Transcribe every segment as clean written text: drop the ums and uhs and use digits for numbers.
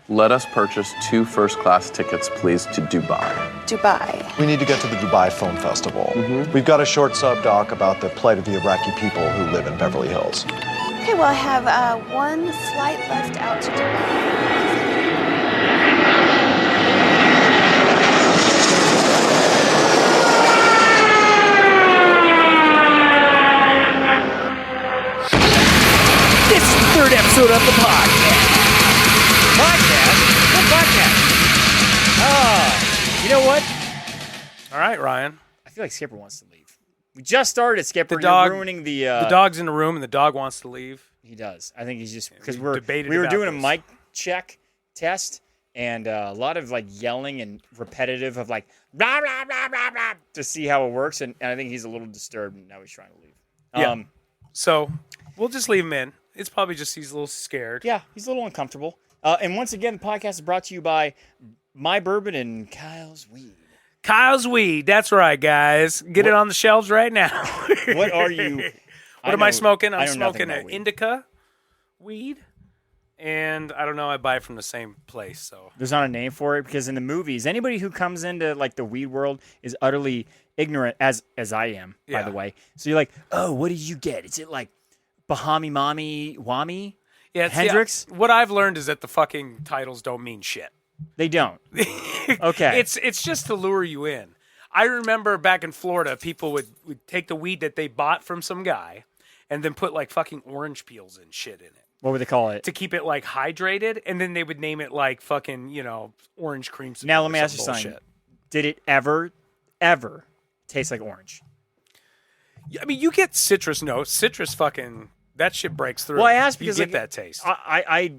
Let us purchase 2 first-class tickets, please, to Dubai. Dubai. We need to get to the Dubai Film Festival. We've got a short sub-doc about the plight of the Iraqi people who live in Beverly Hills. Okay, well, I have one flight left out to Dubai. This is the 3rd episode of the podcast. What podcast? You know what? All right, Ryan. I feel like Skipper wants to leave. We just started, Skipper. The dog, You're ruining the... the dog's in the room, and the dog wants to leave. He does. I think he's just... Because we debated were about doing a this. mic check test, and a lot of like yelling and repetitive of like, blah, blah, blah, blah, blah, to see how it works, and I think he's a little disturbed, and now he's trying to leave. Yeah. So we'll just leave him in. It's probably just he's a little scared. Yeah, he's a little uncomfortable. And once again, the podcast is brought to you by My Bourbon and Kyle's Weed. Kyle's Weed. That's right, guys. Get it on the shelves right now. What are you? What am I smoking? I I'm know nothing smoking about an weed. indica weed. And I don't know, I buy it from the same place. So There's not a name for it because in the movies, anybody who comes into like the weed world is utterly ignorant, as I am, by Yeah. the way. So you're like, oh, what did you get? Is it like Bahami Mommy Wami? yeah, it's, Hendrix? what I've learned is that the fucking titles don't mean shit. They don't. Okay. It's just to lure you in. I remember back in Florida, people would take the weed that they bought from some guy and then put like fucking orange peels and shit in it What would they call it? to keep it like hydrated, and then they would name it like fucking, orange creamsicle. Now or let me ask you some something. bullshit. Did it ever taste like orange? I mean, you get citrus notes. Citrus fucking, that shit breaks through. Well, I asked because you get like, that taste. I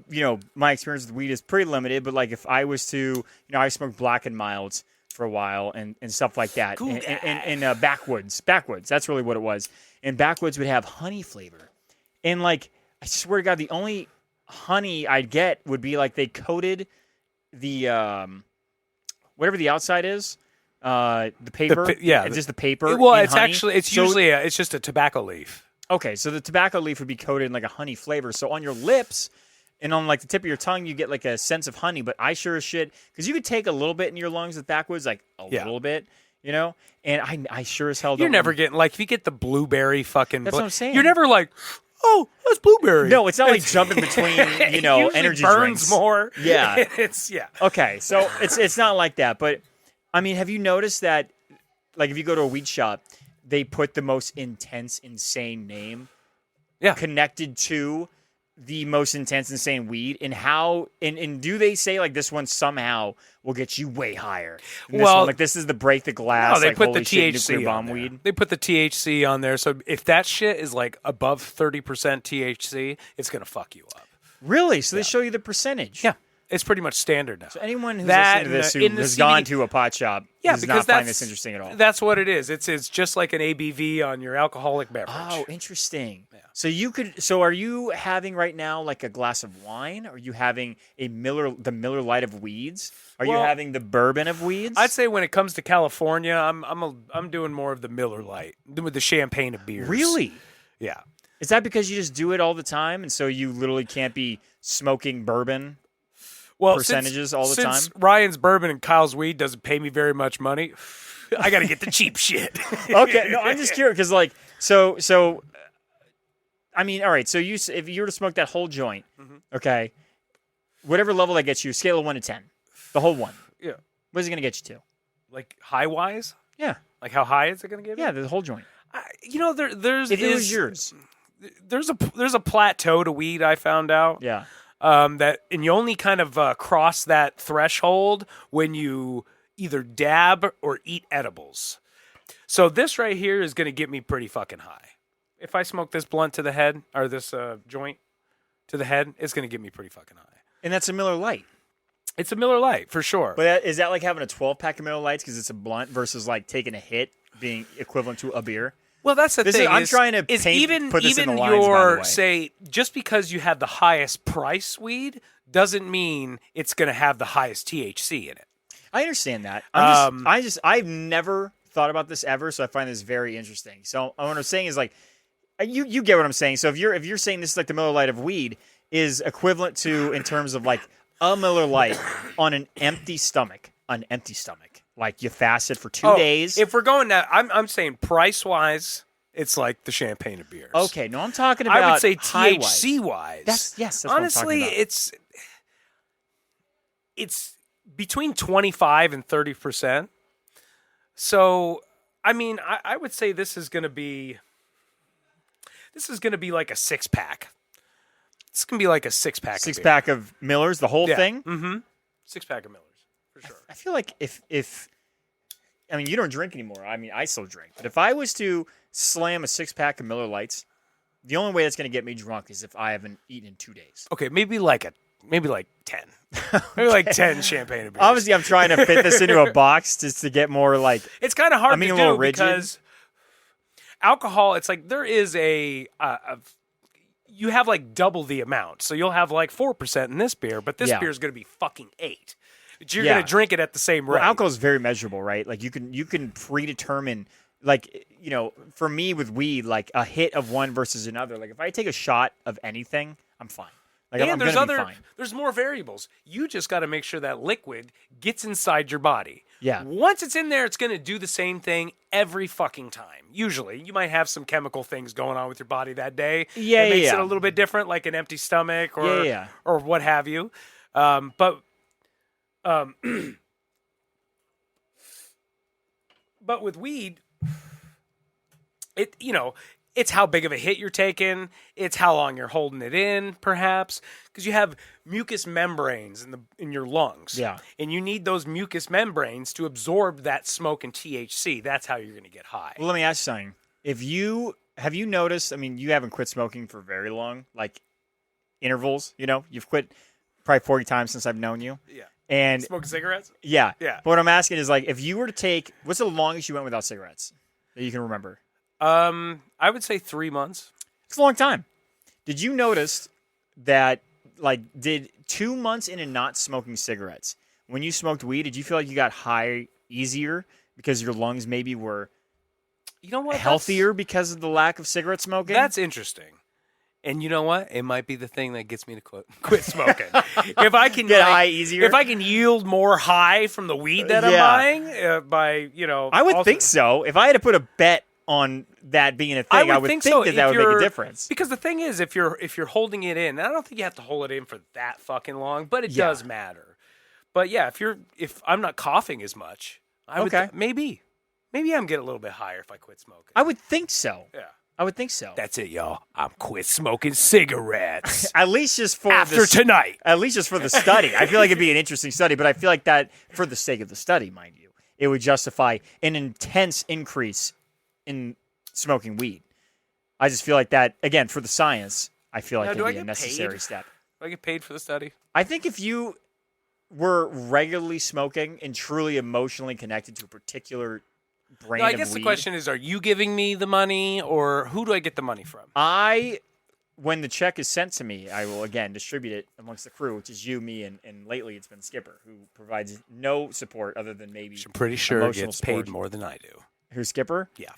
my experience with weed is pretty limited, but like if I was to, I smoked black and milds for a while and stuff like that. Cool and backwoods. That's really what it was. And backwoods would have honey flavor. And like, I swear to God, the only honey I'd get would be like they coated the, whatever the outside is, the paper. It's just the paper. well, in it's honey. actually, it's So- usually, it's just a tobacco leaf. Okay, so the tobacco leaf would be coated in like a honey flavor. So on your lips and on like the tip of your tongue, you get like a sense of honey. But I sure as shit, because you could take a little bit in your lungs with backwoods, like a little bit, And I sure as hell don't. You're never getting, like, if you get the blueberry fucking... That's what I'm saying. You're never like, oh, that's blueberry. No, it's not like jumping between, It usually energy burns drinks. more. Yeah. Yeah. Okay, so it's not like that. But, I mean, have you noticed that, like, if you go to a weed shop, they put the most intense, insane name connected to the most intense, insane weed, and how and do they say like this one somehow will get you way higher? than this Well, one? Like this is the break the glass. No, they like, put the holy shit, THC nuclear on bomb there. weed. They put the THC on there. So if that shit is like above 30% THC, it's going to fuck you up. Really? So they show you the percentage? Yeah. It's pretty much standard now. So anyone who's That listening to this and who in the has CBD gone to a pot shop Yeah, does because not find that's- this interesting at all. That's what it is. It's just like an ABV on your alcoholic beverage. Oh, interesting. Yeah. So are you having right now like a glass of wine? Are you having the Miller Lite of weeds? Are you Well, having the bourbon of weeds? I'd say when it comes to California, I'm doing more of the Miller Lite with the champagne of beers. Really? Yeah. Is that because you just do it all the time, and so you literally can't be smoking bourbon percentages all the since time? Ryan's bourbon and Kyle's weed doesn't pay me very much money, I got to get the cheap shit. Okay, no, I'm just curious because like so. I mean, all right. So if you were to smoke that whole joint, okay, whatever level that gets you, scale of 1 to 10, the whole one. Yeah. What is it going to get you to? Like high wise? Yeah, Like how high is it going to get me? yeah, the whole joint. There's If it was yours, there's a plateau to weed I found out. yeah. And you only kind of cross that threshold when you either dab or eat edibles. So this right here is going to get me pretty fucking high. If I smoke this blunt to the head, or this joint to the head, it's going to get me pretty fucking high. And that's a Miller Lite. It's a Miller Lite, for sure. But is that like having a 12-pack of Miller Lights because it's a blunt versus like taking a hit being equivalent to a beer? Well, that's the thing. I'm trying to is put this in even the lines, by the your way. say just because you have the highest price weed doesn't mean it's going to have the highest THC in it. I understand that. I've never thought about this ever, so I find this very interesting. So what I'm saying is like, you get what I'm saying. So if you're saying this is like the Miller Lite of weed is equivalent to in terms of like a Miller Lite on an empty stomach, like you fasted for 2 days. If we're going now, I'm saying price wise, it's like the champagne of beers. Okay, no, I'm talking about. I would say high-wise. THC wise. That's honestly, what I'm talking about. it's between 25 and 30%. So, I mean, I would say this is going to be like a 6-pack. It's going to be like a 6-pack. 6-pack of Millers, the whole thing. Mm-hmm. 6-pack of Millers for sure. I feel like if I mean, you don't drink anymore. I mean, I still drink, but if I was to slam a 6-pack of Miller Lights, the only way that's going to get me drunk is if I haven't eaten in 2 days. Okay, maybe like 10. Maybe like 10 champagne of beers. Obviously, I'm trying to fit this into a box just to get more like. It's kind of hard to a do little rigid. Because alcohol, it's like there is you have like double the amount. So you'll have like 4% in this beer, but this beer is going to be fucking 8. You're going to drink it at the same rate. Well, alcohol is very measurable, right? Like you can predetermine, like, you know, for me with weed, like a hit of one versus another. Like if I take a shot of anything, I'm fine. Like and I'm there's gonna be fine. there's more variables. You just got to make sure that liquid gets inside your body. Yeah. Once it's in there, it's going to do the same thing every fucking time. Usually, you might have some chemical things going on with your body that day. Yeah, it makes yeah. it a little bit different, like an empty stomach or Yeah. or what have you. But with weed, it's how big of a hit you're taking. It's how long you're holding it in, perhaps, because you have mucous membranes in your lungs. Yeah. And you need those mucous membranes to absorb that smoke and THC. That's how you're going to get high. Well, let me ask you something. Have you noticed? I mean, you haven't quit smoking for very long, like intervals. You know, you've quit probably 40 times since I've known you. Yeah. And smoking cigarettes? Yeah. Yeah. But what I'm asking is, like, if you were to take, what's the longest you went without cigarettes that you can remember? I would say 3 months. It's a long time. Did you notice that, like, did 2 months into not smoking cigarettes, when you smoked weed, did you feel like you got high easier because your lungs maybe were healthier because of the lack of cigarette smoking? That's interesting. And you know what? It might be the thing that gets me to quit smoking. If I can get high easier, if I can yield more high from the weed that I'm buying, I would think so. If I had to put a bet on that being a thing, I would think so. that would make a difference. Because the thing is, if you're holding it in, and I don't think you have to hold it in for that fucking long, but it does matter. But yeah, if I'm not coughing as much, I would maybe I'm getting a little bit higher if I quit smoking. I would think so. Yeah. I would think so. That's it, y'all. I'm quit smoking cigarettes. At least just for after tonight. At least just for the study. I feel like it'd be an interesting study, but I feel like that, for the sake of the study, mind you, it would justify an intense increase in smoking weed. I just feel like that, again, for the science, I feel like it'd be a necessary step. Do I get paid for the study? I think if you were regularly smoking and truly emotionally connected to a particular brand of weed. I guess the question is, are you giving me the money, or who do I get the money from? When the check is sent to me, I will, again, distribute it amongst the crew, which is you, me, and lately it's been Skipper, who provides no support other than maybe I'm pretty sure he gets support. paid more than I do. Who's Skipper? Yeah.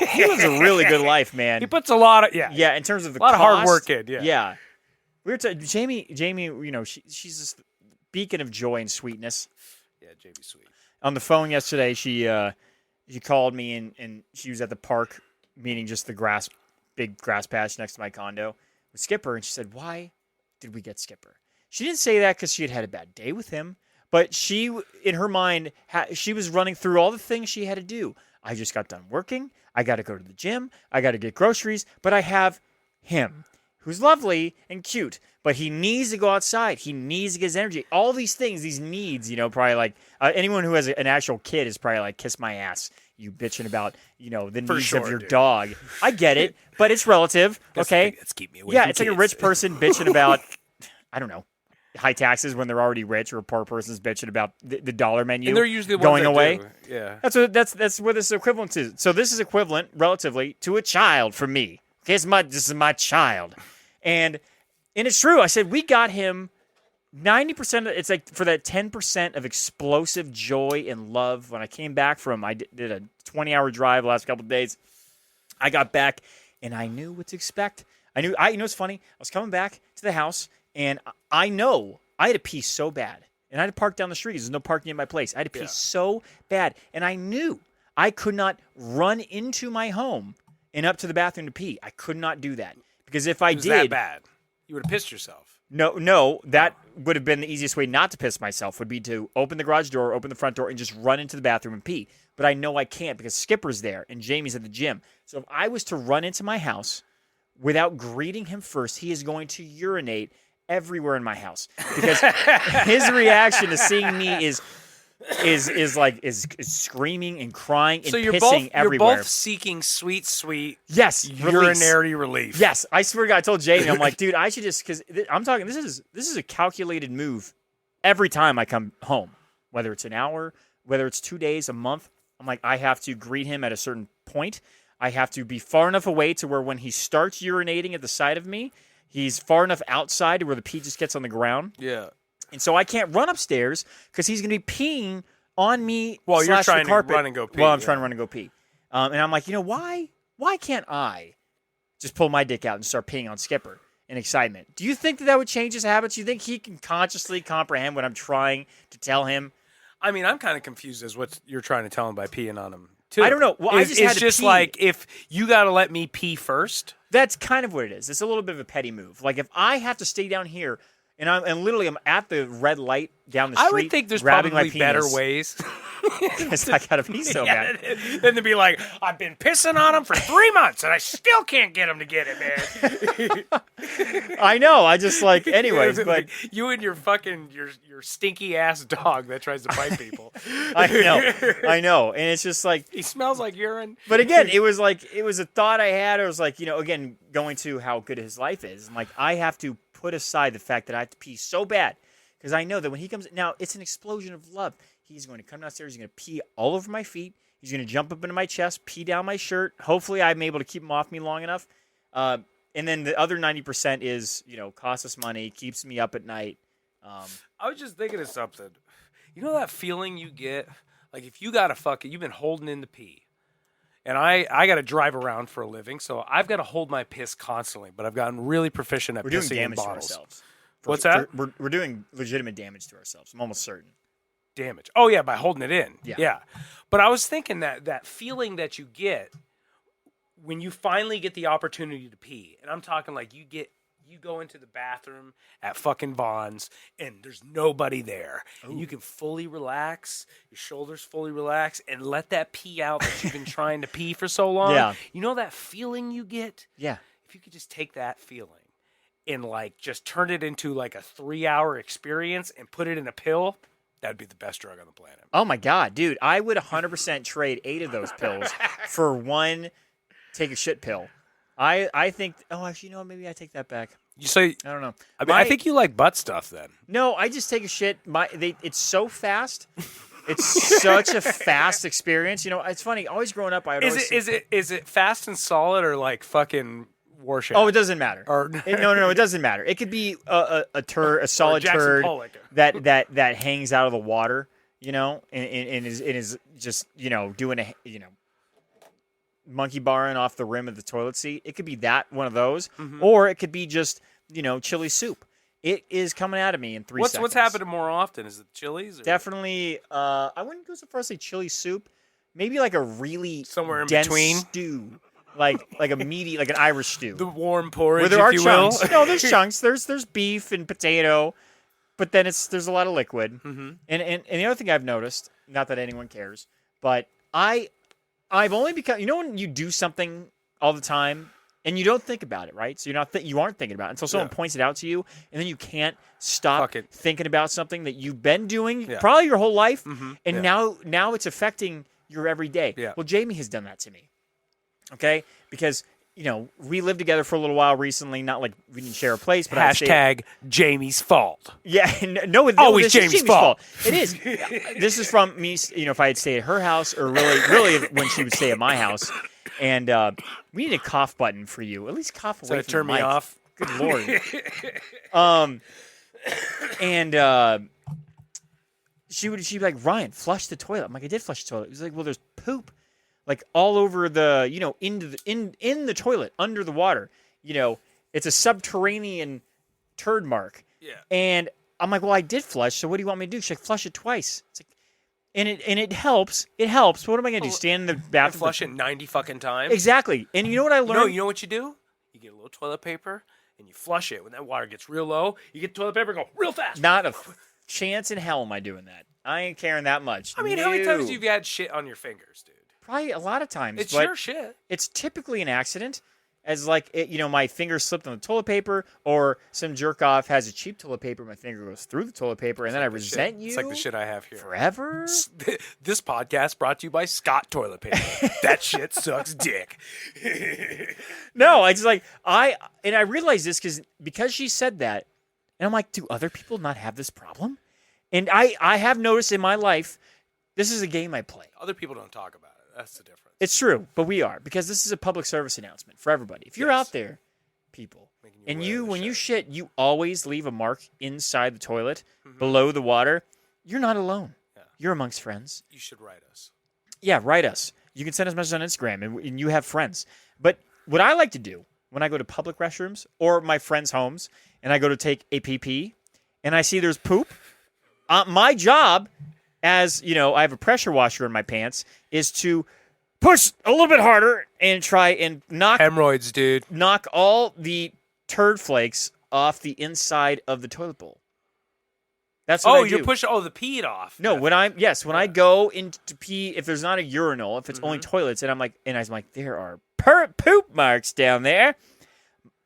He lives a really good life, man. He puts a lot of, Yeah, in terms of the a lot cost, of hard work in, yeah. Yeah. We were Jamie, you know, she's this beacon of joy and sweetness. Yeah, JB's sweet. On the phone yesterday, she called me and she was at the park meeting just the big grass patch next to my condo with Skipper, and she said, "Why did we get Skipper?" She didn't say that because she had had a bad day with him, but she, in her mind, she was running through all the things she had to do. I just got done working. I got to go to the gym. I got to get groceries, but I have him, who's lovely and cute, but he needs to go outside. He needs to get his energy. All these things, these needs, you know, probably like anyone who has an actual kid is probably like, kiss my ass, you bitching about, you know, the needs of your dog. I get it, but it's relative, okay? Let's keep me away Yeah, from it's like a kids. rich person bitching about, I don't know, high taxes when they're already rich, or a poor person's bitching about the dollar menu And they're usually the going ones that away. do. Yeah. That's what this is equivalent to. So this is equivalent, relatively, to a child for me. Okay, this is my child. And it's true. I said we got him 90%. It's like for that 10% of explosive joy and love. When I came back I did a 20-hour drive the last couple of days. I got back and I knew what to expect. You know what's funny? I was coming back to the house and I know I had to pee so bad. And I had to park down the street because there's no parking in my place. I had to pee so bad. And I knew I could not run into my home and up to the bathroom to pee. I could not do that. Because if I It was did... that bad. You would have pissed yourself. No, that would have been the easiest way not to piss myself, would be to open the garage door, open the front door, and just run into the bathroom and pee. But I know I can't because Skipper's there and Jamie's at the gym. So if I was to run into my house without greeting him first, he is going to urinate everywhere in my house. Because his reaction to seeing me is screaming and crying and pissing everywhere. You're both seeking sweet yes, urinary relief. Yes, I swear to God, I told Jamie, I'm like, dude, I should just, because I'm talking, this is a calculated move every time I come home, whether it's an hour, whether it's 2 days, a month. I'm like, I have to greet him at a certain point. I have to be far enough away to where when he starts urinating at the side of me, he's far enough outside to where the pee just gets on the ground. Yeah. And so I can't run upstairs because he's going to be peeing on me. Well, you're trying to run and go pee. Well, I'm trying to run and go pee. And I'm like, why can't I just pull my dick out and start peeing on Skipper in excitement? Do you think that would change his habits? Do you think he can consciously comprehend what I'm trying to tell him? I mean, I'm kind of confused as what you're trying to tell him by peeing on him, too. I don't know. Well, I just had to just pee. like, if you got to let me pee first. That's kind of what it is. It's a little bit of a petty move. Like, if I have to stay down here and literally I'm at the red light down the street, I would think there's grabbing probably my penis, better ways. Because I gotta pee so bad. Than to be like, I've been pissing on him for 3 months and I still can't get him to get it, man. I know. I just like, anyways, but like you and your fucking your stinky ass dog that tries to bite people. I know, and it's just like he smells like urine. But again, it was a thought I had. I was like, again, going to how good his life is. I'm like, I have to put aside the fact that I have to pee so bad because I know that when he comes now, it's an explosion of love. He's going to come downstairs. He's going to pee all over my feet. He's going to jump up into my chest, pee down my shirt. Hopefully, I'm able to keep him off me long enough. And then the other 90% is, costs us money, keeps me up at night. I was just thinking of something. You know that feeling you get? Like if you got to you've been holding in the pee. And I got to drive around for a living, so I've got to hold my piss constantly. But I've gotten really proficient at pissing in bottles. We're doing damage to ourselves. What's that? We're doing legitimate damage to ourselves. I'm almost certain. Damage. Oh, yeah, by holding it in. Yeah. But I was thinking that feeling that you get when you finally get the opportunity to pee, and I'm talking like you go into the bathroom at fucking Vaughn's and there's nobody there. And you can fully relax, your shoulders fully relax, and let that pee out that you've been trying to pee for so long. Yeah. You know that feeling you get? Yeah. If you could just take that feeling and like just turn it into like a 3-hour experience and put it in a pill, that'd be the best drug on the planet. Oh my God, dude. I would 100% trade 8 of those pills for one take a shit pill. I think, actually, maybe I take that back. You say, I don't know. I think you like butt stuff then. No, I just take a shit. It's so fast. It's such a fast experience. It's funny. Always growing up, I would always is it fast and solid or like fucking Warship? Oh, it doesn't matter. No, it doesn't matter. It could be a solid turd that hangs out of the water, and is just doing a monkey barring off the rim of the toilet seat. It could be one of those, or it could be just chili soup. It is coming out of me in 3 seconds. What's happening more often? Is it chilies? Or? Definitely. I wouldn't go so far as say chili soup. Maybe like a really somewhere in dense between stew. Like a meaty, like an Irish stew. The warm porridge, where there are if you chunks. will. No, there's chunks. There's beef and potato, but then there's a lot of liquid. Mm-hmm. And the other thing I've noticed, not that anyone cares, but I've only become, when you do something all the time and you don't think about it, right? So you aren't thinking about it until someone points it out to you, and then you can't stop thinking about something that you've been doing probably your whole life, and now it's affecting your everyday. Yeah. Well, Jamie has done that to me. Okay, because we lived together for a little while recently. Not like we didn't share a place, but hashtag Jamie's fault. Yeah, no, always Jamie's fault. It is. This is from me. If I had stayed at her house, or really when she would stay at my house, and we need a cough button for you. At least cough away from turn the me mic. off. Good Lord. She'd be like, Ryan, flush the toilet. I'm like, I did flush the toilet. He was like, well, there's poop. Like all over the, in the toilet, under the water. It's a subterranean turd mark. Yeah. And I'm like, well, I did flush, so what do you want me to do? Should I flush it twice? It's like, and it helps. It helps. What am I gonna do? Stand in the bathroom? Flush it 90 fucking times. Exactly. And you know what I learned? No, you know what you do? You get a little toilet paper and you flush it. When that water gets real low, you get toilet paper and go real fast. Not a chance in hell am I doing that. I ain't caring that much. I mean, how many times you've had shit on your fingers, dude? Probably a lot of times. It's but your shit. It's typically an accident. As like, my finger slipped on the toilet paper, or some jerk off has a cheap toilet paper, my finger goes through the toilet paper, and then I resent you. It's like the shit I have here. Forever? This podcast brought to you by Scott Toilet Paper. That shit sucks dick. No, I just like, I realized this because she said that, and I'm like, do other people not have this problem? And I have noticed in my life, this is a game I play. Other people don't talk about it. That's the difference. It's true, but we are, because this is a public service announcement for everybody. If you're out there, people, and when you shit, you always leave a mark inside the toilet, below the water, you're not alone. Yeah. You're amongst friends. You should write us. Yeah, write us. You can send us messages on Instagram, and you have friends. But what I like to do when I go to public restrooms or my friends' homes, and I go to take a pee, and I see there's poop, my job, as I have a pressure washer in my pants, is to push a little bit harder and try and knock hemorrhoids, dude. Knock all the turd flakes off the inside of the toilet bowl. That's what I do. You push the pee off. No, when I go into pee, if there's not a urinal, if it's only toilets, and I'm like, there are poop marks down there.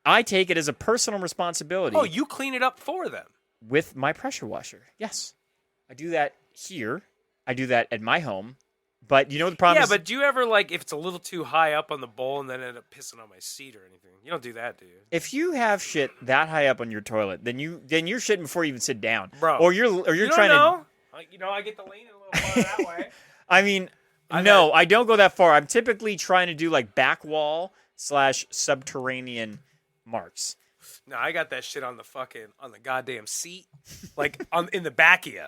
I take it as a personal responsibility. Oh, you clean it up for them with my pressure washer. Yes, I do that here. I do that at my home. But the problem is... Yeah, but do you ever, if it's a little too high up on the bowl and then end up pissing on my seat or anything? You don't do that, do you? If you have shit that high up on your toilet, then you're shitting before you even sit down. Bro. Or you're trying to... I get to lean a little farther that way. I mean, I don't go that far. I'm typically trying to do, back wall / subterranean marks. No, I got that shit on the goddamn seat. In the back of you.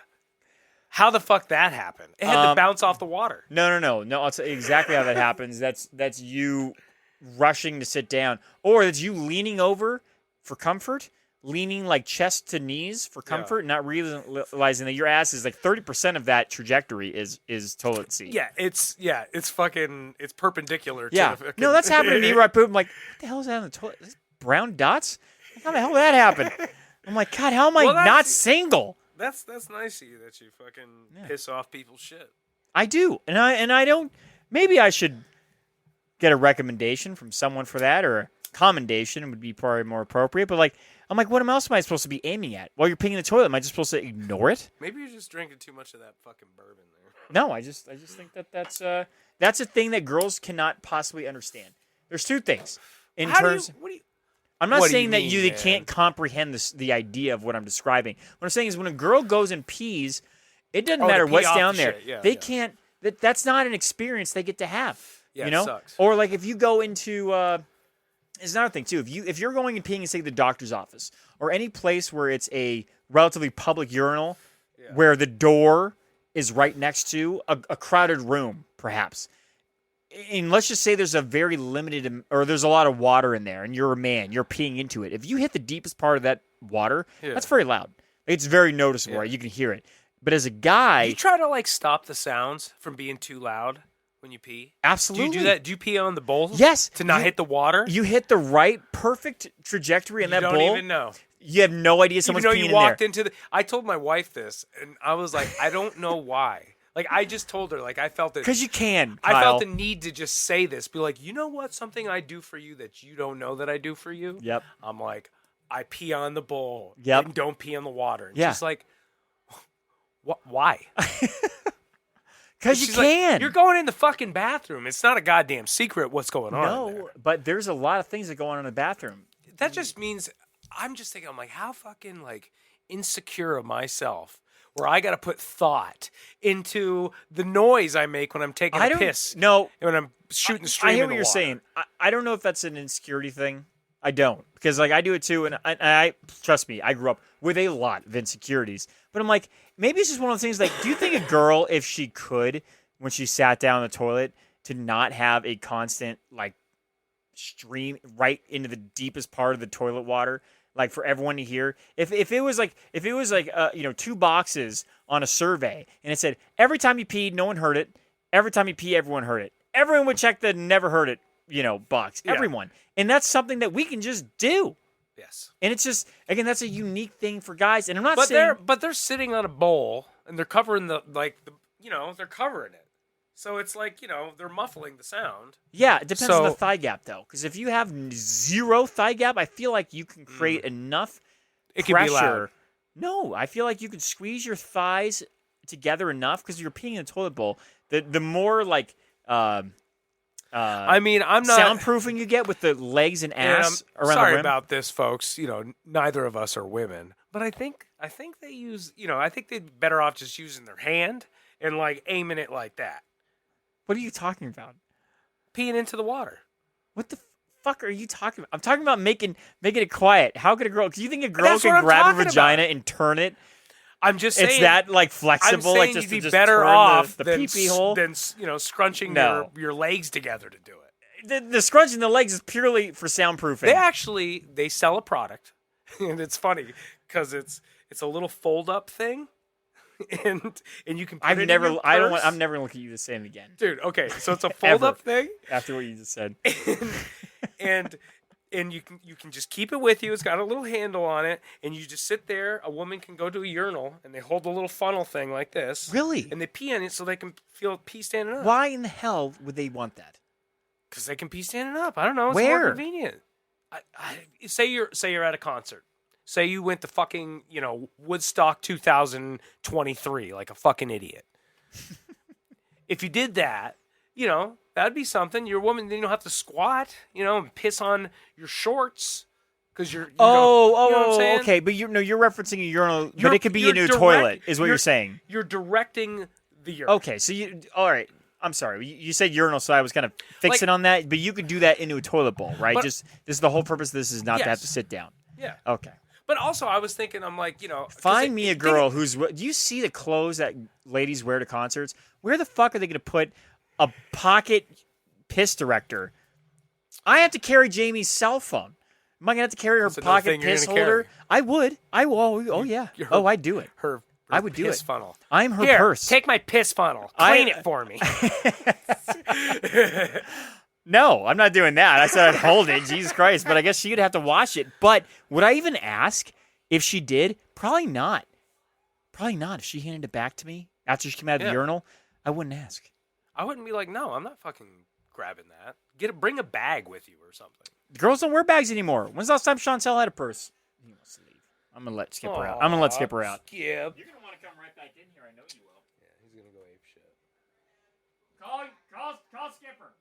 How the fuck that happened? It had to bounce off the water. No. I'll tell you exactly how that happens. That's you rushing to sit down, or that's you leaning over for comfort, leaning chest to knees for comfort, not realizing that your ass is 30% of that trajectory is toilet seat. Yeah, it's perpendicular. Yeah, to no, that's happened to me where I poop. I'm like, what the hell is that on the toilet? Brown dots? How the hell did that happen? I'm like, God, how am I not single? That's nice of you that you fucking piss off people's shit. I do, and I don't. Maybe I should get a recommendation from someone for that, or a commendation would be probably more appropriate. But I'm like, what else am I supposed to be aiming at while you're peeing in the toilet? Am I just supposed to ignore it? Maybe you're just drinking too much of that fucking bourbon there. No, I just think that's a thing that girls cannot possibly understand. There's two things I'm not saying that they can't comprehend the idea of what I'm describing. What I'm saying is when a girl goes and pees, it doesn't matter what's down there. They can't. That's not an experience they get to have. Yeah, it sucks. Or if you go into, it's another thing too. If you're going and peeing in, say, the doctor's office or any place where it's a relatively public urinal, where the door is right next to a crowded room, perhaps. And let's just say there's a very limited, or there's a lot of water in there, and you're a man, you're peeing into it. If you hit the deepest part of that water, that's very loud. It's very noticeable, right? You can hear it. But as a guy... You try to, stop the sounds from being too loud when you pee? Absolutely. Do you do that? Do you pee on the bowl? Yes. To not hit the water? You hit the right, perfect trajectory in that bowl. You don't even know. You have no idea someone's peeing in there. Even though you walked into the... I told my wife this, and I was like, I don't know why. I just told her, I felt it. Because you can, Kyle. I felt the need to just say this. Be like, you know what? Something I do for you that you don't know that I do for you? Yep. I'm like, I pee on the bowl. Yep. And don't pee on the water. And yeah. she's like, why? Because you can. Like, you're going in the fucking bathroom. It's not a goddamn secret what's going on. No, but there's a lot of things that go on in the bathroom. That just means, I'm just thinking, I'm like, how fucking, insecure of myself where I got to put thought into the noise I make when I'm taking a piss. No. When I'm shooting stream in the water. I hear what you're saying. I don't know if that's an insecurity thing. I don't. Because, I do it too. And I trust me, I grew up with a lot of insecurities. But I'm like, maybe it's just one of those things, do you think a girl, if she could, when she sat down in the toilet, to not have a constant, stream right into the deepest part of the toilet water, like for everyone to hear. If it was like 2 boxes on a survey and it said every time you peed, no one heard it. Every time you pee, everyone heard it. Everyone would check the never heard it, box. Yeah. Everyone. And that's something that we can just do. Yes. And it's just, again, that's a unique thing for guys. And I'm not But saying... they're sitting on a bowl and they're covering they're covering it. So it's like, they're muffling the sound. Yeah, it depends on the thigh gap, though. Because if you have 0 thigh gap, I feel like you can create enough It pressure. can be loud. No, I feel like you can squeeze your thighs together enough because you're peeing in a toilet bowl. The more like... I mean, I'm not soundproofing you get with the legs and ass around sorry the rim. about this, folks. Neither of us are women, but I think they use. I think they'd be better off just using their hand and like aiming it like that, What are you talking about? peeing into the water. What the fuck are you talking about? I'm talking about making it quiet. How could a girl? Do you think a girl That's what can I'm grab her talking vagina about. and turn it? I'm just saying It's that like I'm flexible, saying like just you'd to be just better turn off the than pee-pee hole. scrunching No. your legs together to do it. The scrunching the legs is purely for soundproofing. They sell a product, and it's funny because it's a little fold up thing, and you can. Put it in your purse. I'm never gonna look at you the same again. Dude, okay, so it's a fold up thing, After what you just said. and you can just keep it with you. It's got a little handle on it, and you just sit there. A woman can go to a urinal, and they hold a little funnel thing like this. Really? And they pee on it so they can feel pee standing up. Why in the hell would they want that? Because they can pee standing up. I don't know. It's Where? more convenient. Say you're at a concert. Say you went to fucking Woodstock 2023 like a fucking idiot. If you did that, that'd be something. You're a woman, then you don't have to squat, and piss on your shorts because you're. You know what I'm saying? Okay, but you're referencing a urinal, but it could be into a toilet, is what you're saying. You're directing the urinal. Okay, so all right. I'm sorry. You said urinal, so I was kind of fixing on that, but you could do that into a toilet bowl, right? This is the whole purpose of this is not to have to sit down. Yeah. Okay. But also, I was thinking, I'm like, Find me a girl who's. Do you see the clothes that ladies wear to concerts? Where the fuck are they going to put a pocket piss director? I have to carry Jamie's cell phone. Am I going to have to carry her pocket piss holder? Carry. I would. I will. Oh, yeah. I'd do it. Her I would do piss it. funnel. I'm her Here, purse. Take my piss funnel. Clean it for me. No, I'm not doing that. I said I'd hold it. Jesus Christ. But I guess she'd have to wash it. But would I even ask if she did? Probably not. Probably not. If she handed it back to me after she came out of the urinal, I wouldn't ask. I wouldn't be like, no, I'm not fucking grabbing that. Bring a bag with you or something. Girls don't wear bags anymore. When's the last time Chantel had a purse? He wants to leave. I'm going to let Skipper out. I'm going to let Skipper out. Skip. You're going to want to come right back in here. I know you will. Yeah, he's going to go ape shit. Call Skipper.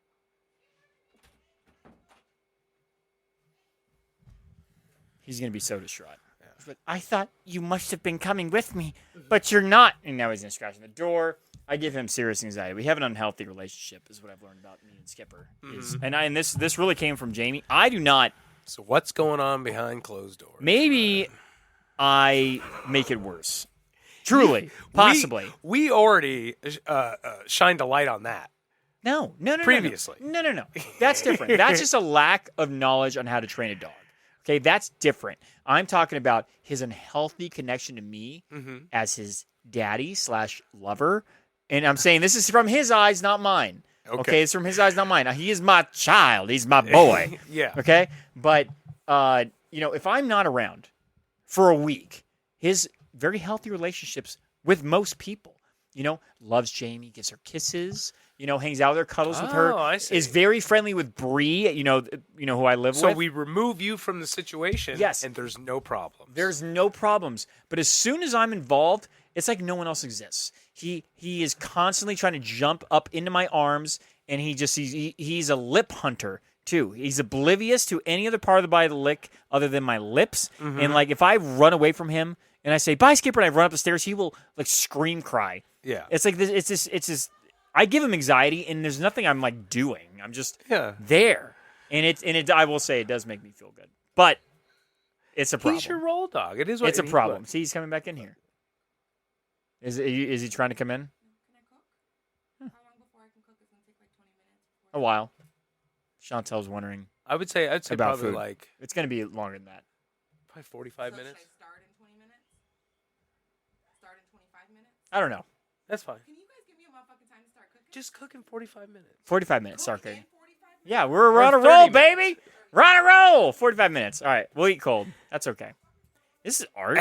He's going to be so distraught. Yeah. He's like, I thought you must have been coming with me, but you're not. And now he's going to scratch on the door. I give him serious anxiety. We have an unhealthy relationship, is what I've learned about me and Skipper. And this really came from Jamie. I do not. So what's going on behind closed doors? Maybe I make it worse. Truly, possibly. We already shined a light on that. No. Previously. No. That's different. That's just a lack of knowledge on how to train a dog. Okay, that's different. I'm talking about his unhealthy connection to me as his daddy/lover. And I'm saying this is from his eyes, not mine. Okay, it's from his eyes, not mine. Now, he is my child. He's my boy. Yeah. Okay? But, if I'm not around for a week, his very healthy relationships with most people, loves Jamie, gives her kisses, hangs out with her, cuddles with her, I see. is very friendly with Bree, who I live with. So we remove you from the situation, Yes. and there's no problem. There's no problems. But as soon as I'm involved, it's like no one else exists. He is constantly trying to jump up into my arms, and he's a lip hunter too. He's oblivious to any other part of the body to lick other than my lips. And like if I run away from him and I say bye, Skipper, and I run up the stairs, he will like scream cry. Yeah. It's like this. It's this. I give him anxiety, and there's nothing I'm like doing. I'm just there, and I will say it does make me feel good, but it's a problem. He's your roll dog. It is. What It's a problem. See, he's coming back in here. Is he trying to come in? Can I cook? How long before I can cook? It's gonna take like 20 minutes. A while. Chantel's wondering I'd say about probably food. like It's going to be longer than that. Probably 45 So minutes. should I start in 20 minutes? Start in 25 minutes? I don't know. That's fine. Can you guys give me a motherfucking time to start cooking? Just cook in 45 minutes. 45 minutes. Start Cook cooking. in 45 minutes? Yeah, we're on a 30 roll, minutes. baby. We're on a roll. 45 minutes. All right, we'll eat cold. That's okay. This is art.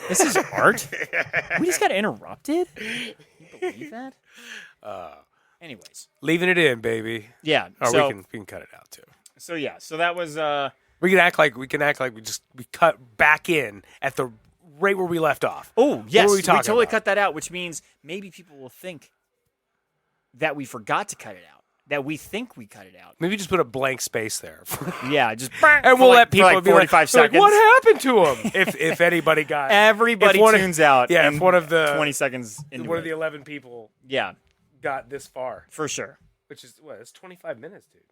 This is art. We just got interrupted. Can you believe that? Anyways, Leaving it in, baby. yeah. Or So we can cut it out too. so that was We can act like we cut back in at the right where we left off. Oh, yes. What were We we talking totally about? cut that out, which means maybe people will think that we forgot to cut it out, that we think we cut it out. Maybe just put a blank space there. Yeah, just And we'll let people be 45 like, seconds. what happened to him? If anybody got Everybody if one of- tunes out. Yeah, in if one of the 20 seconds into one it. of the 11 people Yeah, got this far, for sure. which is what? It's 25 minutes, dude.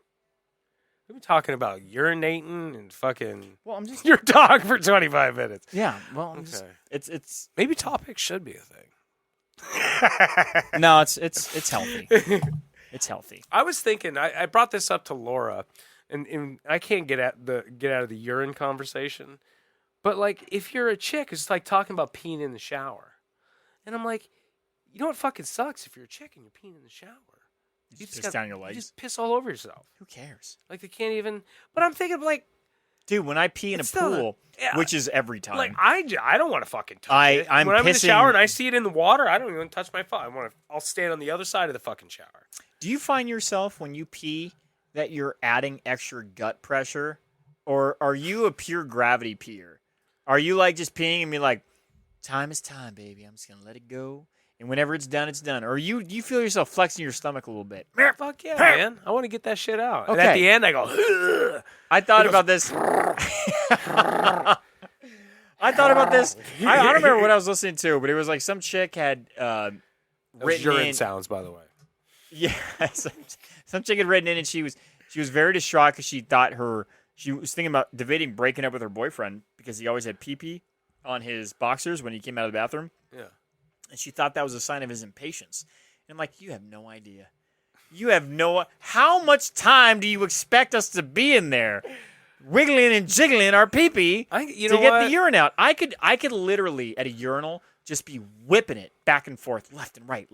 We've been talking about urinating and fucking Well, I'm just your dog for 25 minutes. yeah. Well, I'm just, Okay. it's Maybe topics should be a thing. no, it's healthy. It's healthy. I was thinking. I brought this up to Laura, and I can't get out of the urine conversation. But like, if you're a chick, it's like talking about peeing in the shower, and I'm like, you know what fucking sucks if you're a chick and you're peeing in the shower. You just piss down your legs. You just piss all over yourself. Who cares, Like they can't even. But I'm thinking like dude? When I pee in a It's still pool, yeah. which is every time, like I don't want to fucking touch it. I'm when I'm in the pissing- shower and I see it in the water, I don't even touch my phone. I'll stand on the other side of the fucking shower. do you find yourself when you pee that you're adding extra gut pressure, or are you a pure gravity peer? Are you like just peeing and be like, time is time, baby. I'm just gonna let it go, and whenever it's done, it's done. Or do you feel yourself flexing your stomach a little bit? Fuck yeah, man! I want to get that shit out. And Okay. at the end, I go. "Ugh." I thought about this. I thought about this. I don't remember what I was listening to, but it was like some chick had Those written urine in. sounds, by the way. Yeah, some chick had written in, and she was very distraught because she was thinking about debating breaking up with her boyfriend because he always had pee-pee on his boxers when he came out of the bathroom, Yeah. and she thought that was a sign of his impatience. And I'm like, you have no idea. You have no. How much time do you expect us to be in there, wiggling and jiggling our pee-pee You to know get what? the urine out? I could literally at a urinal just be whipping it back and forth, left and right,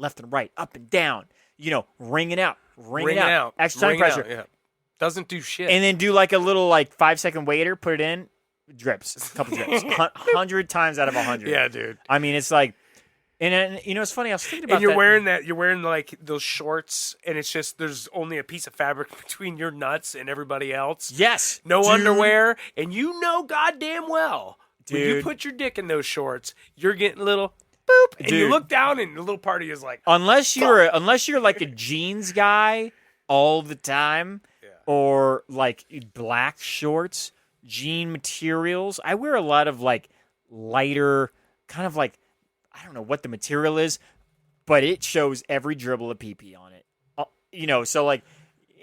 up and down. You know, wring it out, extra time Ring it pressure, out, yeah. Doesn't do shit. and then do like a little 5-second waiter, put it in, drips, a couple drips, 100 times out of 100. yeah, dude. I mean, it's like, and you know, it's funny. I was thinking about And you're that. wearing like those shorts, and it's just there's only a piece of fabric between your nuts and everybody else. Yes, No dude. underwear, and you know goddamn well when you Dude. put your dick in those shorts, you're getting a little boop, and you Dude. look down, and the little part of you is like, Unless you're like a jeans guy all the time, or like black shorts, jean materials. I wear a lot of like lighter, kind of like, I don't know what the material is, but it shows every dribble of pee-pee on it. You know, so like,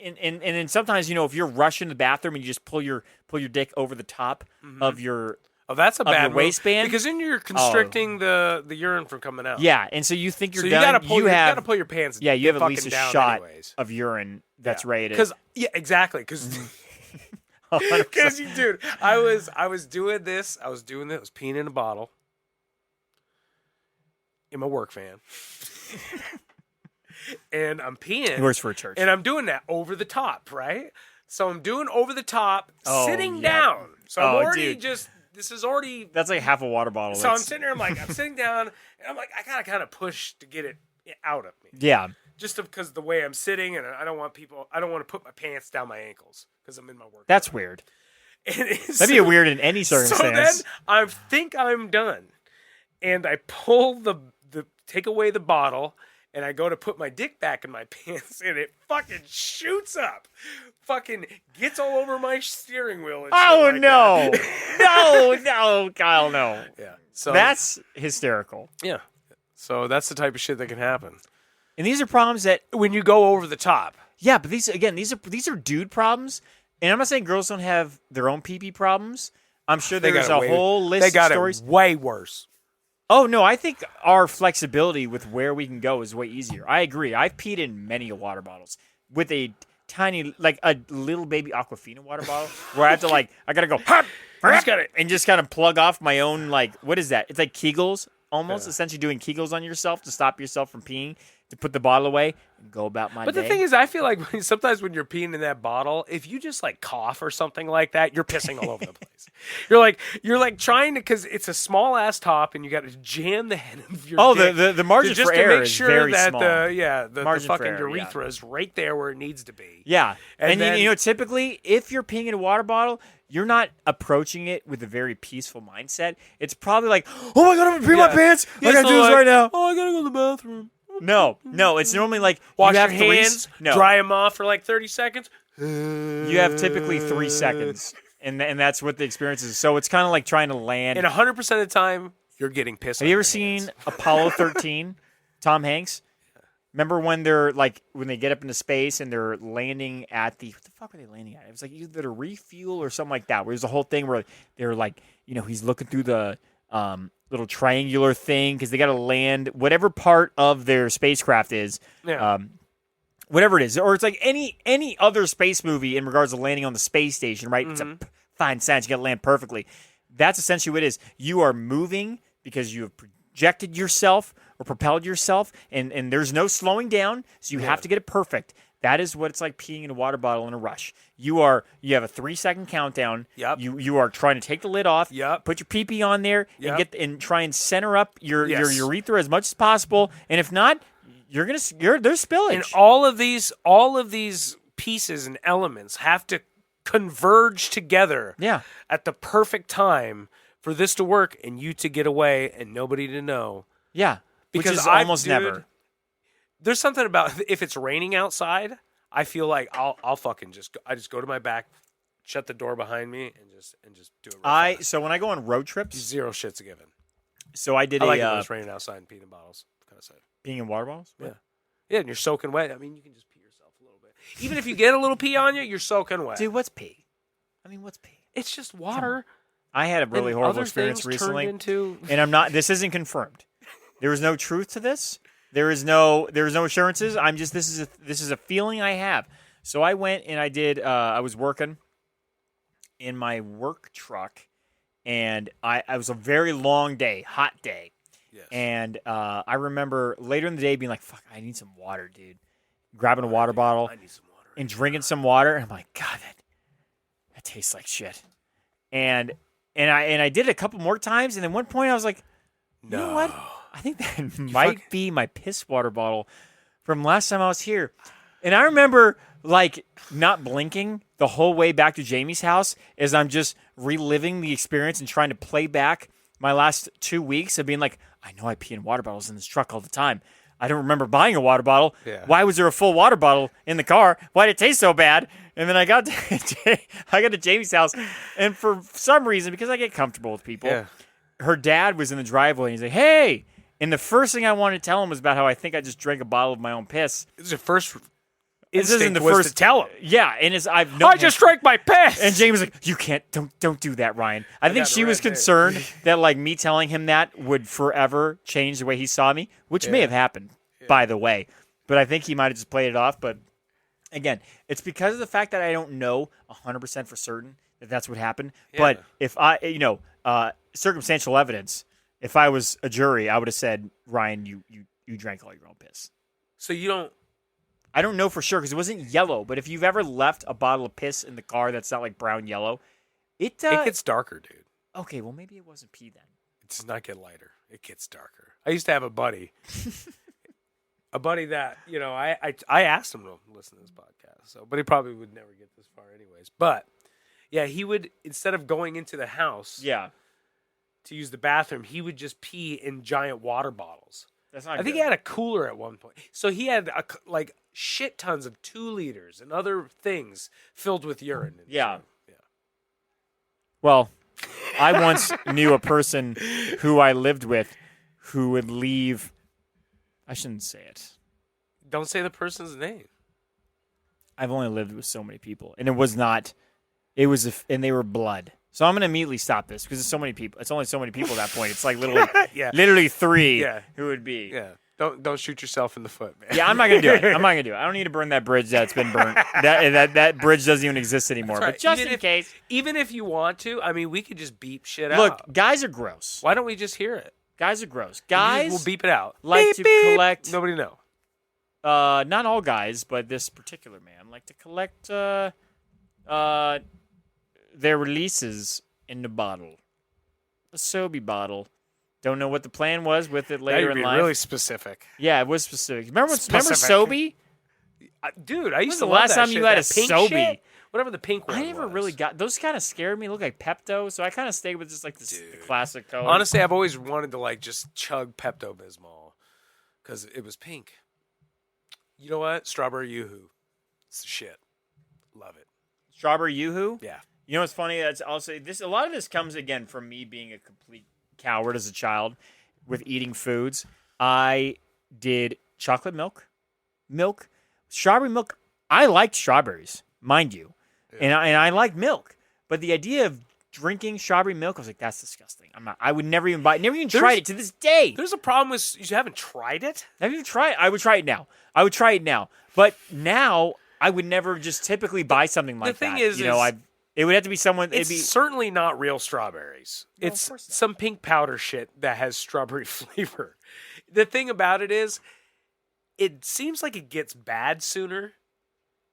and then sometimes, you know, if you're rushing the bathroom and you just pull your dick over the top of your oh, that's a your bad move, waistband? because then you're constricting the urine from coming out. yeah, and so you think you're so you done. gotta pull. you have gotta pull your pants. yeah, you have at least a fucking down shot anyways. of urine that's ready to. Because exactly. Because 100%. dude, I was doing this. I was peeing in a bottle in my work van, and I'm peeing. He works for a church. And I'm doing that over the top, right? So I'm doing over the top, Oh, sitting yeah. down. So I'm Oh, already dude. this is already. That's like half a water bottle. So I'm That's- sitting there. I'm sitting down, and I'm like, I gotta kind of push to get it out of me. Yeah. Just because of the way I'm sitting, and I don't want to put my pants down my ankles because I'm in my work. That's weird. That'd That'd be weird in any So then circumstance. I think I'm done, and I pull the take away the bottle, and I go to put my dick back in my pants, and it fucking shoots up, fucking gets all over my steering wheel. And Oh shit like no. that. no, Kyle, no. Yeah. So That's hysterical. yeah. So that's the type of shit that can happen And these are problems that when you go over the top. yeah, but these are dude problems. And I'm not saying girls don't have their own pee-pee problems. I'm sure They there's got a it way- whole list They got of stories. it way worse. Oh no, I think our flexibility with where we can go is way easier. I agree. I've peed in many water bottles with a tiny, like a little baby Aquafina water bottle, where I have to I gotta go, hop, just kind of plug off my own, like, what is that? It's like Kegels, almost, essentially doing Kegels on yourself to stop yourself from peeing, to put the bottle away and go about my day. But the thing is, I feel like sometimes when you're peeing in that bottle, if you just like cough or something like that, you're pissing all over the place. You're like trying to, because it's a small ass top and you got to jam the head of your dick the margin just for to error make is sure very that small. the Margin for fucking error, urethra is right there where it needs to be. Yeah. And then, you know, typically, if you're peeing in a water bottle, you're not approaching it with a very peaceful mindset. It's probably like, oh my God, I'm going to pee my pants. I got to do this right now. Oh, I got to go to the bathroom. No, it's normally like Wash you have your hands, dry them off for like 30 seconds. You have typically 3 seconds, and that's what the experience is. So it's kind of like trying to land. And 100% of the time, you're getting pissed. Have you ever seen Apollo 13? Tom Hanks? Remember when when they get up into space and they're landing at what the fuck were they landing at? It was like either a refuel or something like that. Where there's a whole thing where they're like, he's looking through the little triangular thing because they got to land whatever part of their spacecraft is. Yeah. Whatever it is, or it's like any other space movie in regards to landing on the space station, right? It's a fine science. You got to land perfectly. That's essentially what it is. You are moving because you have projected yourself or propelled yourself, and there's no slowing down, so you have to get it perfect. That is what it's like peeing in a water bottle in a rush. You have a 3-second countdown. Yep. You are trying to take the lid off. Yep. Put your pee-pee on there and try and center up your urethra as much as possible. And if not, there's spillage. And all of these pieces and elements have to converge together. Yeah. At the perfect time for this to work and you to get away and nobody to know. Yeah. Because which is almost never. There's something about if it's raining outside, I feel like I'll fucking just go to my back, shut the door behind me, and just do it. Real fast. So when I go on road trips, zero shit's a given. So I did I like it when it's raining outside and peeing in bottles. Kind of sad. Peeing in water bottles? Yeah. Yeah, and you're soaking wet. I mean, you can just pee yourself a little bit. Even if you get a little pee on you, you're soaking wet. Dude, what's pee? I mean, what's pee? It's just water. I had a really horrible experience recently, and this isn't confirmed. There is no truth to this. There is no assurances. This is a feeling I have. So I went and I was working in my work truck, and I was a very long day, hot day. Yes. And I remember later in the day being like, fuck, I need some water, dude. Grabbing a water bottle and drinking some water. And I'm like, God, that tastes like shit. And I did it a couple more times. And then one point I was like, you know what? I think that might be my piss water bottle from last time I was here. And I remember like not blinking the whole way back to Jamie's house as I'm just reliving the experience and trying to play back my last 2 weeks of being like, I know I pee in water bottles in this truck all the time. I don't remember buying a water bottle. Yeah. Why was there a full water bottle in the car? Why did it taste so bad? And then I got to Jamie's house, and for some reason, because I get comfortable with people, her dad was in the driveway, and he's like, hey. And the first thing I wanted to tell him was about how I think I just drank a bottle of my own piss. This is the first This isn't the was first to tell him. Yeah, and I just drank my piss. And James was like, "You can't, don't do that, Ryan." I think she was concerned that like me telling him that would forever change the way he saw me, which may have happened, by the way. But I think he might have just played it off. But again, it's because of the fact that I don't know 100% for certain that that's what happened. Yeah. But if circumstantial evidence, if I was a jury, I would have said, Ryan, you drank all your own piss. So you don't. I don't know for sure because it wasn't yellow, but if you've ever left a bottle of piss in the car that's not like brown yellow, it gets darker, dude. Okay, well maybe it wasn't pee then. It does not get lighter. It gets darker. I used to have a buddy, that I asked him to listen to this podcast, but he probably would never get this far anyways. But yeah, he would, instead of going into the house, to use the bathroom, he would just pee in giant water bottles. That's not. I think he had a cooler at one point, so he had shit tons of 2 liters and other things filled with urine. Yeah. Well, I once knew a person who I lived with who would leave. I shouldn't say it. Don't say the person's name. I've only lived with so many people, and it was not. It was, and they were blood. So I'm going to immediately stop this because it's so many people. It's only so many people at that point. It's like literally 3 who would be. Yeah. Don't shoot yourself in the foot, man. Yeah, I'm not gonna do it. I'm not gonna do it. I don't need to burn that bridge that's been burnt. That bridge doesn't even exist anymore. Right. But just in case. Even if you want to, I mean, we could just beep shit Look, out. guys are gross. Why don't we just hear it? Guys are gross. Guys We'll beep it out. like Beep, to beep. collect. Nobody know. Not all guys, but this particular man like to collect their releases in the bottle, a Sobe bottle. Don't know what the plan was with it Now later you're in being life. really specific. Yeah, it was specific. Remember Specific. Sobe? Dude, I used was to the love last that time shit. you had That a pink Sobe? shit? Whatever the pink one I never was. really got those. Kind of scared me. Look like Pepto, so I kind of stayed with just like the classic color. Honestly, I've always wanted to like just chug Pepto-Bismol because it was pink. You know what? Strawberry Yoo-hoo. It's the shit. Love it. Strawberry Yoo-hoo. Yeah. You know what's funny? That's also this. A lot of this comes again from me being a complete coward as a child with eating foods. I did chocolate milk, strawberry milk. I liked strawberries, mind you, and I like milk. But the idea of drinking strawberry milk, I was like, that's disgusting. I'm not. I would never even buy it. Never even tried it to this day. There's a problem with you haven't tried it. Have you tried? I would try it now. But now I would never just typically buy something like that. thing is, it would have to be someone. It's certainly not real strawberries. No, of it's course not. some pink powder shit that has strawberry flavor. The thing about it is, it seems like it gets bad sooner.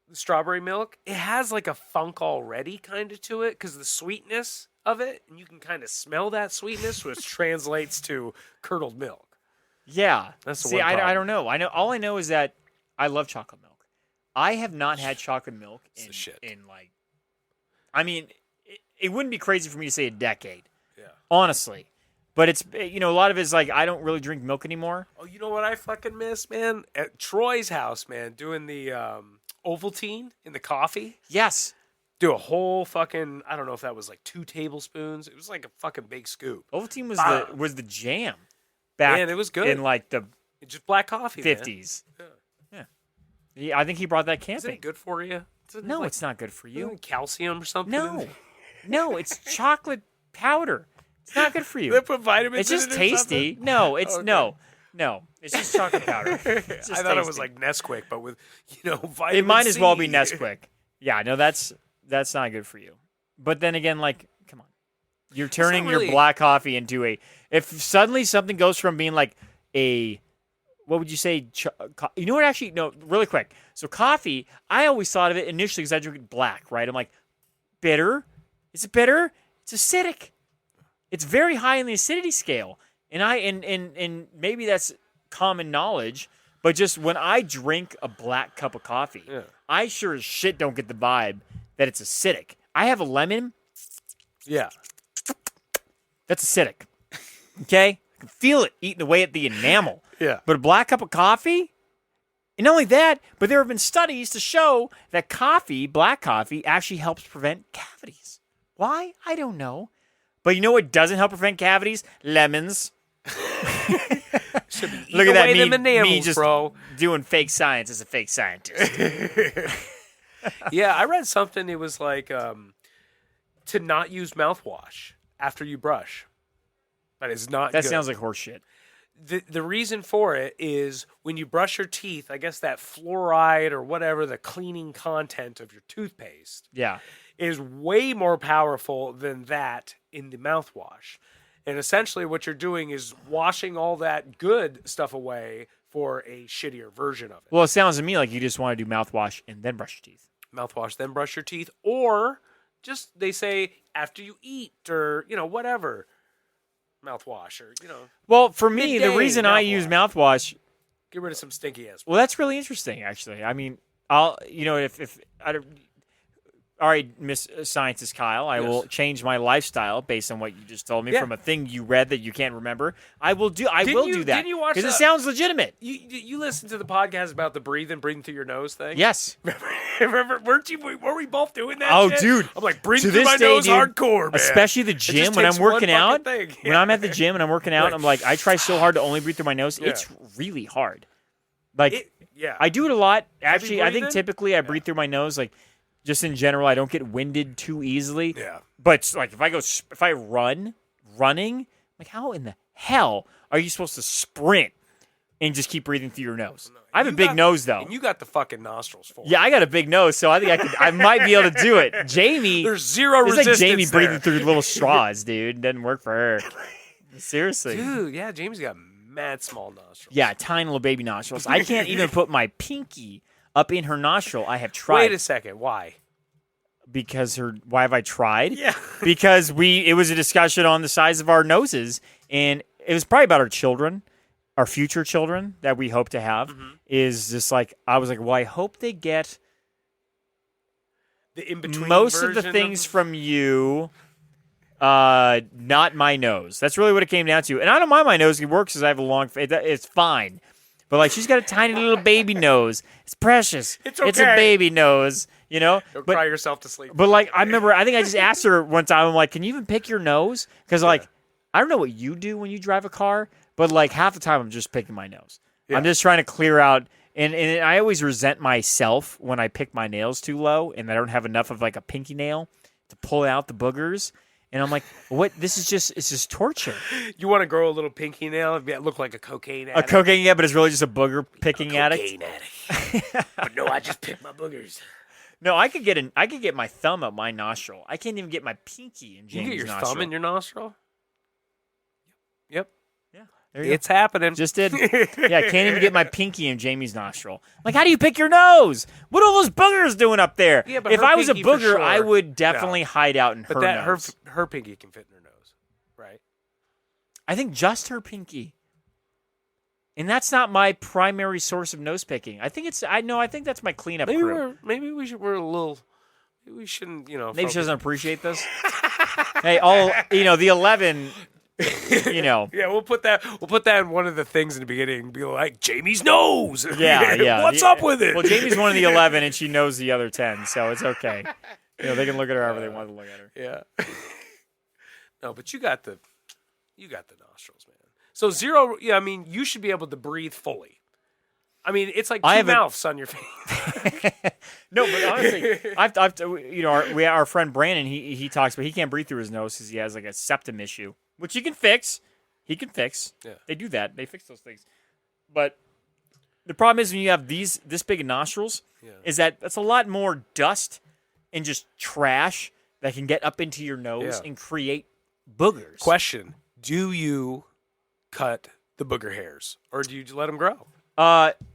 The strawberry milk, it has like a funk already kind of to it because the sweetness of it, and you can kind of smell that sweetness, which translates to curdled milk. Yeah. That's the See, one I problem. don't know. All I know is that I love chocolate milk. I have not had chocolate milk It's the shit. in like, I mean, it wouldn't be crazy for me to say a decade. Yeah. Honestly. But it's, a lot of it's like, I don't really drink milk anymore. Oh, you know what I fucking miss, man? At Troy's house, man, doing the Ovaltine in the coffee. Yes. Do a whole fucking, I don't know if that was like 2 tablespoons. It was like a fucking big scoop. Ovaltine Bomb. was the jam back Man, it was good. in like the It's just black coffee, man. 50s. Yeah, I think he brought that Is camping. it good for you? No, it's not good for you. Calcium or something? No, it's chocolate powder. It's not good for you. They put vitamins It's just in it or tasty. something? No, it's Okay. no. It's just chocolate powder. It's just I thought it was tasty. like Nesquik, but with, vitamin It might as well be C. Nesquik. Yeah, no, that's not good for you. But then again, like, come on, you're turning really- your black coffee into a. If suddenly something goes from being like a, what would you say? You know what? Actually, no. Really quick. So coffee, I always thought of it initially because I drink it black, right? I'm like, bitter. Is it bitter? It's acidic. It's very high in the acidity scale, and maybe that's common knowledge. But just when I drink a black cup of coffee, I sure as shit don't get the vibe that it's acidic. I have a lemon. Yeah. That's acidic. Okay? I can feel it eating away at the enamel. Yeah. But a black cup of coffee? And not only that, but there have been studies to show that black coffee, actually helps prevent cavities. Why? I don't know. But you know what doesn't help prevent cavities? Lemons. Look at that, them me enamels, just bro. doing fake science as a fake scientist. Yeah, I read something. It was like to not use mouthwash after you brush. That is not That good. sounds like horse shit. The reason for it is when you brush your teeth, I guess that fluoride or whatever, the cleaning content of your toothpaste Yeah. is way more powerful than that in the mouthwash. And essentially what you're doing is washing all that good stuff away for a shittier version of it. Well, it sounds to me like you just want to do mouthwash and then brush your teeth. Mouthwash, then brush your teeth. Or just, they say, after you eat or, whatever. Mouthwash or, Well, for me, the Midday reason I use mouthwash, get rid of some stinky ass. well, that's really interesting, actually. I mean, if I don't, all right, Miss Scientist Kyle, I will change my lifestyle based on what you just told me Yeah. from a thing you read that you can't remember. I will do that Didn't you watch because it the- sounds legitimate. You listened to the podcast about the breathing through your nose thing? Yes. Remember, were we both doing that Oh, shit? dude. I'm like, breathe To through this my day, nose dude, hardcore, man. Especially the It just gym when takes I'm one working fucking out. thing. When I'm at the gym and I'm working out, Like, I'm like, I try so hard to only breathe through my nose. Yeah. It's really hard. Like, Yeah. I do it a lot. Actually, I think breathing? typically I breathe through my nose. Like, just in general, I don't get winded too easily. Yeah. But like, if I running, like, how in the hell are you supposed to sprint and just keep breathing through your nose. I have a big nose, though. And you got the fucking nostrils for it. Yeah, I got a big nose, so I think I might be able to do it. Jamie, There's zero it's resistance like Jamie there. breathing through little straws, dude. Doesn't work for her. Seriously. Dude, yeah, Jamie's got mad small nostrils. Yeah, tiny little baby nostrils. I can't even put my pinky up in her nostril. I have tried. Wait a second. Why? Because why have I tried? Yeah. Because it was a discussion on the size of our noses, and it was probably about our children, our future children that we hope to have. Is just like I was like, well, I hope they get The in-between most of the version things from you. Not my nose. That's really what it came down to. And I don't mind my nose. It works because I have a long face. It's fine. But like she's got a tiny little baby nose. It's precious. It's okay. It's a baby nose, you know? Don't cry yourself to sleep. But like I remember I think I just asked her one time, I'm like, can you even pick your nose? Because like I don't know what you do when you drive a car, but like half the time I'm just picking my nose. Yeah. I'm just trying to clear out and I always resent myself when I pick my nails too low and I don't have enough of like a pinky nail to pull out the boogers. And I'm like, what? It's just torture. You want to grow a little pinky nail? Look like a cocaine addict. A cocaine, yeah, but it's really just a booger picking addict. Cocaine addict. But no, I just pick my boogers. No, I could get my thumb up my nostril. I can't even get my pinky in You Jamie's get your nostril. thumb in your nostril? Yep. Yeah, there you go. It's happening. Just did. Yeah, I can't even get my pinky in Jamie's nostril. Like, how do you pick your nose? What are those boogers doing up there? Yeah, but if her I was a pinky for booger, sure. I would definitely hide out in But her that nose. her pinky can fit in her nose, right? I think just her pinky. And that's not my primary source of nose picking. I think that's my cleanup crew. Maybe we're a little. Maybe we shouldn't, Maybe she doesn't appreciate this. Hey, the 11, Yeah, we'll put that in one of the things in the beginning and be like, Jamie's nose. Yeah. What's up with it? Well, Jamie's one of the 11, and she knows the other 10, so it's okay. They can look at her however they want to look at her. Yeah. No, but you got the nostrils, man. So zero. Yeah, I mean, you should be able to breathe fully. I mean, it's like two mouths on your face. No, but honestly, our friend Brandon, he talks, but he can't breathe through his nose because he has like a septum issue, which he can fix. Yeah. They do that. They fix those things. But the problem is when you have this big of nostrils, is that that's a lot more dust and just trash that can get up into your nose and create boogers. Question: do you cut the booger hairs, or do you let them grow?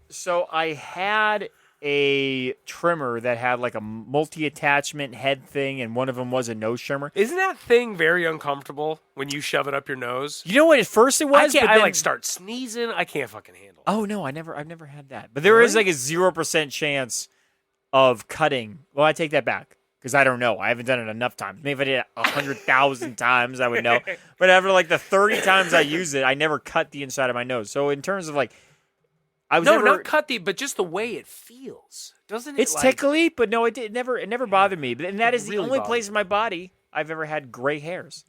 So I had a trimmer that had like a multi-attachment head thing, and one of them was a nose trimmer. Isn't that thing very uncomfortable when you shove it up your nose? You know what? At first it was, I start sneezing. I can't fucking handle it. Oh no, I've never had that. But there is like a 0% chance of cutting. Well, I take that back because I don't know. I haven't done it enough times. Maybe if I did it 100,000 times, I would know. But after like the 30 times I use it, I never cut the inside of my nose. So in terms of like. Not cut but just the way it feels, doesn't it? It's tickly, but no, it never bothered me. And that is the really only place in my body I've ever had gray hairs,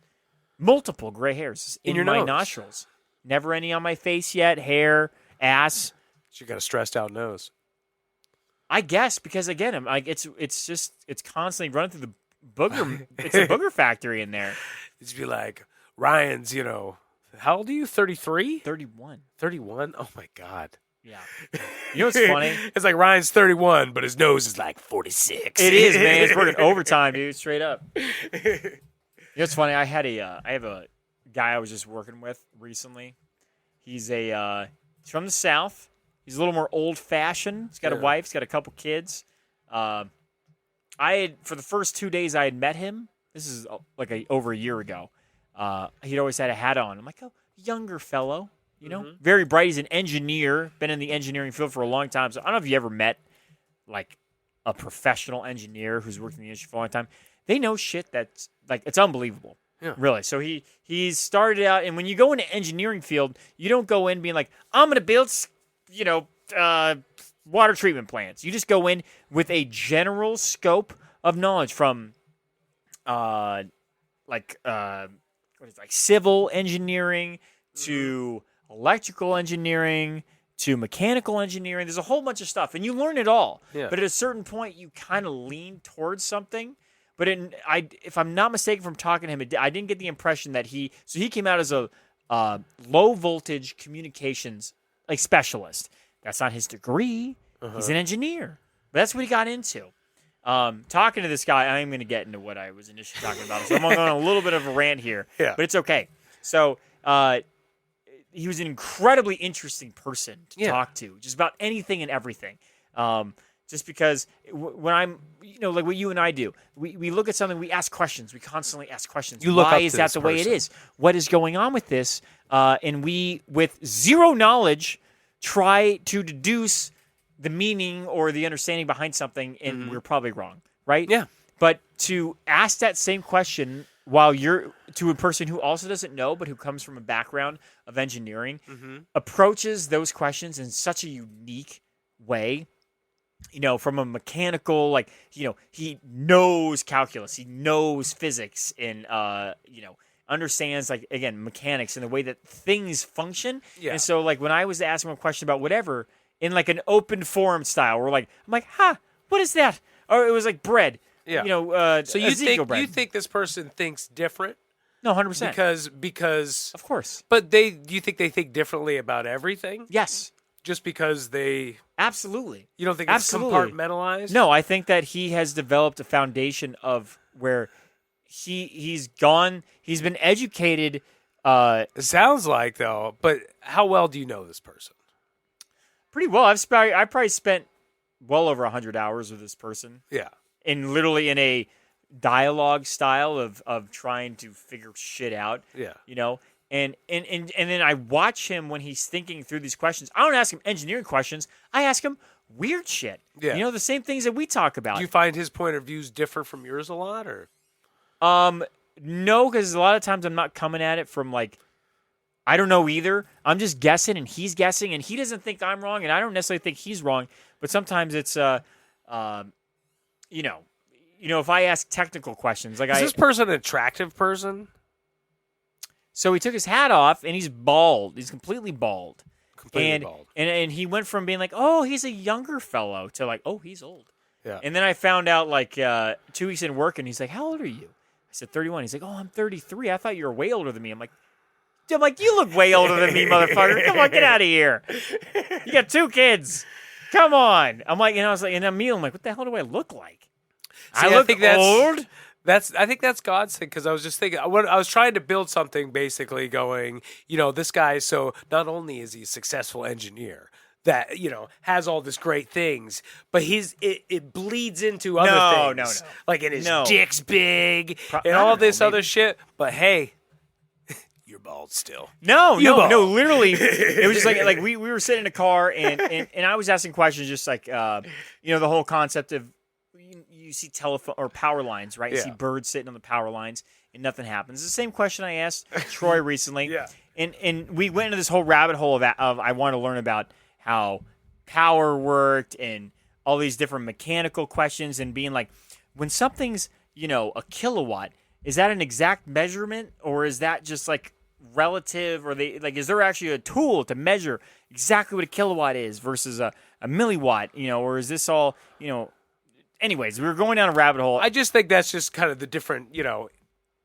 multiple gray hairs in your my nose. nostrils. Never any on my face yet, hair, ass. You got a stressed out nose. I guess because again, I'm like it's constantly running through the booger. It's a booger factory in there. It's be like Ryan's. How old are you? 33? 31. 31? Oh my god. Yeah. You know what's funny? It's like Ryan's 31, but his nose is like 46. It is, man. It's working overtime, dude. Straight up. You know what's funny? I have a guy I was just working with recently. He's from the South. He's a little more old fashioned. He's got a wife. He's got a couple kids. For the first 2 days I had met him. This is over a year ago. He'd always had a hat on. I'm like, oh, younger fellow. Very bright. He's an engineer, been in the engineering field for a long time. So I don't know if you ever met like a professional engineer who's worked in the industry for a long time. They know shit that's like, it's unbelievable. Yeah. Really. So he started out, and when you go into engineering field, you don't go in being like, I'm going to build, water treatment plants. You just go in with a general scope of knowledge from, civil engineering to electrical engineering to mechanical engineering. There's a whole bunch of stuff, and you learn it all. Yeah. But at a certain point, you kind of lean towards something. But if I'm not mistaken from talking to him, I didn't get the impression that he came out as a low voltage communications like specialist. That's not his degree. He's an engineer. But that's what he got into. Talking to this guy, I'm going to get into what I was initially talking about. So I'm going on a little bit of a rant here, but it's okay. So he was an incredibly interesting person to talk to, just about anything and everything. Just because when I'm, like what you and I do, we look at something, we ask questions. We constantly ask questions. Why is that the way it is? What is going on with this? And we, with zero knowledge, try to deduce the meaning or the understanding behind something, and we're probably wrong, right? Yeah. But to ask that same question while you're to a person who also doesn't know, but who comes from a background of engineering, approaches those questions in such a unique way. From a mechanical, he knows calculus, he knows physics, and understands, again, mechanics and the way that things function. Yeah. And so, when I was asking him a question about whatever in an open forum style, I'm like, what is that? Or it was like bread. Yeah. So you think this person thinks different? No, 100%. Because of course. But do you think they think differently about everything? Yes. Just because they... Absolutely. You don't think it's compartmentalized? No, I think that he has developed a foundation of where he's been educated. It sounds like, though, but how well do you know this person? Pretty well. I probably spent well over 100 hours with this person. Yeah. Literally in a dialogue style of trying to figure shit out. Yeah. And then I watch him when he's thinking through these questions. I don't ask him engineering questions. I ask him weird shit. Yeah. The same things that we talk about. Do you find his point of views differ from yours a lot, or? No, because a lot of times I'm not coming at it from I don't know either. I'm just guessing, and he's guessing, and he doesn't think I'm wrong, and I don't necessarily think he's wrong. But sometimes it's if I ask technical questions, is this person an attractive person? So he took his hat off, and he's bald. He's completely bald. Bald. And he went from being like, oh, he's a younger fellow, to oh, he's old. Yeah. And then I found out 2 weeks in work, and he's like, how old are you? I said 31. He's like, oh, I'm 33. I thought you were way older than me. I'm like, you look way older than me, motherfucker. Come on, get out of here. You got 2 kids. Come on. I'm like, and I was like, and I'm like, what the hell do I look like? See, I think that's old. I think that's God's thing, because I was just thinking, I was trying to build something basically going, this guy, so not only is he a successful engineer that, has all this great things, but it bleeds into other things. No. And his dick's big and all this other shit. But hey, you're bald still. No, literally. It was just like we were sitting in a car and I was asking questions just the whole concept of, you see telephone or power lines, right? You see birds sitting on the power lines and nothing happens. It's the same question I asked Troy recently. Yeah. And we went into this whole rabbit hole of I want to learn about how power worked and all these different mechanical questions, and being like, when something's, a kilowatt, is that an exact measurement, or is that just relative, or is there actually a tool to measure exactly what a kilowatt is versus a milliwatt, or is this all, Anyways, we were going down a rabbit hole. I just think that's just kind of the different,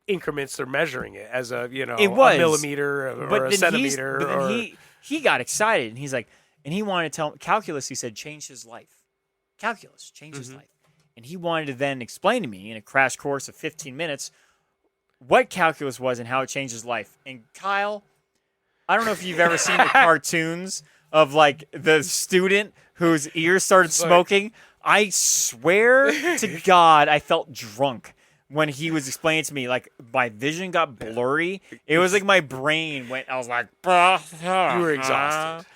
increments they're measuring it as a, it was a millimeter or a centimeter. But then he got excited, and he's like, and he wanted to tell calculus. He said, changed his life. Calculus changed his life, and he wanted to then explain to me in a crash course of 15 minutes what calculus was and how it changed his life. And Kyle, I don't know if you've ever seen the cartoons of the student whose ears started smoking. I swear to God, I felt drunk when he was explaining to me. My vision got blurry. It was my brain went. I was like, you were exhausted.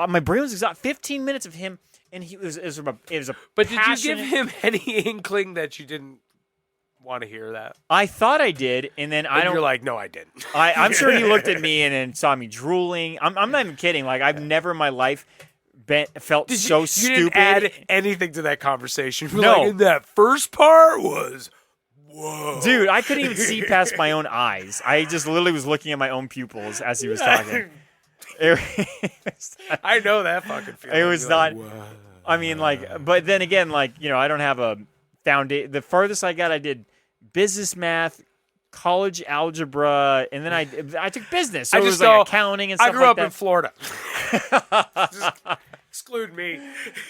My brain was exhausted. 15 minutes of him, and it was a. But did you give him any inkling that you didn't want to hear that? I thought I did, and then You're like, no, I didn't. I'm sure he looked at me and then saw me drooling. I'm not even kidding. I've never in my life felt so stupid. You didn't add anything to that conversation. No. And that first part was, whoa. Dude, I couldn't even see past my own eyes. I just literally was looking at my own pupils as he was talking. I know that fucking feeling. It was not. I mean, but then again, I don't have a foundation. The farthest I got, I did business math, college algebra, and then I took business. So I it just was like know accounting and I stuff grew like up that. in Florida. Just exclude me.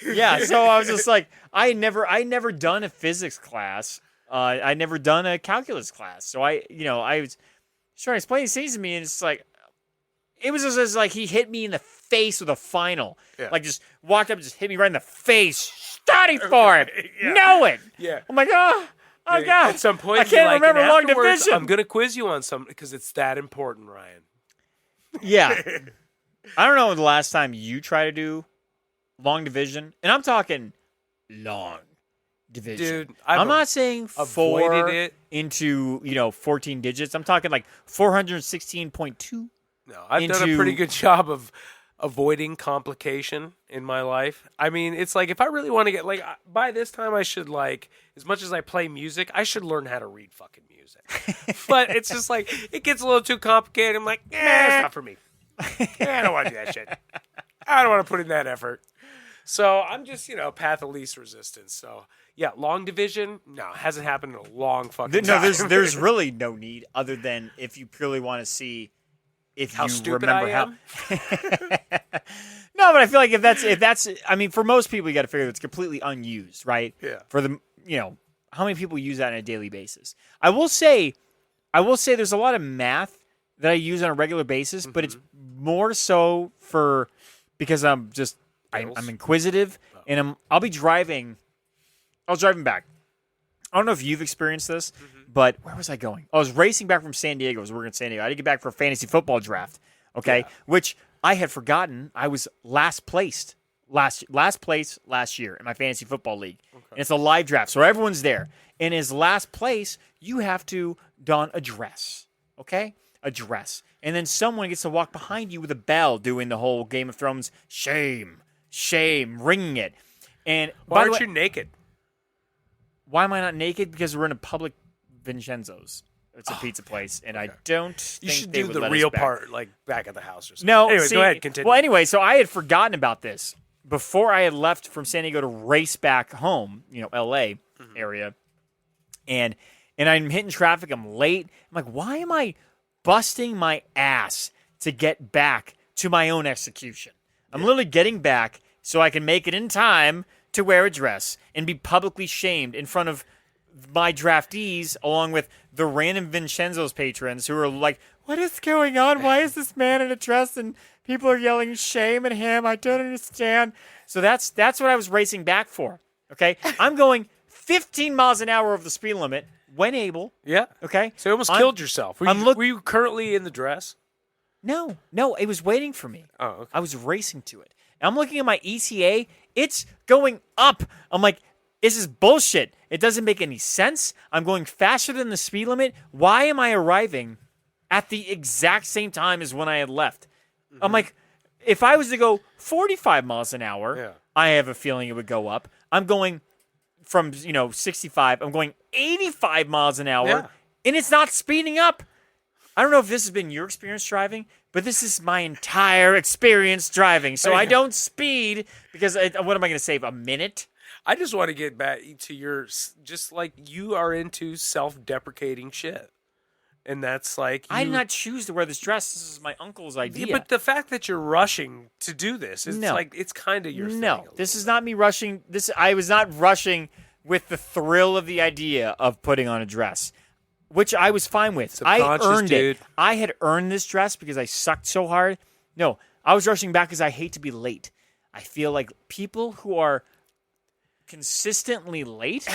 Yeah, so I was just like, I never done a physics class. I never done a calculus class. So I was trying to explain these things to me, and it's like, it was just like he hit me in the face with a final. Yeah. Like just walked up and just hit me right in the face. Study for it. Yeah. Know it. Yeah. I'm like, oh God. At some point, I you're can't like, remember and long afterwards, division. I'm gonna quiz you on something because it's that important, Ryan. Yeah. I don't know the last time you tried to do long division, and I'm talking long division. Dude, I'm not saying avoided 4 it. into 14 digits. I'm talking like 416.2. No, I've done a into- pretty good job of avoiding complication in my life. I mean, it's like if I really want to get like by this time I should like as much as I play music, I should learn how to read fucking music. But it's just like it gets a little too complicated. I'm like, it's not for me. I don't want to do that shit. I don't want to put in that effort. So I'm just, path of least resistance. So yeah, long division, no, hasn't happened in a long fucking time. No, there's really no need other than if you purely want to see if How you stupid remember I am? No, but I feel like if that's I mean, for most people you got to figure it's completely unused, right? Yeah. For the how many people use that on a daily basis? I will say there's a lot of math that I use on a regular basis, but it's more so because I'm inquisitive and I'll be driving. I was driving back. I don't know if you've experienced this, but where was I going? I was racing back from San Diego. I was working in San Diego. I had to get back for a fantasy football draft, okay? Yeah. Which I had forgotten I was last place last year in my fantasy football league. Okay. And it's a live draft, so everyone's there. And as last place, you have to don a dress, okay? A dress. And then someone gets to walk behind you with a bell doing the whole Game of Thrones shame, ringing it. And Why by the aren't way, you naked? why am I not naked? Because we're in a public Vincenzo's. It's a pizza place, and I don't You think should they do would the let real us back. part, like back at the house or something. No, Anyway, see, go ahead, continue. Well, anyway, so I had forgotten about this before I had left from San Diego to race back home, LA area. And I'm hitting traffic, I'm late. I'm like, why am I busting my ass to get back to my own execution? I'm literally getting back so I can make it in time to wear a dress and be publicly shamed in front of my draftees along with the random Vincenzo's patrons who are like, what is going on? Why is this man in a dress and people are yelling shame at him? I don't understand. So that's what I was racing back for. Okay. I'm going 15 miles an hour over the speed limit when able. Yeah. Okay. So you almost killed yourself. Were you currently in the dress? No, it was waiting for me. Oh, okay. I was racing to it. And I'm looking at my ETA. It's going up. I'm like, this is bullshit. It doesn't make any sense. I'm going faster than the speed limit. Why am I arriving at the exact same time as when I had left? I'm like, if I was to go 45 miles an hour, I have a feeling it would go up. I'm going from 65. I'm going 85 miles an hour, and it's not speeding up. I don't know if this has been your experience driving, but this is my entire experience driving. So I don't speed because what am I going to save? A minute? I just want to get back to just like you are into self-deprecating shit. And that's like I did not choose to wear this dress. This is my uncle's idea. Yeah, but the fact that you're rushing to do this, it's kind of your thing. No, this is not me rushing. I was not rushing with the thrill of the idea of putting on a dress, which I was fine with. I earned it. I had earned this dress because I sucked so hard. No, I was rushing back because I hate to be late. I feel like people who are consistently late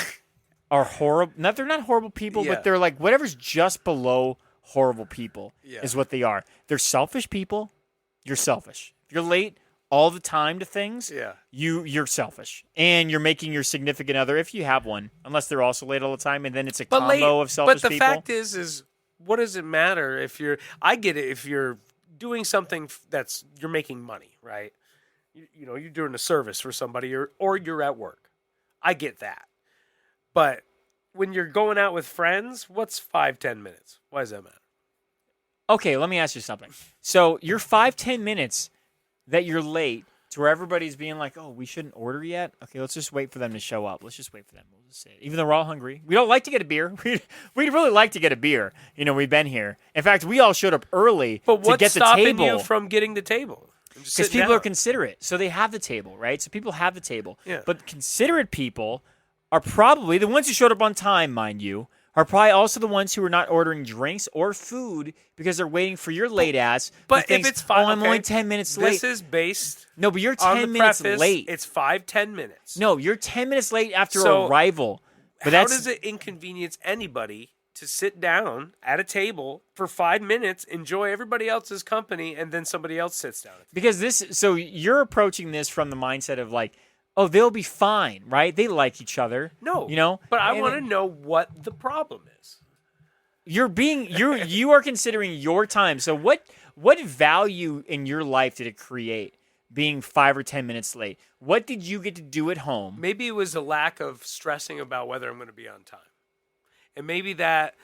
are horrible. They're not horrible people, but they're like whatever's just below horrible people is what they are. They're selfish people. You're selfish. If you're late all the time to things, you're selfish. And you're making your significant other, if you have one, unless they're also late all the time, and then it's a combo of selfish people. But the fact is what does it matter if I get it if you're doing something you're making money, right? You're doing a service for somebody or you're at work. I get that. But when you're going out with friends, what's 5-10 minutes? Why does that matter? Okay, let me ask you something. So your 5-10 minutes that you're late to where everybody's being like, oh, we shouldn't order yet. Okay, let's just wait for them to show up. Let's just wait for them. We'll just say it. Even though we're all hungry, we don't like to get a beer. We'd really like to get a beer. We've been here. In fact, we all showed up early But to what's get the stopping table. you from getting the table? Because people are considerate. So they have the table, right? So people have the table. Yeah. But considerate people are probably the ones who showed up on time, mind you, are probably also the ones who are not ordering drinks or food because they're waiting for your late ass. But who thinks, if it's 5, I'm only 10 minutes late. This is based. No, but you're on 10 the minutes preface, late. It's 5-10 minutes. No, you're 10 minutes late after So, arrival. But How that's does it inconvenience anybody to sit down at a table for 5 minutes, enjoy everybody else's company, and then somebody else sits down? because this. So you're approaching this from the mindset of like, oh, they'll be fine, right? They like each other. No, And but I want to know what the problem is. You are considering your time. So what value in your life did it create being 5 or 10 minutes late? What did you get to do at home? Maybe it was a lack of stressing about whether I'm going to be on time, and maybe that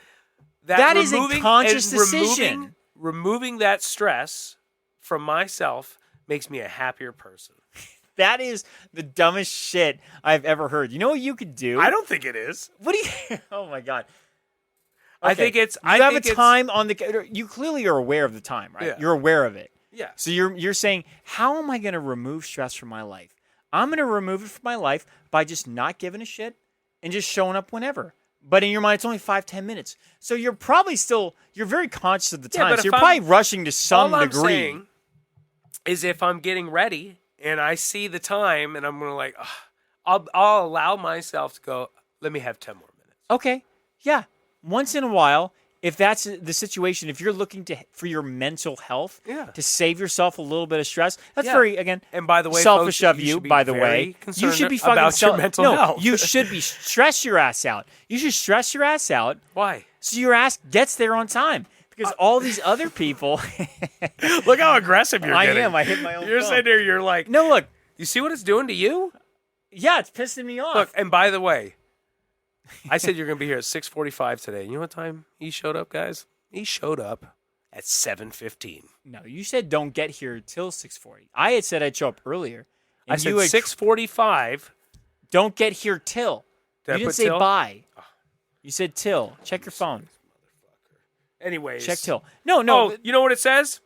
is a conscious decision. Removing that stress from myself makes me a happier person. That is the dumbest shit I've ever heard. You know what you could do? I don't think it is. What do you? Oh my god. I think it's. You have a time on the. You clearly are aware of the time, right? Yeah. You're aware of it. Yeah. So you're saying, how am I going to remove stress from my life? I'm going to remove it from my life by just not giving a shit and just showing up whenever. But in your mind, it's only 5-10 minutes. So you're probably you're very conscious of the time. but So if you're I'm- probably rushing to some All I'm degree. saying is if I'm getting ready and I see the time and I'm going to like, I'll allow myself to go, let me have 10 more minutes. Okay. Yeah. Once in a while, if that's the situation, if you're looking for your mental health, Yeah. to save yourself a little bit of stress, that's Yeah. very, again, And by the way, selfish folks, of you you, should be by the very way. You concerned should be fucking about your mental health. You should be stress your ass out. You should stress your ass out Why? so your ass gets there on time. Because all these other people, Look how aggressive you're I getting. am. I hit my own You're phone. sitting there, you're like, No, look. you see what it's doing to you? Yeah, it's pissing me off. Look, and by the way, I said you're going to be here at 6:45 today. You know what time he showed up, guys? He showed up at 7:15. No, you said don't get here till 6:40. I had said I'd show up earlier. I and said you had 6:45. Don't get here till. Did I You didn't put say till? bye. You said till. Check your phone. Anyways. Check till. No. Oh, you know what it says?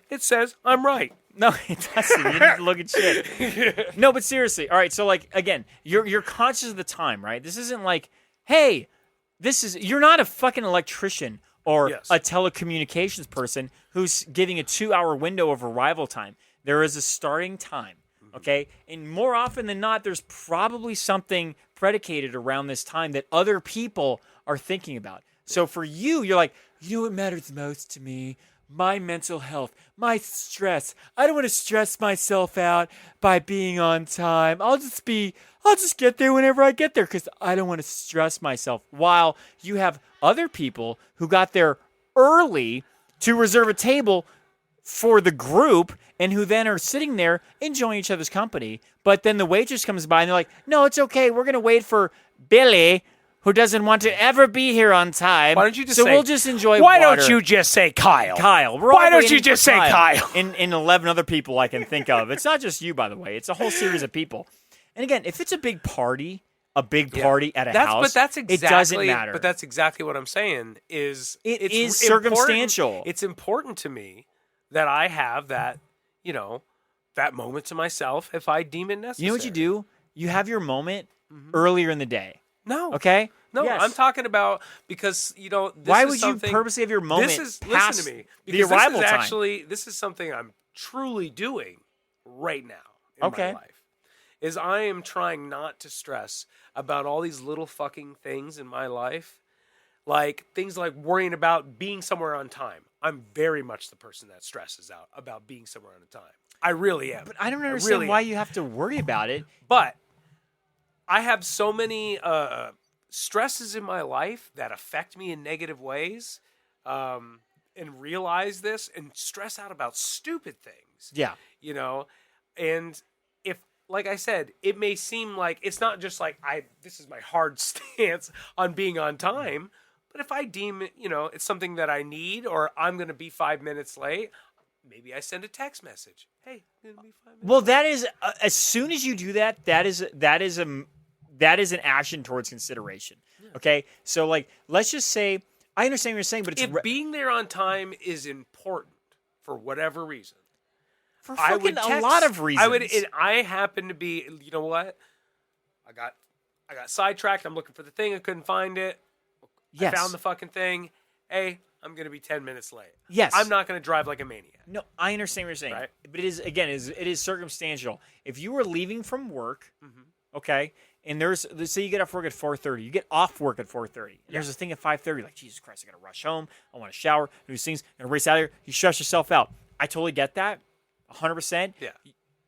It says I'm right. No, it doesn't. You need to look at shit. No, but seriously. All right, so like again, you're conscious of the time, right? This isn't like, hey, you're not a fucking electrician or Yes. a telecommunications person who's giving a 2-hour window of arrival time. There is a starting time. Okay? And more often than not, there's probably something predicated around this time that other people are thinking about. So for you, you're like, you know what matters most to me? My mental health, my stress. I don't want to stress myself out by being on time. I'll just get there whenever I get there because I don't want to stress myself. While you have other people who got there early to reserve a table for the group and who then are sitting there enjoying each other's company. But then the waitress comes by and they're like, no, it's okay. We're going to wait for Billy, who doesn't want to ever be here on time. Why don't you just so say, we'll just enjoy Why water. don't you just say Kyle? Kyle. We're Why all don't waiting you just for say Kyle? And 11 other people I can think of. It's not just you, by the way. It's a whole series of people. And again, if it's a big party at a house, but that's exactly, it doesn't matter. But that's exactly what I'm saying. It's is important- circumstantial. It's important to me that I have that, that moment to myself if I deem it necessary. You know what you do? You have your moment earlier in the day. No. Okay? No, Yes. I'm talking about because this Why is would you something- purposely have your moment This is past listen to me. the Because arrival this is time? actually this is something I'm truly doing right now in Okay. my life. Is I am trying not to stress about all these little fucking things in my life. Like things like worrying about being somewhere on time. I'm very much the person that stresses out about being somewhere on time. I really am. But I don't understand really why am. you have to worry about it. But I have so many stresses in my life that affect me in negative ways, and realize this and stress out about stupid things. Yeah. And if, like I said, it may seem like it's not just like this is my hard stance on being on time, but if I deem it, it's something that I need or I'm going to be 5 minutes late, maybe I send a text message. Hey, it's gonna be 5 minutes. Well, that is as soon as you do that, that is an action towards consideration. Okay, so like let's just say I understand what you're saying, but it's if being there on time is important for whatever reason, for I fucking would text, a lot of reasons. and I happen to be. You know what? I got sidetracked. I'm looking for the thing. I couldn't find it. Yes. I found the fucking thing. Hey, I'm going to be 10 minutes late. Yes. I'm not going to drive like a maniac. No, I understand what you're saying, Right. but it is circumstantial. If you were leaving from work, okay, and let's say you get off work at 4:30, you get off work at 4:30, and there's a thing at 5:30, like Jesus Christ, I got to rush home, I want to shower, do these things, and race out of here. You stress yourself out. I totally get that, 100%. Yeah.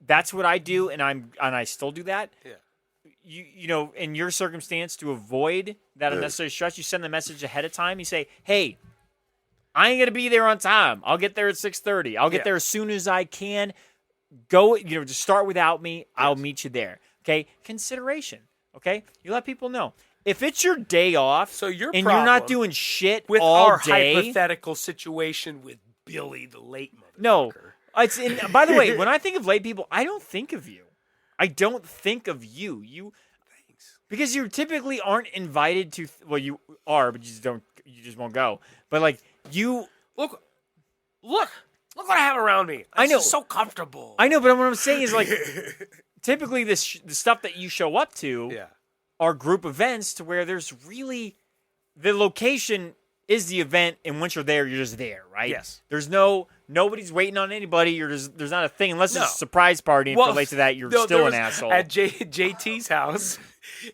That's what I do, and I still do that. Yeah. You know, in your circumstance, to avoid that unnecessary stress, you send the message ahead of time. You say, hey, I ain't going to be there on time. I'll get there at 6:30. I'll get there as soon as I can. Go, just start without me. I'll meet you there. Okay? Consideration. Okay? You let people know. If it's your day off So your and problem you're not doing shit with all our day. hypothetical situation with Billy, the late motherfucker. No. By the way, when I think of late people, I don't think of you. I don't think of you. Thanks. Because you typically aren't invited to. Well, you are, but you just don't. You just won't go. But like you, Look what I have around me. I know. It's so comfortable. I know. But what I'm saying is like, typically the stuff that you show up to Yeah. are group events to where there's really the location is the event, and once you're there, you're just there, right? Yes. There's nobody's waiting on anybody. There's not a thing unless No. it's a surprise party. And Well, for late to that, you're no, still there an was- asshole. At JT's house,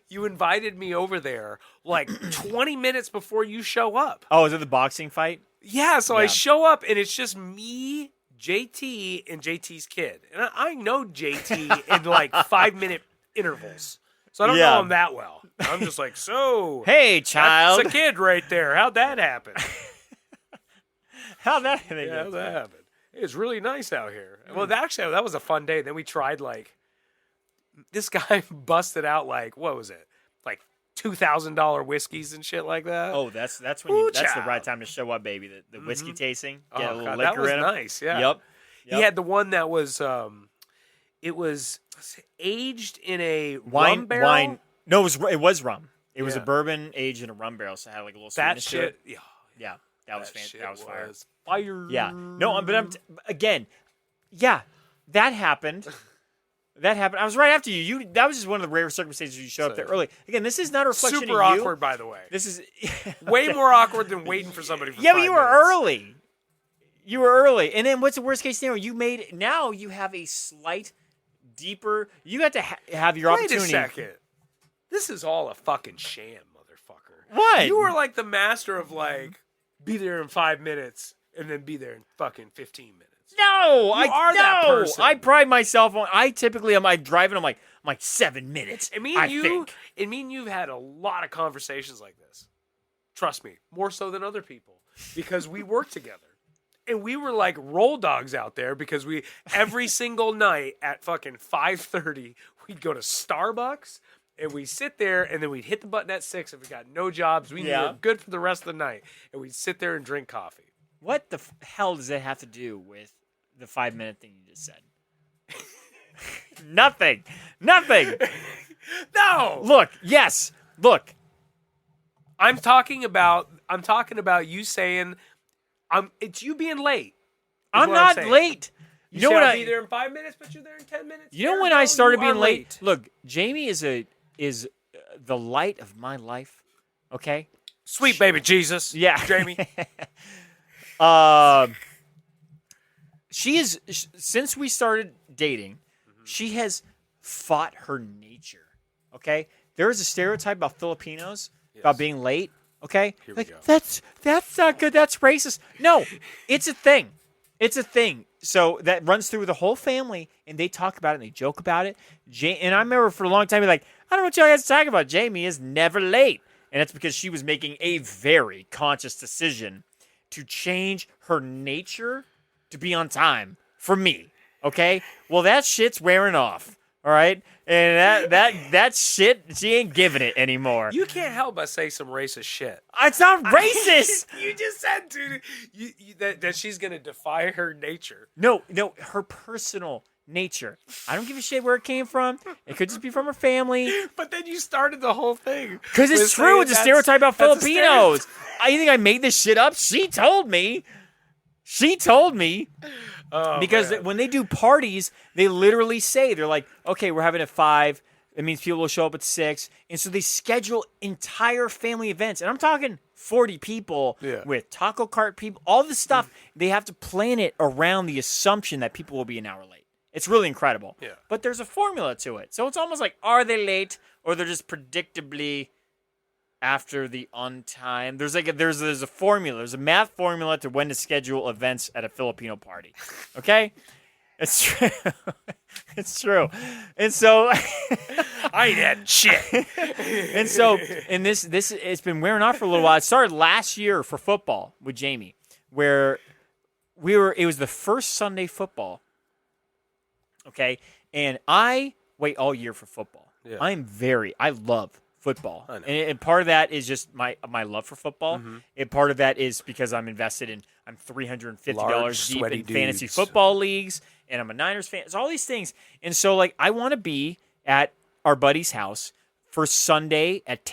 you invited me over there like 20 minutes before you show up. Oh, is it the boxing fight? Yeah, so I Yeah. show up and it's just me, JT, and JT's kid. And I know JT in like 5-minute intervals. So I don't Yeah. know him that well. I'm just like, so Hey, child. that's a kid right there. How'd that happen? How'd that? Yeah, how'd that happen? It's really nice out here. Well, actually, that was a fun day. Then we tried this guy busted out what was it? Like $2,000 whiskeys and shit like that. Oh, that's when Ooh, that's the child. right time to show up, baby. The whiskey tasting, get a little God, liquor that was in 'em. nice. Yeah. Yep. He had the one that was it was aged in a Wine. rum barrel. No, it was rum. It was a Yeah. bourbon aged in a rum barrel, so it had like a little That sweetness to shit. it. Yeah. Yeah, that was shit that was fire. was fire. Yeah. No, but again, yeah, that happened. That happened. I was right after you. That was just one of the rare circumstances you showed up there early. Again, this is not a reflection Super of you. awkward, by the way. This is Way more awkward than waiting for somebody for Yeah, but 5 you were minutes. early. You were early. And then what's the worst case scenario? Now you have a slight deeper. You got to have your Wait a opportunity. second. This is all a fucking sham, motherfucker. What? You were like the master of be there in 5 minutes and then be there in fucking 15 minutes. No, I are that person. I pride myself on. I typically am. I driving. I'm like 7 minutes. And me I and think. you've had a lot of conversations like this. Trust me, more so than other people, because we work together. And we were like roll dogs out there because every single night at fucking 5:30, we'd go to Starbucks and we'd sit there and then we'd hit the button at 6 if we got no jobs. We Yeah. were good for the rest of the night. And we'd sit there and drink coffee. What the hell does that have to do with the 5-minute thing you just said? Nothing. No! Look. Yes. Look. I'm talking about you saying it's you being late. I'm what not saying. late. You know say what I'll I? be there in 5 minutes, but you're there in 10 minutes. You know when I started being late? Look, Jamie is the light of my life. Okay. Sweet baby Jesus. Yeah. Jamie. She is since we started dating, she has fought her nature. Okay. There is a stereotype about Filipinos about being late. Okay. Here we Like go. that's not good. That's racist. No, it's a thing. It's a thing. So that runs through the whole family, and they talk about it and they joke about it. And I remember for a long time, like, I don't know what y'all guys talking about. Jamie is never late. And that's because she was making a very conscious decision to change her nature to be on time for me. Okay? Well, that shit's wearing off. All right, and that shit, she ain't giving it anymore. You can't help but say some racist shit. It's not racist. You just said, dude, that she's gonna defy her nature. No, her personal nature. I don't give a shit where it came from. It could just be from her family. But then you started the whole thing Because it's true. It's a stereotype about Filipinos. I think I made this shit up. She told me. Oh, Because man. when they do parties, they literally say, they're like, okay, we're having at 5. It means people will show up at 6. And so they schedule entire family events. And I'm talking 40 people with taco cart people, all this stuff. They have to plan it around the assumption that people will be an hour late. It's really incredible. Yeah. But there's a formula to it. So it's almost like, are they late or they're just predictably after the on time? There's a formula. There's a math formula to when to schedule events at a Filipino party. Okay? It's true. It's true. And so I ain't had shit. and this it's been wearing off for a little while. It started last year for football with Jamie, where it was the first Sunday football. Okay? And I wait all year for football. Yeah. I love football. I know. And part of that is just my love for football. Mm-hmm. And part of that is because I'm $350 Large, deep sweaty in fantasy dudes. football leagues, and I'm a Niners fan. It's all these things. And so, like, I want to be at our buddy's house for Sunday at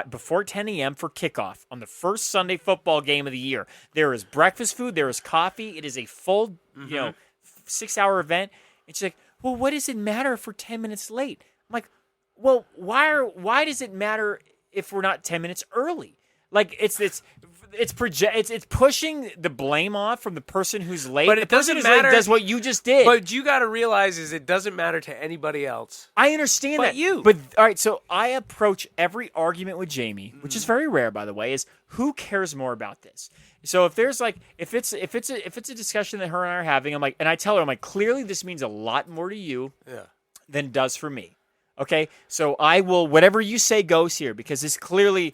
before 10 a.m. for kickoff on the first Sunday football game of the year. There is breakfast food. There is coffee. It is a full, 6-hour event. And she's like, well, what does it matter if we're 10 minutes late? I'm like, well, why does it matter if we're not 10 minutes early? Like it's pushing the blame off from the person who's late. But it the person doesn't who's late matter- does what you just did. But you got to realize is it doesn't matter to anybody else. I understand But that. you. But all right, so I approach every argument with Jamie, which is very rare, by the way, is who cares more about this? So if there's like if it's a discussion that her and I are having, I'm like, and I tell her, I'm like, clearly this means a lot more to you than it does for me. Okay, so I will, whatever you say goes here, because it's clearly,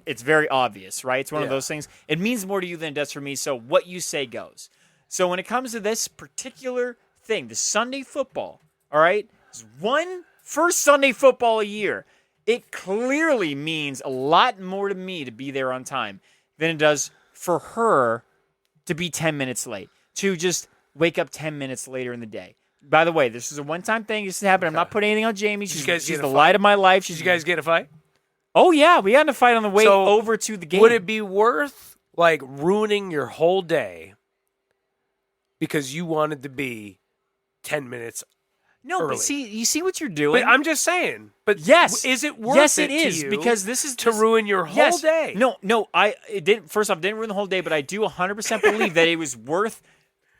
it's very obvious, right? It's one of those things. It means more to you than it does for me, so what you say goes. So when it comes to this particular thing, the Sunday football, all right, it's one first Sunday football a year. It clearly means a lot more to me to be there on time than it does for her to be 10 minutes late, to just wake up 10 minutes later in the day. By the way, this is a one-time thing. This happened. I'm not putting anything on Jamie. She's the light of my life. Did you guys get a fight? Oh, yeah. We got in a fight on the way over to the game. Would it be worth, like, ruining your whole day because you wanted to be 10 minutes No, early? but see, you see what you're doing? But I'm just saying. But yes. is it worth yes, it it is, to you because this is to ruin your whole day? No, it didn't. First off, it didn't ruin the whole day, but I do 100% believe that it was worth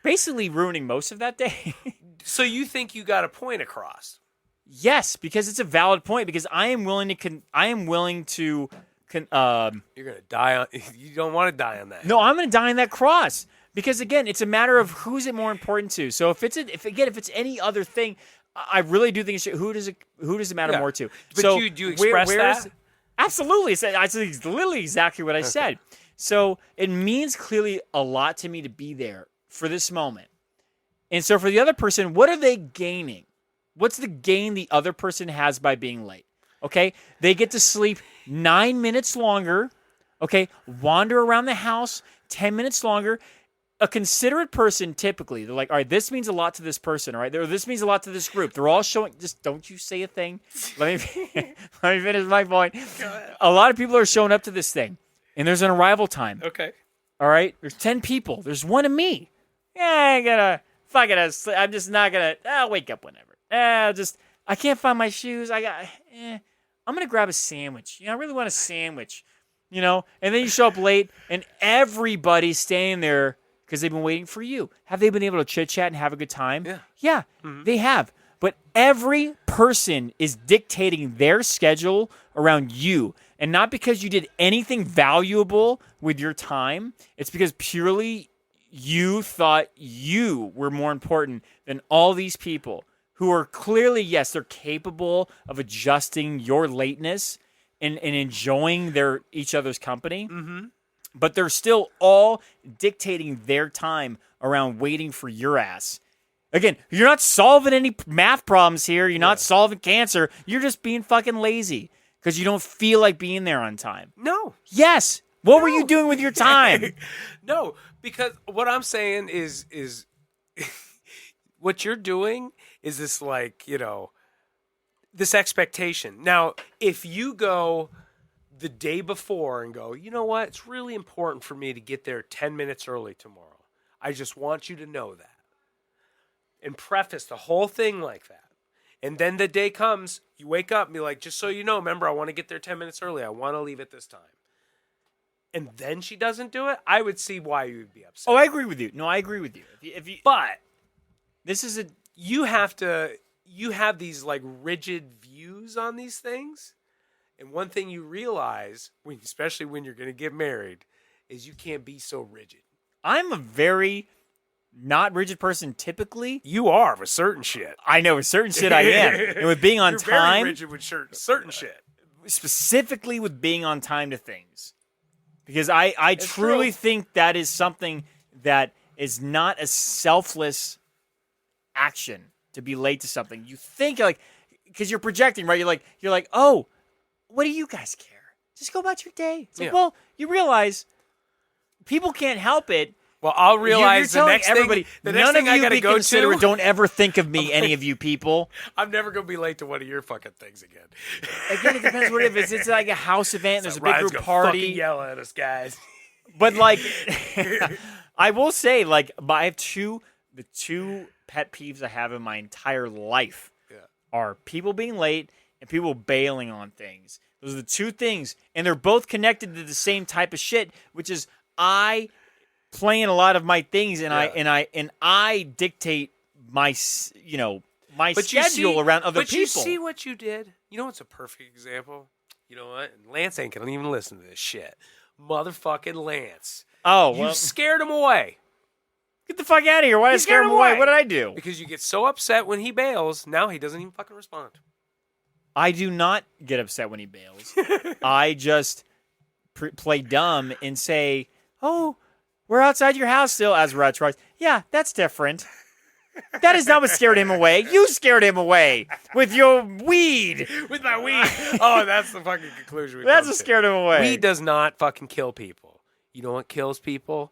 basically ruining most of that day. So you think you got a point across? Yes, because it's a valid point. Because I am willing to. You're gonna die on. You don't want to die on that. No, I'm going to die on that cross. Because again, it's a matter of who's it more important to. So if it's any other thing, I really do think who does it matter more to? But so do you express that? Absolutely. It's literally exactly what I said. So it means clearly a lot to me to be there for this moment. And so for the other person, what are they gaining? What's the gain the other person has by being late? Okay? They get to sleep 9 minutes longer. Okay? Wander around the house 10 minutes longer. A considerate person, typically, they're like, all right, this means a lot to this person, all right? This means a lot to this group. They're all showing, just don't you say a thing. Let me finish my point. A lot of people are showing up to this thing, and there's an arrival time. Okay. All right? There's 10 people. There's one of me. I'm just not going to, I'll wake up whenever. I can't find my shoes. I'm going to grab a sandwich. I really want a sandwich, And then you show up late, and everybody's staying there because they've been waiting for you. Have they been able to chit-chat and have a good time? Yeah, they have. But every person is dictating their schedule around you. And not because you did anything valuable with your time. It's because purely you thought you were more important than all these people who are clearly, yes, they're capable of adjusting your lateness and enjoying each other's company. Mm-hmm. But they're still all dictating their time around waiting for your ass. Again, you're not solving any math problems here. You're not solving cancer. You're just being fucking lazy because you don't feel like being there on time. No. Yes. What were you doing with your time? No, because what I'm saying is what you're doing is this, like, this expectation. Now, if you go the day before and go, you know what? It's really important for me to get there 10 minutes early tomorrow. I just want you to know that. And preface the whole thing like that. And then the day comes, you wake up and be like, just so you know, remember, I want to get there 10 minutes early. I want to leave at this time. And then she doesn't do it, I would see why you would be upset. Oh, I agree with you. No, I agree with you. If you But this is you have these like rigid views on these things. And one thing you realize, especially when you're going to get married, is you can't be so rigid. I'm a very not rigid person typically. You are with certain shit. I know with certain shit I am. And with being on You're time. very rigid with certain shit. Specifically with being on time to things. Because I truly think that is something that is not a selfless action to be late to something. You think like, because you're projecting, right? You're like, oh, what do you guys care? Just go about your day. It's like, well, you realize people can't help it. Well, I'll realize you're the next everybody, thing. The none next thing of I you gotta be go considerate. to. Don't ever think of me, any of you people. I'm never gonna be late to one of your fucking things again. Again, it depends what it is. It's like a house event. There's a big Ryan's group gonna party. fucking yell at us, guys. But like, I will say, like, I have the two pet peeves I have in my entire life are people being late and people bailing on things. Those are the two things, and they're both connected to the same type of shit, which is I plan a lot of my things, and I dictate my my schedule around other people. But you see what you did? You know what's a perfect example? You know what? And Lance ain't gonna even listen to this shit. Motherfucking Lance. Oh, You well, scared him away. get the fuck out of here. Why did I scare him away? What did I do? Because you get so upset when he bails, now he doesn't even fucking respond. I do not get upset when he bails. I just play dumb and say, oh, we're outside your house still, as Rutch writes. Yeah, that's different. That is not what scared him away. You scared him away with your weed. With my weed. Oh, that's the fucking conclusion. That's what scared him away. Weed does not fucking kill people. You know what kills people?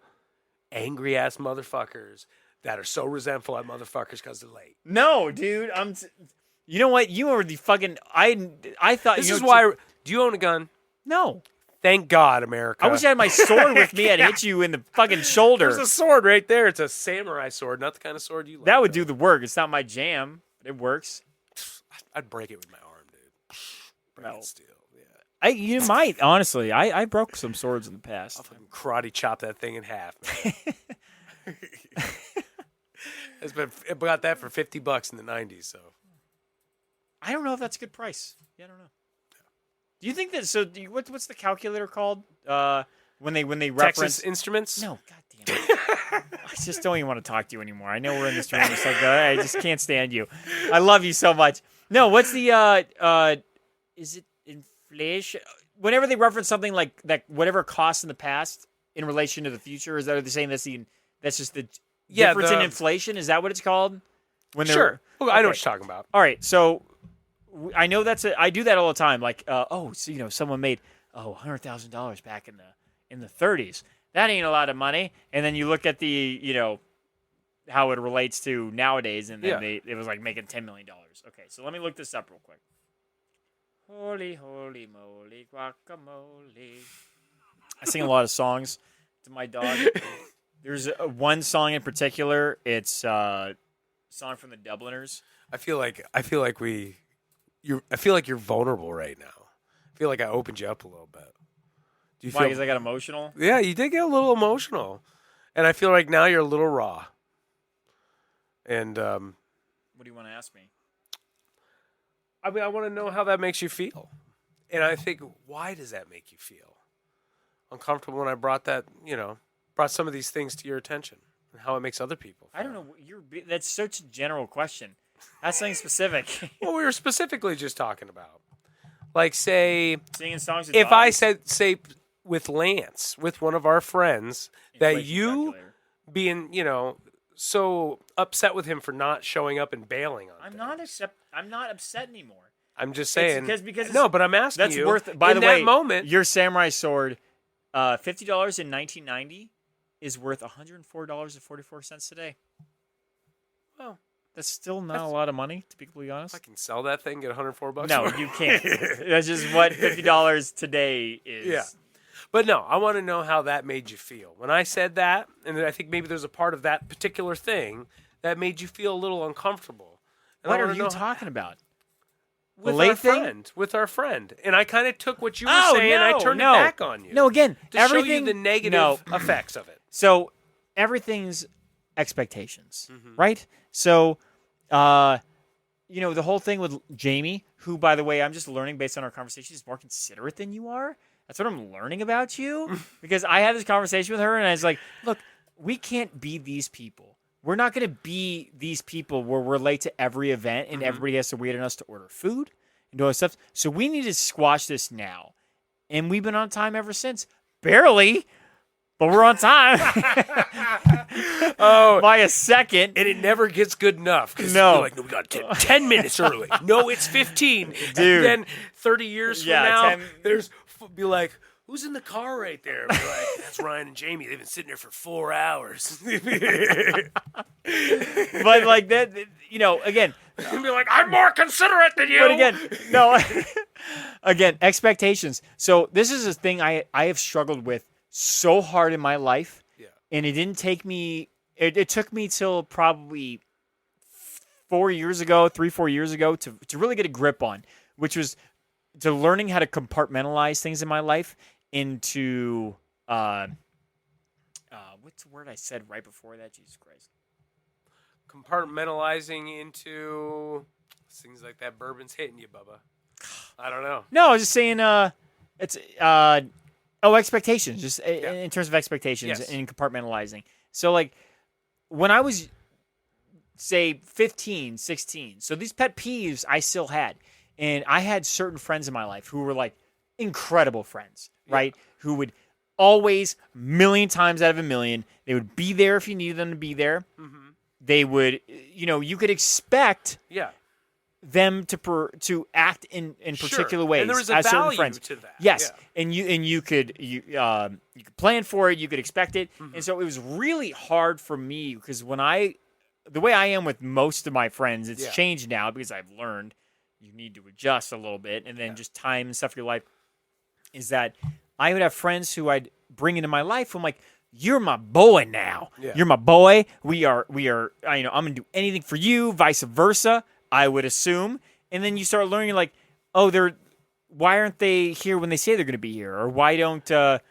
Angry ass motherfuckers that are so resentful at motherfuckers because they're late. No, dude. You know what? You are the fucking. I thought This is why. Do you own a gun? No. Thank God, America. I wish I had my sword with me. I'd hit you in the fucking shoulder. There's a sword right there. It's a samurai sword, not the kind of sword you like. That would do the work. It's not my jam. It works. I'd break it with my arm, dude. Break it steel. Yeah. You might, honestly. I broke some swords in the past. I'll fucking karate chop that thing in half. I got that for $50 in the 90s, so. I don't know if that's a good price. Yeah, I don't know. Do you think that? So, what's the calculator called? When they reference Texas Instruments? No, goddamn it. I just don't even want to talk to you anymore. I know we're in this room. It's like I just can't stand you. I love you so much. No, what's the is it inflation? Whenever they reference something like that, whatever cost in the past in relation to the future, is that what they're saying that's just the difference in inflation? Is that what it's called? When Sure. Well, I know what you're talking about. All right, so I know I do that all the time. Like, someone made $100,000 back in the 30s. That ain't a lot of money. And then you look at the how it relates to nowadays, and then it was like making $10 million. Okay, so let me look this up real quick. Holy, holy moly, guacamole. I sing a lot of songs to my dog. There's one song in particular. It's a song from the Dubliners. I feel like you're vulnerable right now. I feel like I opened you up a little bit. Do you Why? feel? Because I got emotional. Yeah, you did get a little emotional, and I feel like now you're a little raw. And what do you want to ask me? I mean, I want to know how that makes you feel, and I think, why does that make you feel uncomfortable when I brought some of these things to your attention, and how it makes other people feel? I don't know. That's such a general question. That's something specific. Well, we were specifically just talking about, like, say, singing songs. With if dogs? I say with Lance, with one of our friends, that Inflation you calculator. being, so upset with him for not showing up and bailing on things? I'm not upset anymore. I'm just saying. Because no, but I'm asking that's you. worth. By the that way, moment, your samurai sword, $50 in 1990, is worth $104.44 today. Well, that's still not a lot of money, to be completely honest. I can sell that thing, get $104. No, you can't. That's just what $50 today is. Yeah. But no, I want to know how that made you feel. When I said that, and I think maybe there's a part of that particular thing that made you feel a little uncomfortable. And what are you talking about? With our friend. And I kind of took what you were saying and I turned it back on you. No, again, to everything, show you the negative effects of it. So everything's expectations, right? So, the whole thing with Jamie, who, by the way, I'm just learning based on our conversation, is more considerate than you are. That's what I'm learning about you. Because I had this conversation with her and I was like, look, we can't be these people. We're not going to be these people where we're late to every event and everybody has to wait on us to order food and do all this stuff. So we need to squash this now. And we've been on time ever since. Barely, but we're on time. By a second. And it never gets good enough. No. Like, no, we got 10 minutes early. No, it's 15. Dude. And then 30 years from now, 10... be like, who's in the car right there? Be like, that's Ryan and Jamie. They've been sitting there for 4 hours. But like that, again. You'll be like, I'm more considerate than you. But again, no. Again, expectations. So this is a thing I have struggled with so hard in my life. Yeah. And it didn't take me, it took me till probably 4 years ago, 3-4 years ago to really get a grip on, which was to learning how to compartmentalize things in my life into what's the word I said right before that? Jesus Christ. Compartmentalizing into things like that. Bourbon's hitting you, Bubba. I don't know. No, I was just saying it's expectations, just in terms of expectations and compartmentalizing. So like when I was say 15, 16, so these pet peeves I still had. And I had certain friends in my life who were like incredible friends, right? Who would always, million times out of a million, they would be there if you needed them to be there. Mm-hmm. They would, you could expect them to act in particular ways. And there was a as value certain friends. to that. Yes, and you could plan for it, you could expect it, and so it was really hard for me because the way I am with most of my friends, it's changed now because I've learned. You need to adjust a little bit, and then just time and stuff in your life, is that I would have friends who I'd bring into my life. I'm like, you're my boy now. Yeah. You're my boy. We are. I'm gonna do anything for you. Vice versa, I would assume. And then you start learning, like, why aren't they here when they say they're gonna be here, or why don't And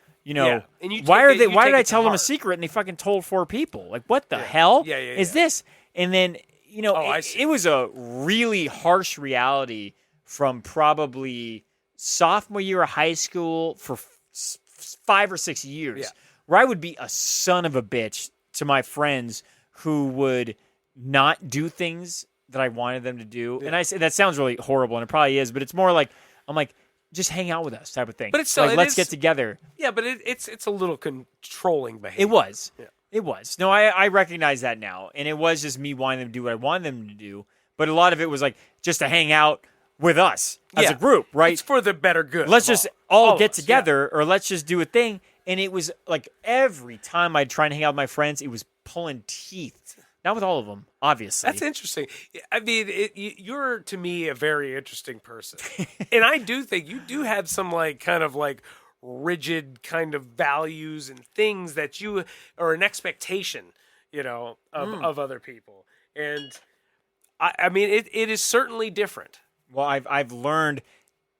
why did I tell them a secret and they fucking told 4 people? Like, what the hell is this? And then. It was a really harsh reality from probably sophomore year of high school for 5 or 6 years, where I would be a son of a bitch to my friends who would not do things that I wanted them to do. Yeah. And I say that sounds really horrible, and it probably is, but it's more like I'm like, just hang out with us type of thing. But it's still, like, let's get together. Yeah, but it's a little controlling behavior. It was. Yeah. It was. No, I recognize that now. And it was just me wanting them to do what I wanted them to do. But a lot of it was like just to hang out with us as a group, right? It's for the better good. Let's just all get together or let's just do a thing. And it was like every time I'd try and hang out with my friends, it was pulling teeth. Not with all of them, obviously. That's interesting. I mean, you're, to me, a very interesting person. And I do think you do have some kind of rigid kind of values and things that you or an expectation of other people, and I mean it is certainly different. Well, I've learned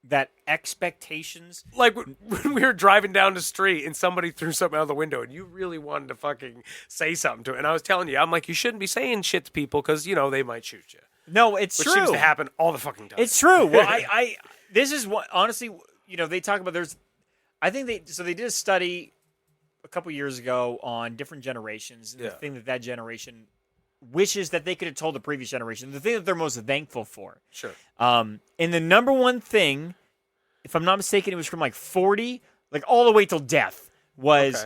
that expectations, like when we were driving down the street and somebody threw something out of the window and you really wanted to fucking say something to it, and I was telling you, I'm like, you shouldn't be saying shit to people because they might shoot you. No, it's true. Which seems to happen all the fucking time. It's true. Well, I this is what honestly, they talk about. I think they did a study a couple years ago on different generations. And the thing that generation wishes that they could have told the previous generation, the thing that they're most thankful for. Sure. And the number one thing, if I'm not mistaken, it was from 40, all the way till death, was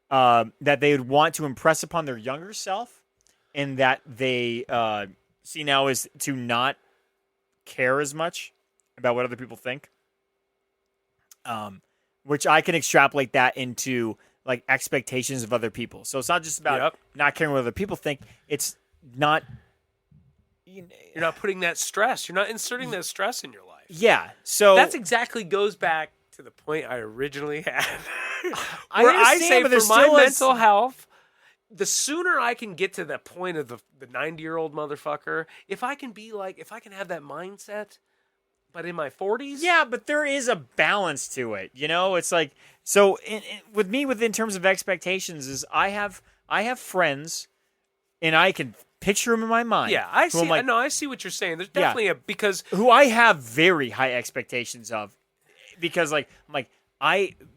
that they would want to impress upon their younger self in that they see now is to not care as much about what other people think. Which I can extrapolate that into like expectations of other people. So it's not just about not caring what other people think. It's not. You're not putting that stress. You're not inserting that stress in your life. Yeah. So that's exactly goes back to the point I originally had. I say for my mental health, the sooner I can get to the point of the 90-year-old motherfucker, if I can have that mindset, but in my 40s. Yeah, but there is a balance to it. You know, it's like, so with me, in terms of expectations, is I have friends, and I can picture them in my mind. Yeah, I see. Like, I see what you're saying. There's definitely because who I have very high expectations of, because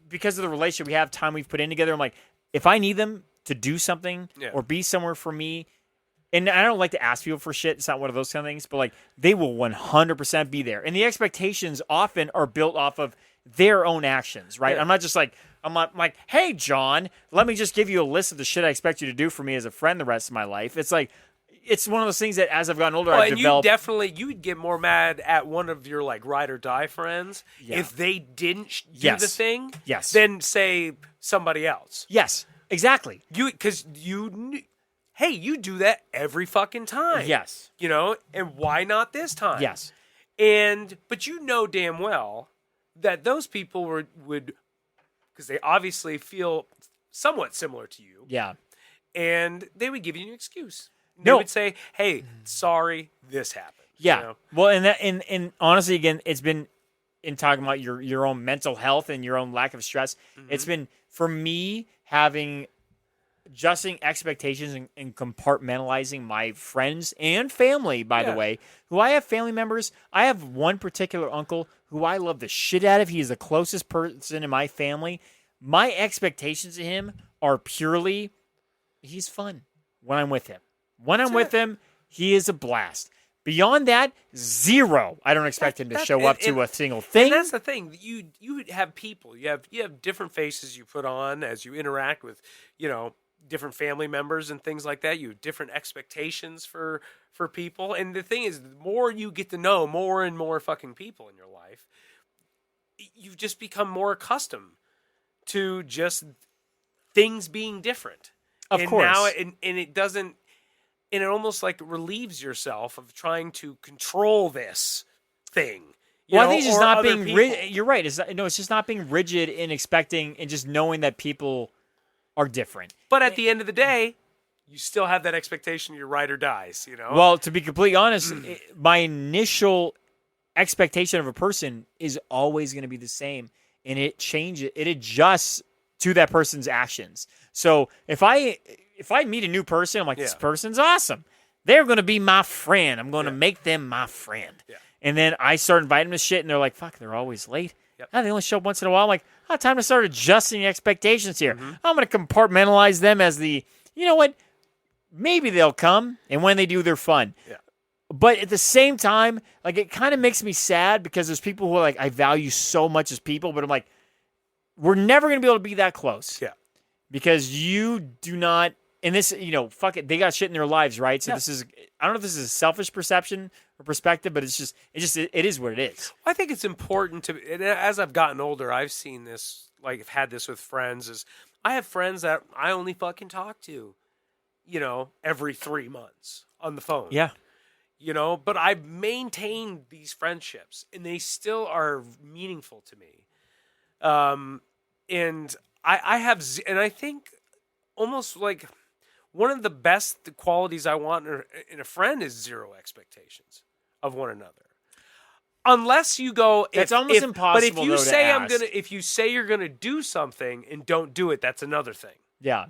because of the relationship we have, time we've put in together. I'm like, if I need them to do something or be somewhere for me, and I don't like to ask people for shit. It's not one of those kind of things, but like they will 100% be there. And the expectations often are built off of their own actions, right? Yeah. I'm not like, hey, John, let me just give you a list of the shit I expect you to do for me as a friend the rest of my life. It's like, it's one of those things that as I've gotten older, I've developed. You would get more mad at one of your like ride or die friends if they didn't do the thing, than say somebody else. Yes, exactly. Hey, you do that every fucking time. Yes. You know, and why not this time? Yes. But you know damn well that those people would, because they obviously feel somewhat similar to you. Yeah. And they would give you an excuse. They would say, hey, sorry, this happened. Yeah. You know? Well, and honestly, again, it's been in talking about your own mental health and your own lack of stress. Mm-hmm. It's been, for me, adjusting expectations and compartmentalizing my friends and family, by the way, who I have family members. I have one particular uncle who I love the shit out of. He is the closest person in my family. My expectations of him are purely, he's fun when I'm with him. When I'm with him, he is a blast. Beyond that, zero. I don't expect him to show up to a single thing. And that's the thing. You have people. You have different faces you put on as you interact with, different family members and things like that. You have different expectations for people. And the thing is, the more you get to know more and more fucking people in your life, you've just become more accustomed to just things being different. Of course. Now, and it doesn't. And it almost like relieves yourself of trying to control this thing. I think it's just not being rigid. You're right. It's just not being rigid in expecting and just knowing that people are different. But at the end of the day, you still have that expectation your ride or dies, Well, to be completely honest, my initial expectation of a person is always going to be the same, and it adjusts to that person's actions. So if I meet a new person, I'm like, this person's awesome. They're going to be my friend. I'm going to make them my friend. Yeah. And then I start inviting them to shit, and they're like, fuck, they're always late. Yep. They only show up once in a while. I'm like, time to start adjusting expectations here. Mm-hmm. I'm going to compartmentalize them as you know what? Maybe they'll come, and when they do, they're fun. Yeah. But at the same time, like, it kind of makes me sad because there's people who are like, I value so much as people, but I'm like, we're never going to be able to be that close. Yeah. Because you do not. And this, fuck it, they got shit in their lives, right? So this is, I don't know if this is a selfish perception or perspective, but it is what it is. I think it's important and as I've gotten older, I've seen this, like I've had this with friends, is I have friends that I only fucking talk to, every 3 months on the phone. Yeah. But I've maintained these friendships and they still are meaningful to me. And I think almost like, one of the best qualities I want in a friend is zero expectations of one another. Unless you go, it's almost impossible. But if you say you're gonna do something and don't do it, that's another thing. Yeah,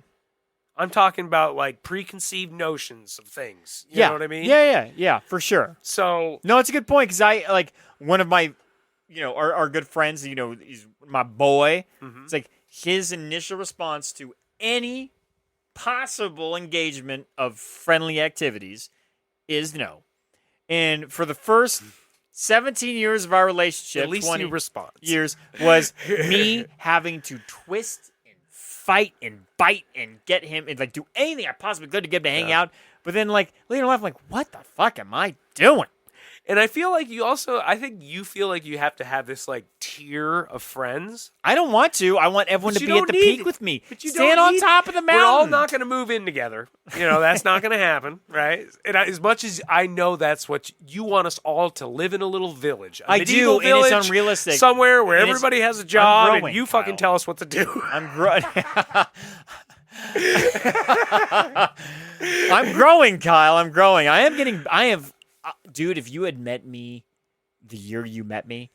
I'm talking about like preconceived notions of things. You know what I mean? Yeah, for sure. So no, it's a good point because I like one of my, our good friends. He's my boy. Mm-hmm. It's like his initial response to any possible engagement of friendly activities is no. And for the first 17 years of our relationship, at least 20 response years, was me having to twist and fight and bite and get him and like do anything I possibly could to get him to hang out. But then like later in life, I'm like, what the fuck am I doing? And I feel like I think you feel like you have to have this like tier of friends. I don't want to. I want everyone But to you be at don't the need peak with me. But you Stand don't on need- top of the mountain. We're all not going to move in together. That's not going to happen, right? And as much as I know that's what you want us all to live in a little village. A I medieval do, and it's village unrealistic. Somewhere where And it's- everybody has a job I'm and growing, you fucking Kyle. tell us what to do. I'm growing. I'm growing, Kyle. I'm growing. Dude, if you had met me the year you met me,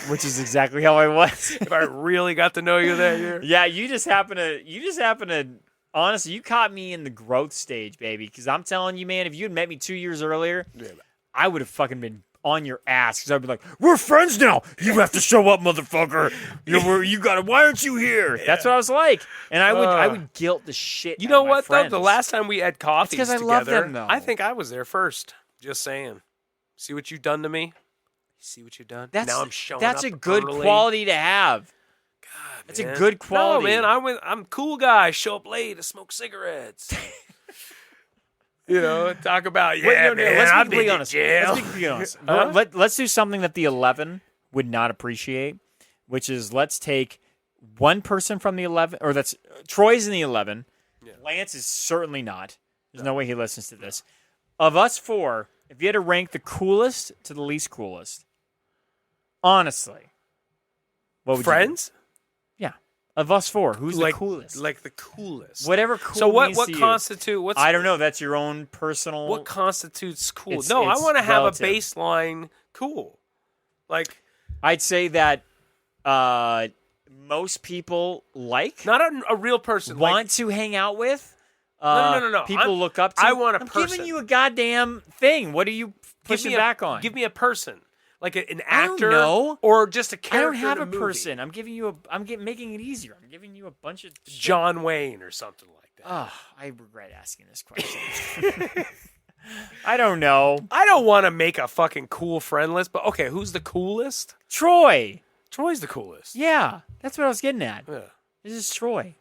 which is exactly how I was. If I really got to know you that year. Yeah, you just happen to, honestly, you caught me in the growth stage, baby. Because I'm telling you, man, if you had met me 2 years earlier, I would have fucking been on your ass. Because I'd be like, we're friends now. You have to show up, motherfucker. Why aren't you here? Yeah. That's what I was like. And I would guilt the shit You out know of my what, friends. though? The last time we had coffee It's 'cause I together, love them, though. I think I was there first. Just saying. See what you've done to me? See what you've done? Now I'm showing That's up a good early. quality to have. God, That's man. a good quality. No, man, I'm a cool guy. Show up late to smoke cigarettes. Talk about, Wait, no, man, let's I've be been completely to honest. jail. Let's be completely honest. Huh? Let's do something that the 11 would not appreciate, which is let's take one person from the 11, or that's Troy's in the 11. Yeah. Lance is certainly not. There's no way he listens to this. Of us four, if you had to rank the coolest to the least coolest, honestly, what would you Friends? do? Yeah. Of us four, who's the coolest? Like the coolest. Whatever cool So what means to you. constitutes? I don't know. That's your own personal. What constitutes cool? It's I want to have relative. a baseline cool. Like I'd say that most people not a real person. want to hang out with. No. People look up to. I want a I'm person. giving you a goddamn thing. What are you pushing back on? Give me a person, like an I don't actor, know. or just a I character. don't have in a movie. person. I'm giving you making it easier. I'm giving you a bunch of shit. John Wayne or something like that. Oh, I regret asking this question. I don't know. I don't want to make a fucking cool friend list, but okay, who's the coolest? Troy. Troy's the coolest. Yeah, that's what I was getting at. Yeah. This is Troy.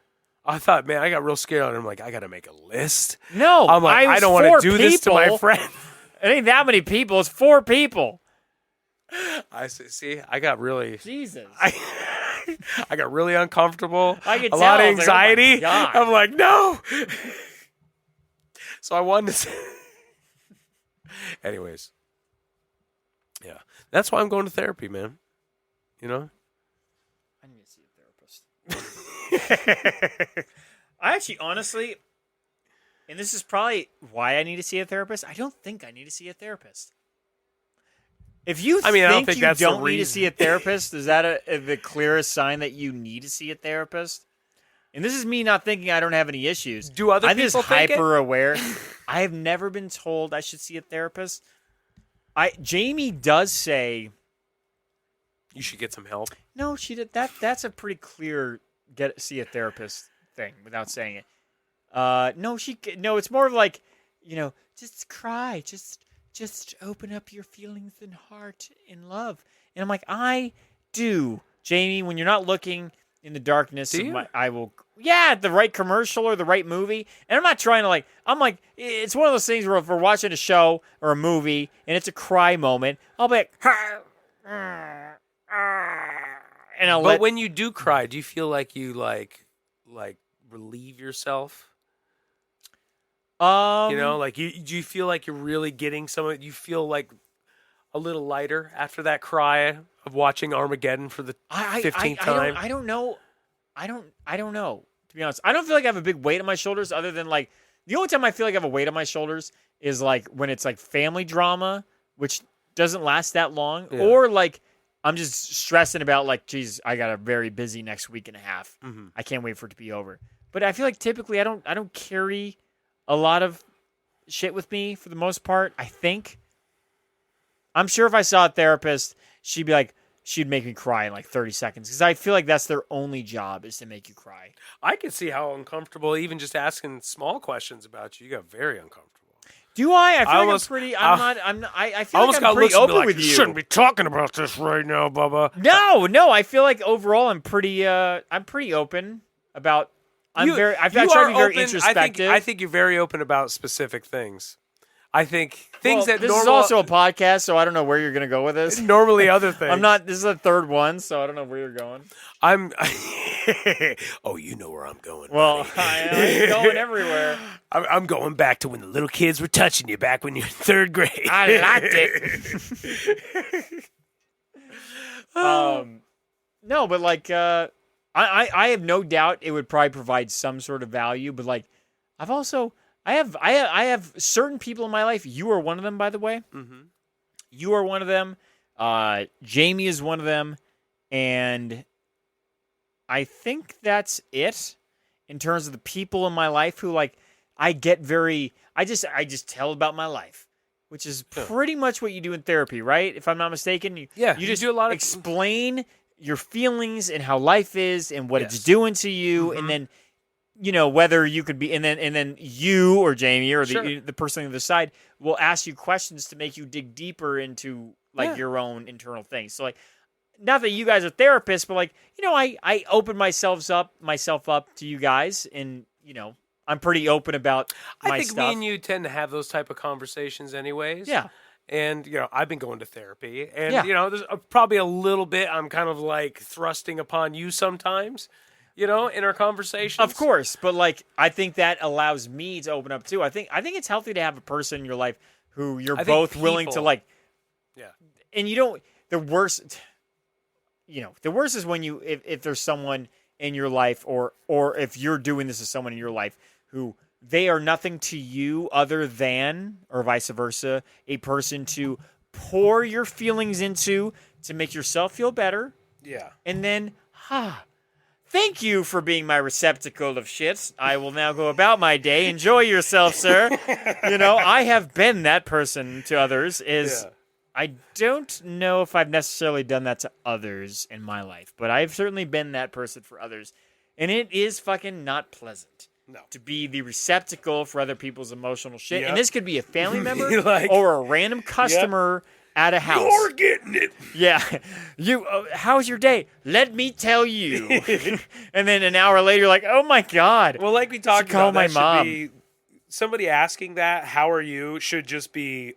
I thought, man, I got real scared. And I'm like, I got to make a list. No, I'm like, I don't want to do this to my friend. It ain't that many people. It's 4 people. I see. I got really, Jesus. I got really uncomfortable. I could a tell. lot of I was like, oh my anxiety. God. I'm like, no. So I wanted to say. Anyways, yeah, that's why I'm going to therapy, man. I need to see a therapist. I actually, honestly, and this is probably why I need to see a therapist. I don't think I need to see a therapist. If you I don't think you that's the don't need to reason. see a therapist, is that the clearest sign that you need to see a therapist? And this is me not thinking I don't have any issues. Do other I'm just people think it? hyper aware. I have never been told I should see a therapist. Jamie does say You should get some help. no. She did that. That's a pretty clear see a therapist thing without saying it. No. It's more of like just cry, just open up your feelings and heart in love. And I'm like, I do, Jamie. When you're not looking in the darkness, Do you? I will. Yeah, the right commercial or the right movie. And I'm not trying to I'm like, it's one of those things where if we're watching a show or a movie and it's a cry moment, I'll be like, and I'll But let. when you do cry, do you feel like you like relieve yourself? Like do you feel like you're really getting some of it? You feel like a little lighter after that cry of watching Armageddon for the 15th time? I don't know. I don't know. To be honest, I don't feel like I have a big weight on my shoulders. Other than the only time I feel like I have a weight on my shoulders is when it's family drama, which doesn't last that long, Yeah. or I'm just stressing about geez, I got a very busy next week and a half. Mm-hmm. I can't wait for it to be over. But I feel like typically I don't carry a lot of shit with me for the most part. I think. I'm sure if I saw a therapist, she'd make me cry in 30 seconds because I feel like that's their only job is to make you cry. I can see how uncomfortable even just asking small questions about you. You got very uncomfortable. Do I? I feel almost- like I'm pretty. I feel almost like I'm got pretty looks and be open like, with you. Shouldn't be talking about this right now, Bubba. No. I feel like overall I'm pretty. I'm pretty open about I've tried to be very introspective. I think you're very open about specific things. I think things that this is also a podcast, so I don't know where you're going to go with this. Normally other things. I'm not. This is the third one, so I don't know where you're going. Oh, you know where I'm going. Well, buddy. I ain't going everywhere. I'm going back to when the little kids were touching you back when you were in third grade. I liked it. No, but like, I have no doubt it would probably provide some sort of value. But like, I have certain people in my life. You are one of them, by the way. Mm-hmm. You are one of them. Jamie is one of them, and I think that's it in terms of the people in my life who like I just tell about my life, which is pretty much what you do in therapy, right? If I'm not mistaken, you just do a lot of explain your feelings and how life is and what it's doing to you, and then whether you could be, and then you or Jamie or the person on the other side will ask you questions to make you dig deeper into like your own internal things. So like, not that you guys are therapists, but like, I open myself up to you guys, and I'm pretty open about my I think stuff. me and you tend to have those type of conversations anyways. Yeah. And, I've been going to therapy. And, there's probably a little bit I'm kind of like thrusting upon you sometimes, in our conversations. Of course. But like, I think that allows me to open up too. I think it's healthy to have a person in your life who you're both willing to like. Yeah. And you don't, the worst is when if there's someone in your life or if you're doing this to someone in your life who they are nothing to you other than, or vice versa, a person to pour your feelings into to make yourself feel better. Yeah. And then, thank you for being my receptacle of shit. I will now go about my day. Enjoy yourself, sir. I have been that person to others. I don't know if I've necessarily done that to others in my life, but I've certainly been that person for others. And it is fucking not pleasant. No. To be the receptacle for other people's emotional shit. Yep. And this could be a family member Like, or a random customer at a house. You're getting it. Yeah. How's your day? Let me tell you. And then an hour later, you're like, oh my God. Well, like we talked about, call my that mom. should be, somebody asking that, how are you, should just be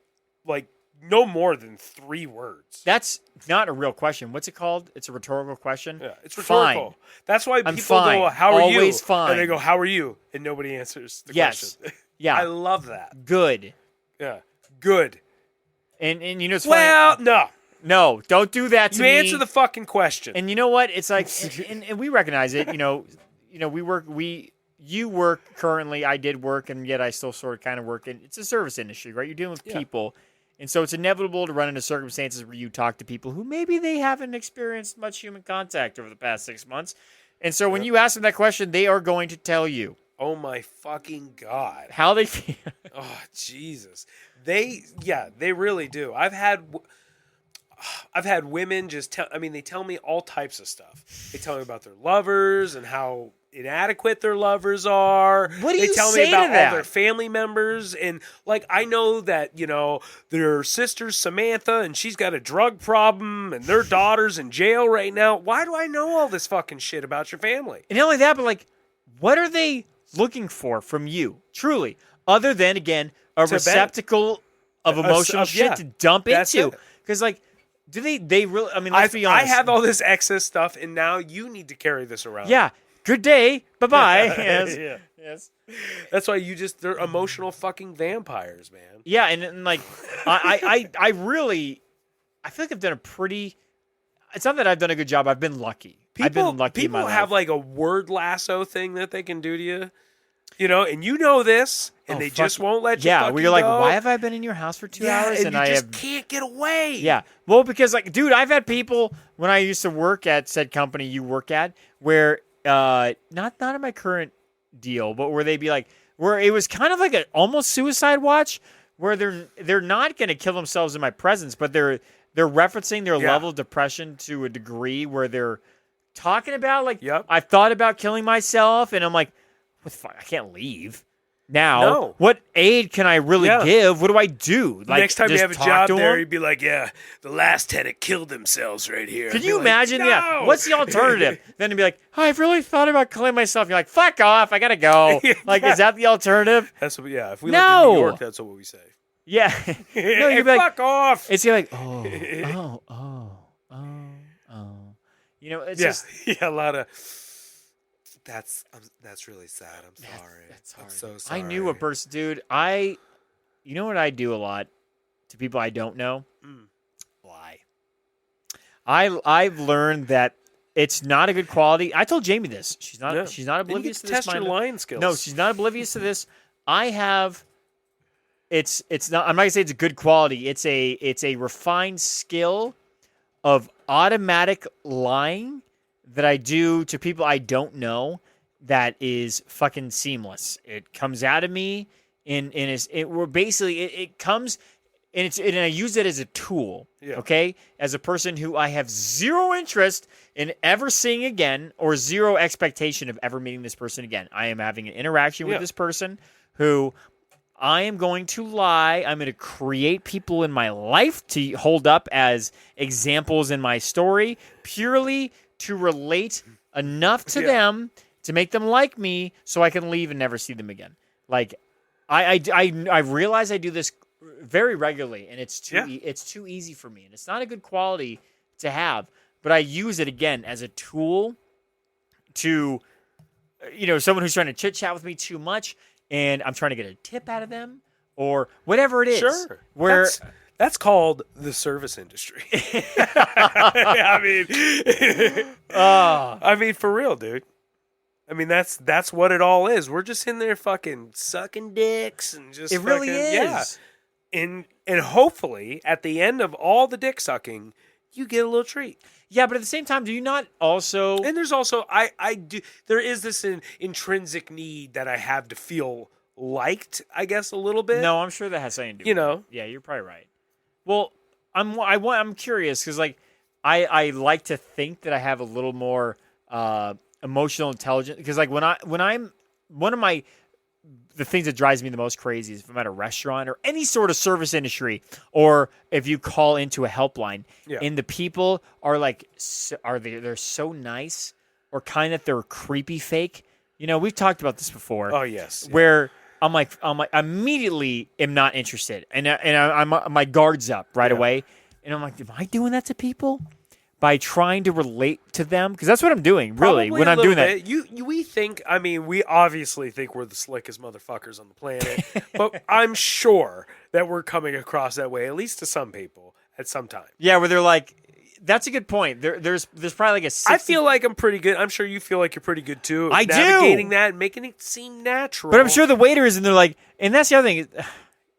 like no more than 3 words. That's not a real question. What's it called? It's a rhetorical question? Yeah, it's rhetorical. Fine. That's why I'm people fine. go, how are you? Always fine. And they go, how are you? And nobody answers the Yes. question. Yeah. I love that. Good. Yeah. Good. And it's Well, funny. no. No, don't do that to You me. answer the fucking question. And you know what? It's like, and we recognize it. You work currently. I did work, and yet I still sort of kind of work. And it's a service industry, right? You're dealing with people, and so it's inevitable to run into circumstances where you talk to people who maybe they haven't experienced much human contact over the past 6 months. And so when you ask them that question, they are going to tell you. Oh my fucking God. How they feel. Oh, Jesus. They really do. I've had women they tell me all types of stuff. They tell me about their lovers and how inadequate their lovers are. What do they you tell say me about to that? all their family members, and like I know that, their sister's Samantha and she's got a drug problem and their daughter's in jail right now. Why do I know all this fucking shit about your family? And not only that, but like, what are they looking for from you, truly, other than, again, a receptacle of emotional shit to dump into? Because, like, do they really, I mean, let's be honest. I have all this excess stuff, and now you need to carry this around. Yeah. Good day. Bye-bye. Yes. Yeah. Yes. That's why they're emotional fucking vampires, man. Yeah, and like, I really, I feel like I've done it's not that I've done a good job. I've been lucky. I've been lucky in my life. People have like a word lasso thing that they can do to you. And you know this, and they just won't let you. Yeah, where you're like, go. why have I been in your house for 2 hours and I just can't get away? Yeah, well, because like, dude, I've had people when I used to work at said company you work at, where not in my current deal, but where they'd be like, where it was kind of like an almost suicide watch, where they're not going to kill themselves in my presence, but they're referencing their level of depression to a degree where they're talking about like, I've thought about killing myself, and I'm like, what the fuck? I can't leave. Now, No. what aid can I really Yeah. give? What do I do? Like, Next time you just have a talk job to there, him? he'd be like, "Yeah, the last tenant killed themselves right here." Can I'd be you like, imagine? "No!" Yeah. What's the alternative? Then to be like, oh, I've really thought about killing myself. You're like, fuck off. I gotta go. Like, is that the alternative? That's what. Yeah, if we No. lived in New York, that's what we say. Yeah. No, Hey, you'd be like, fuck off. it's like, oh. You know, it's just. Yeah, a lot of. That's really sad. I'm sorry. That's I'm hard. so sorry. I knew a person, dude. You know what I do a lot to people I don't know? Lie. I've learned that it's not a good quality. I told Jamie this. She's not. Yeah. She's not Then you oblivious get to this. test your mind. lying skills. No, she's not oblivious to this. I have. It's not. I'm not gonna say it's a good quality. It's a refined skill of automatic lying that I do to people I don't know. That is fucking seamless. It comes out of me it comes and I use it as a tool. Yeah. Okay, as a person who I have zero interest in ever seeing again, or zero expectation of ever meeting this person again. I am having an interaction with this person who I am going to lie. I'm going to create people in my life to hold up as examples in my story, purely to relate enough to them to make them like me, so I can leave and never see them again. Like, I realize I do this very regularly, and it's too easy for me, and it's not a good quality to have. But I use it again as a tool to, someone who's trying to chit chat with me too much, and I'm trying to get a tip out of them or whatever it is. Sure. Where that's called the service industry. I mean, for real, dude. I mean, that's what it all is. We're just in there fucking sucking dicks and just. It really fucking, is. Yeah. And hopefully, at the end of all the dick sucking, you get a little treat. Yeah, but at the same time, do you not also? And there's also I do. There is this intrinsic need that I have to feel liked. I guess a little bit. No, I'm sure that has something to do. You with know. it. Yeah, you're probably right. Well, I'm curious because like I like to think that I have a little more emotional intelligence because like when I'm one of the things that drives me the most crazy is if I'm at a restaurant or any sort of service industry, or if you call into a helpline and the people are like, they're so nice, or kind of they're creepy fake. We've talked about this before. Oh yes. Where I'm like immediately am not interested, and I'm my guard's up right away, and I'm like, am I doing that to people? By trying to relate to them, because that's what I'm doing, really. Probably when I'm doing bit. that, we think. I mean, we obviously think we're the slickest motherfuckers on the planet, but I'm sure that we're coming across that way, at least to some people at some time. Yeah, where they're like, that's a good point. There's probably like a 60... I feel like I'm pretty good. I'm sure you feel like you're pretty good too. I do. Navigating that and making it seem natural. But I'm sure the waiter is, and they're like, and that's the other thing.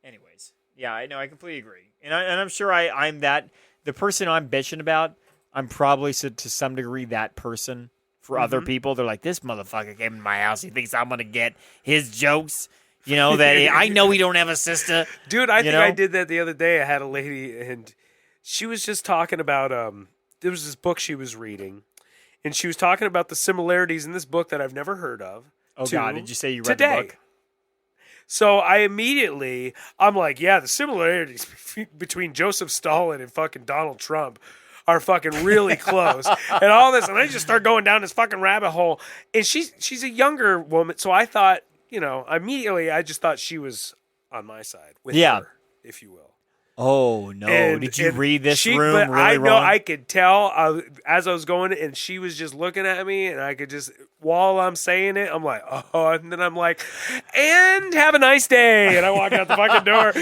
Anyways, yeah, I know, I completely agree, and I'm sure I'm that the person I'm bitching about. I'm probably to some degree that person for other people. They're like, this motherfucker came in my house. He thinks I'm gonna get his jokes. That I know he don't have a sister. Dude, I think I did that the other day. I had a lady, and she was just talking about there was this book she was reading, and she was talking about the similarities in this book that I've never heard of. Oh God, did you say you read today. the book? So I'm like, yeah, the similarities between Joseph Stalin and fucking Donald Trump are fucking really close, and all this, and I just start going down this fucking rabbit hole. And she's a younger woman, so I thought, immediately I just thought she was on my side with her, if you will. Oh no! Did you read this room really I know wrong? I could tell as I was going, and she was just looking at me, and I could just, while I'm saying it, I'm like, oh, and then I'm like, and have a nice day, and I walk out the fucking door.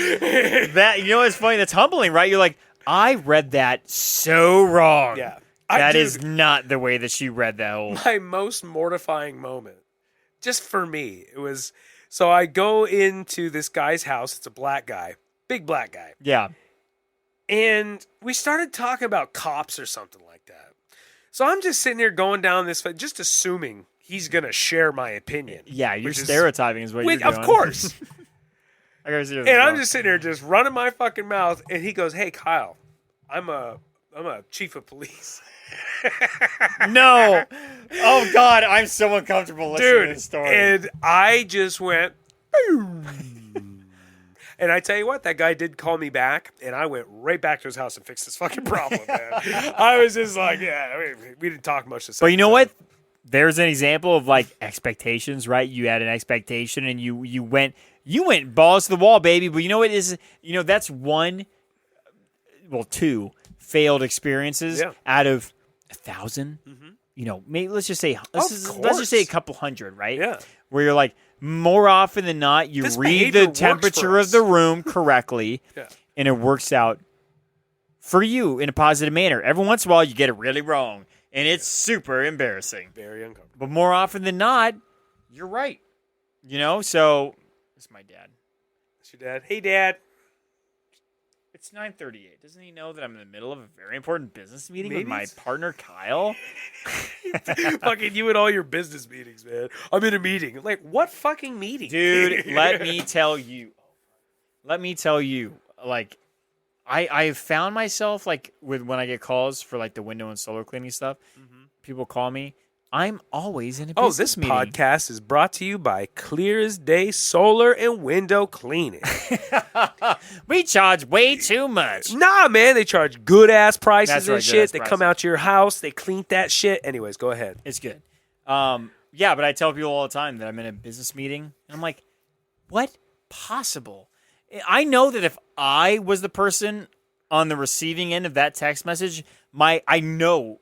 What's funny? That's humbling, right? You're like, I read that so wrong. Yeah. That is not the way that she read that whole... My most mortifying moment, just for me, it was... So I go into this guy's house. It's a black guy. Big black guy. Yeah. And we started talking about cops or something like that. So I'm just sitting here going down this... Just assuming he's going to share my opinion. Yeah, you're stereotyping is what you're doing. Of course. And I'm just sitting there just running my fucking mouth, and he goes, hey, Kyle, I'm a chief of police. No. Oh, God, I'm so uncomfortable listening to this story. And I just went, And I tell you what, that guy did call me back, and I went right back to his house and fixed his fucking problem, man. I was just like, yeah, we didn't talk much this. But you know what? There's an example of like expectations, right? You had an expectation, and you went balls to the wall, baby. But you know what is? You know that's two failed experiences out of 1,000. Mm-hmm. You know, maybe let's just say a couple hundred, right? Yeah. Where you're like, more often than not, you read the temperature of the room correctly, and it works out for you in a positive manner. Every once in a while, you get it really wrong, and it's super embarrassing. Very uncomfortable. But more often than not, you're right. You know, so it's my dad. It's your dad. Hey, Dad. It's 9:38. Doesn't he know that I'm in the middle of a very important business meeting with my partner, Kyle? Fucking you and all your business meetings, man. I'm in a meeting. Like, what fucking meeting? Dude, let me tell you. Like, I found myself, like, when I get calls for, like, the window and solar cleaning stuff, people call me. I'm always in a business meeting. This podcast is brought to you by Clear as Day Solar and Window Cleaning. We charge way too much. Nah, man, they charge good-ass prices That's right, and shit. They come out to your house. They clean that shit. Anyways, go ahead. It's good. Yeah, but I tell people all the time that I'm in a business meeting, and I'm like, what possible? I know that if I was the person on the receiving end of that text message, I know,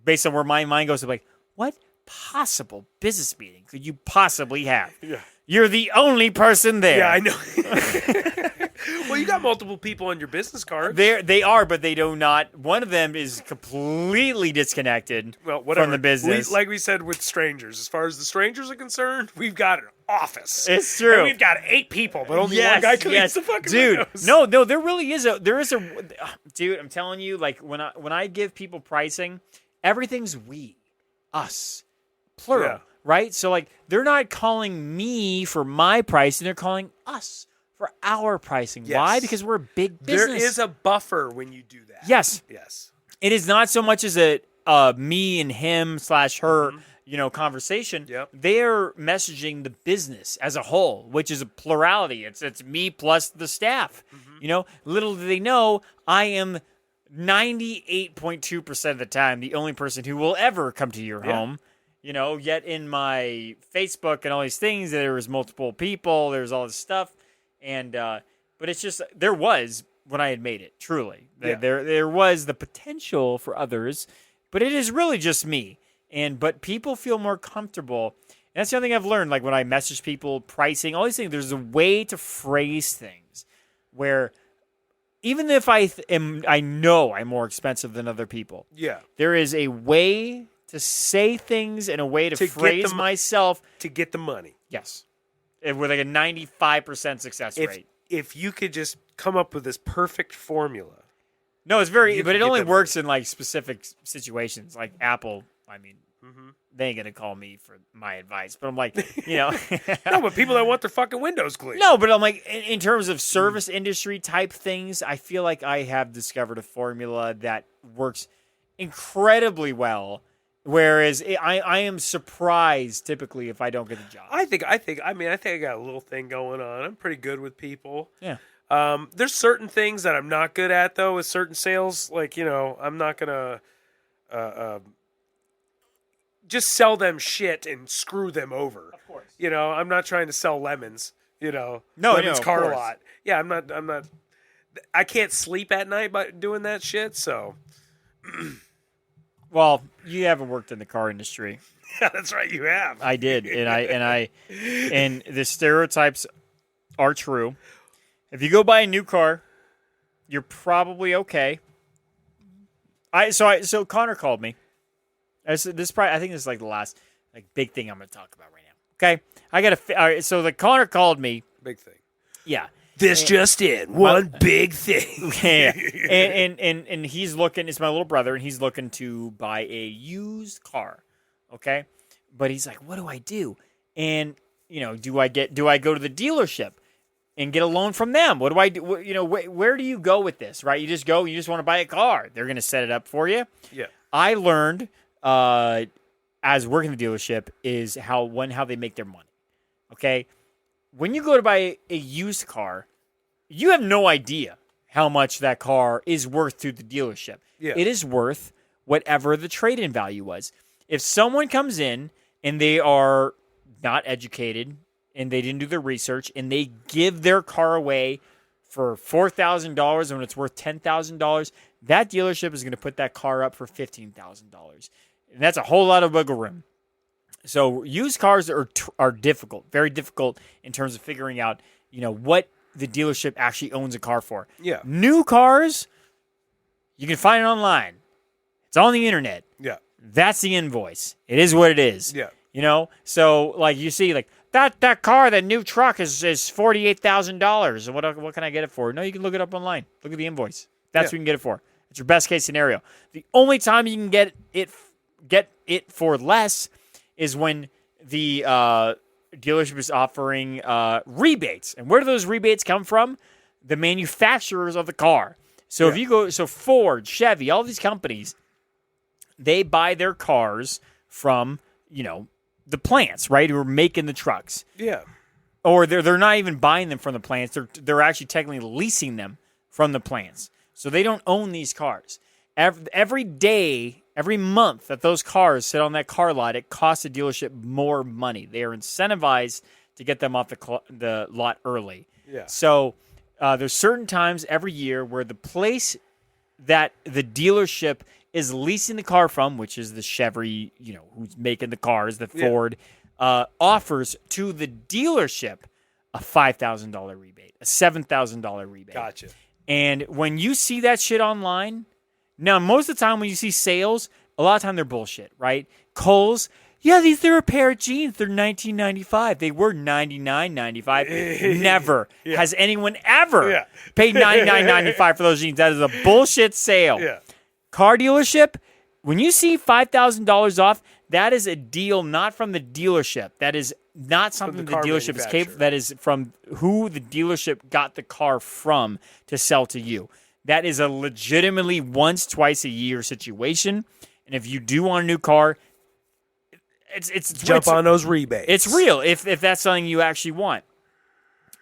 based on where my mind goes, I'm like, what possible business meeting could you possibly have? Yeah. You're the only person there. Yeah, I know. Well, you got multiple people on your business card. They are, but they do not. One of them is completely disconnected from the business. Like we said with strangers, as far as the strangers are concerned, we've got an office. It's true. And we've got 8 people, but only one guy cleans the fucking windows. No, there really is a dude. I'm telling you, like when I give people pricing, everything's we, us, plural, right? So like they're not calling me for my pricing; they're calling us for our pricing. Yes. Why? Because we're a big business. There is a buffer when you do that. Yes. It is not so much as a me and him / her, conversation. Yep. They're messaging the business as a whole, which is a plurality. It's me plus the staff. Little do they know, I am 98.2% of the time the only person who will ever come to your home. Yet in my Facebook and all these things, there was multiple people. There's all this stuff. And but it's just there was when I had made it truly there was the potential for others, but it is really just me. But people feel more comfortable, and that's the other thing I've learned. Like when I message people, pricing, all these things, there's a way to phrase things where even if I know I'm more expensive than other people, there is a way to say things and a way to phrase myself to get the money. Yes. With like a 95% success rate. If you could just come up with this perfect formula. No, it's but it only works in like specific situations. Like Apple, they ain't going to call me for my advice. But I'm like, No, but people that want their fucking windows clean. No, but I'm like, in terms of service industry type things, I feel like I have discovered a formula that works incredibly well. Whereas I am surprised typically if I don't get the job. I think I got a little thing going on. I'm pretty good with people. Yeah. There's certain things that I'm not good at though with certain sales. Like, I'm not gonna just sell them shit and screw them over. Of course. I'm not trying to sell lemons. Lemons car lot. Yeah, I'm not. I can't sleep at night by doing that shit. So. Well, you haven't worked in the car industry. Yeah, that's right. You have. I did, and the stereotypes are true. If you go buy a new car, you're probably okay. So Connor called me. I think this is like the last big thing I'm going to talk about right now. Okay, all right. So the Connor called me. Big thing. Yeah. This just in, one big thing. Yeah, and he's looking. It's my little brother, and he's looking to buy a used car. Okay, but he's like, "What do I do?" And do I go to the dealership and get a loan from them? What do I do? Where do you go with this? Right? You just go. You just want to buy a car. They're going to set it up for you. Yeah. I learned as working the dealership is how they make their money. Okay. when you go to buy a used car, you have no idea how much that car is worth to the dealership. Yeah. It is worth whatever the trade-in value was. If someone comes in and they are not educated and they didn't do their research and they give their car away for $4,000 when it's worth $10,000, that dealership is going to put that car up for $15,000. And that's a whole lot of wiggle room. So used cars are difficult, very difficult in terms of figuring out, what the dealership actually owns a car for. Yeah. New cars, you can find it online. It's on the internet. Yeah. That's the invoice. It is what it is. Yeah. So like you see, like that car, that new truck is $48,000. What can I get it for? No, you can look it up online. Look at the invoice. That's what you can get it for. It's your best case scenario. The only time you can get it for less is when the dealership is offering rebates. And where do those rebates come from? The manufacturers of the car. So if you go, Ford, Chevy, all these companies, they buy their cars from, the plants, right, who are making the trucks. Yeah. Or they're not even buying them from the plants. They're actually technically leasing them from the plants. So they don't own these cars. Every day, every month that those cars sit on that car lot, it costs the dealership more money. They are incentivized to get them off the lot early. Yeah. So there's certain times every year where the place that the dealership is leasing the car from, which is the Chevy, who's making the cars, the Ford, offers to the dealership a $5,000 rebate, a $7,000 rebate. Gotcha. And when you see that shit online, now most of the time when you see sales, a lot of time they're bullshit, right? Kohl's, they're a pair of jeans. They're $19.95. They were $99.95. Never has anyone ever paid $99.95 for those jeans. That is a bullshit sale. Yeah. Car dealership, when you see $5,000 off, that is a deal not from the dealership. That is not something the dealership is capable. That is from who the dealership got the car from to sell to you. That is a legitimately once, twice a year situation. And if you do want a new car, it's jump on those rebates. It's real if that's something you actually want.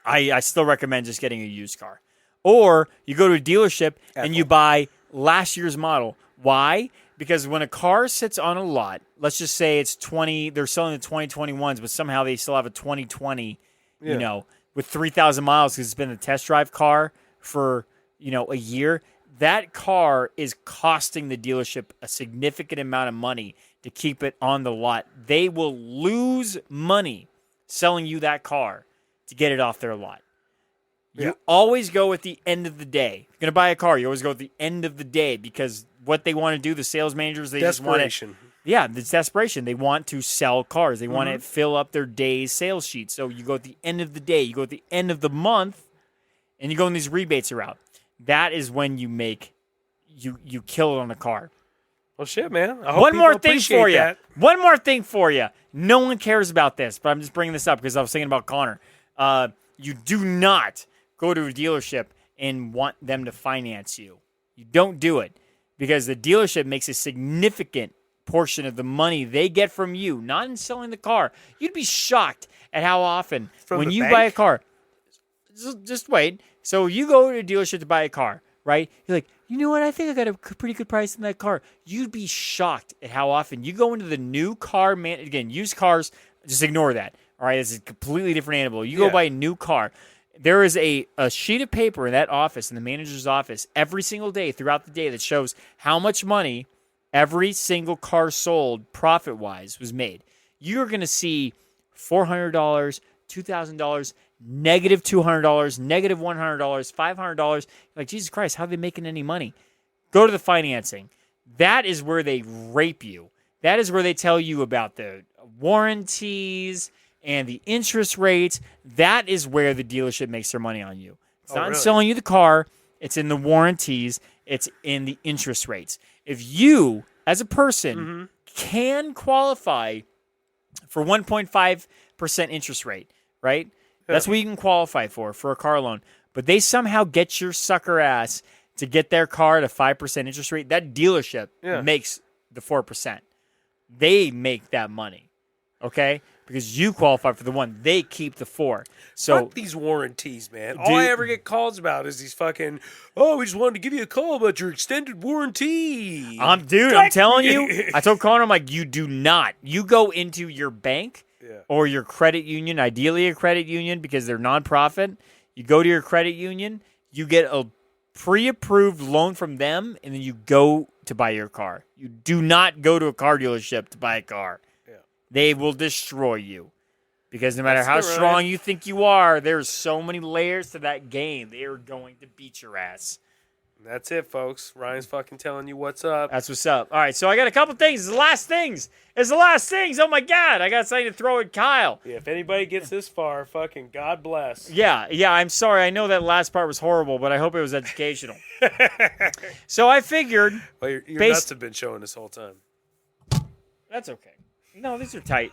I still recommend just getting a used car. Or you go to a dealership and you buy last year's model. Why? Because when a car sits on a lot, let's just say it's 20, they're selling the 2021s, but somehow they still have a 2020, with 3,000 miles because it's been a test drive car for, a year. That car is costing the dealership a significant amount of money to keep it on the lot. They will lose money selling you that car to get it off their lot. You always go at the end of the day. If you're going to buy a car, you always go at the end of the day because what they want to do, the sales managers, they just want to... Yeah, it's desperation. They want to sell cars. They want to fill up their day's sales sheet. So you go at the end of the day, you go at the end of the month, and you go when these rebates are out. That is when you make... You kill it on a car. Well, shit, man. I hope One more thing appreciate for you. that. One more thing for you. No one cares about this, but I'm just bringing this up because I was thinking about Connor. You do not go to a dealership and want them to finance you. You don't do it because the dealership makes a significant portion of the money they get from you, not in selling the car. You'd be shocked at how often when you buy a car, just wait. So you go to a dealership to buy a car, right? You're like, you know what? I think I got a pretty good price on that car. You'd be shocked at how often you go into the new car, again, used cars, just ignore that. All right, it's a completely different animal. You go buy a new car. There is a sheet of paper in that office, in the manager's office, every single day throughout the day that shows how much money every single car sold profit-wise was made. You're going to see $400, $2,000, negative $200, negative $100, $500. Like, Jesus Christ, how are they making any money? Go to the financing. That is where they rape you. That is where they tell you about the warranties and the interest rates. That is where the dealership makes their money on you. It's not in selling you the car. It's in the warranties. It's in the interest rates. If you, as a person, can qualify for 1.5% interest rate, right? That's what you can qualify for a car loan. But they somehow get your sucker ass to get their car at a 5% interest rate. That dealership makes the 4%. They make that money, okay? because you qualify for the 1. They keep the 4. So Fuck these warranties, man. All I ever get calls about is these fucking, oh, we just wanted to give you a call about your extended warranty. I'm telling you, I told Connor, I'm like, you do not. You go into your bank or your credit union, ideally a credit union because they're nonprofit. You go to your credit union, you get a pre-approved loan from them, and then you go to buy your car. You do not go to a car dealership to buy a car. Yeah. They will destroy you. Because no matter how strong you think you are, there's so many layers to that game. They are going to beat your ass. That's it, folks. Ryan's fucking telling you what's up. That's what's up. All right, so I got a couple things. It's the last things. Oh, my God. I got something to throw at Kyle. Yeah, if anybody gets this far, fucking God bless. Yeah, I'm sorry. I know that last part was horrible, but I hope it was educational. So I figured... Well, your nuts have been showing this whole time. That's okay. No, these are tight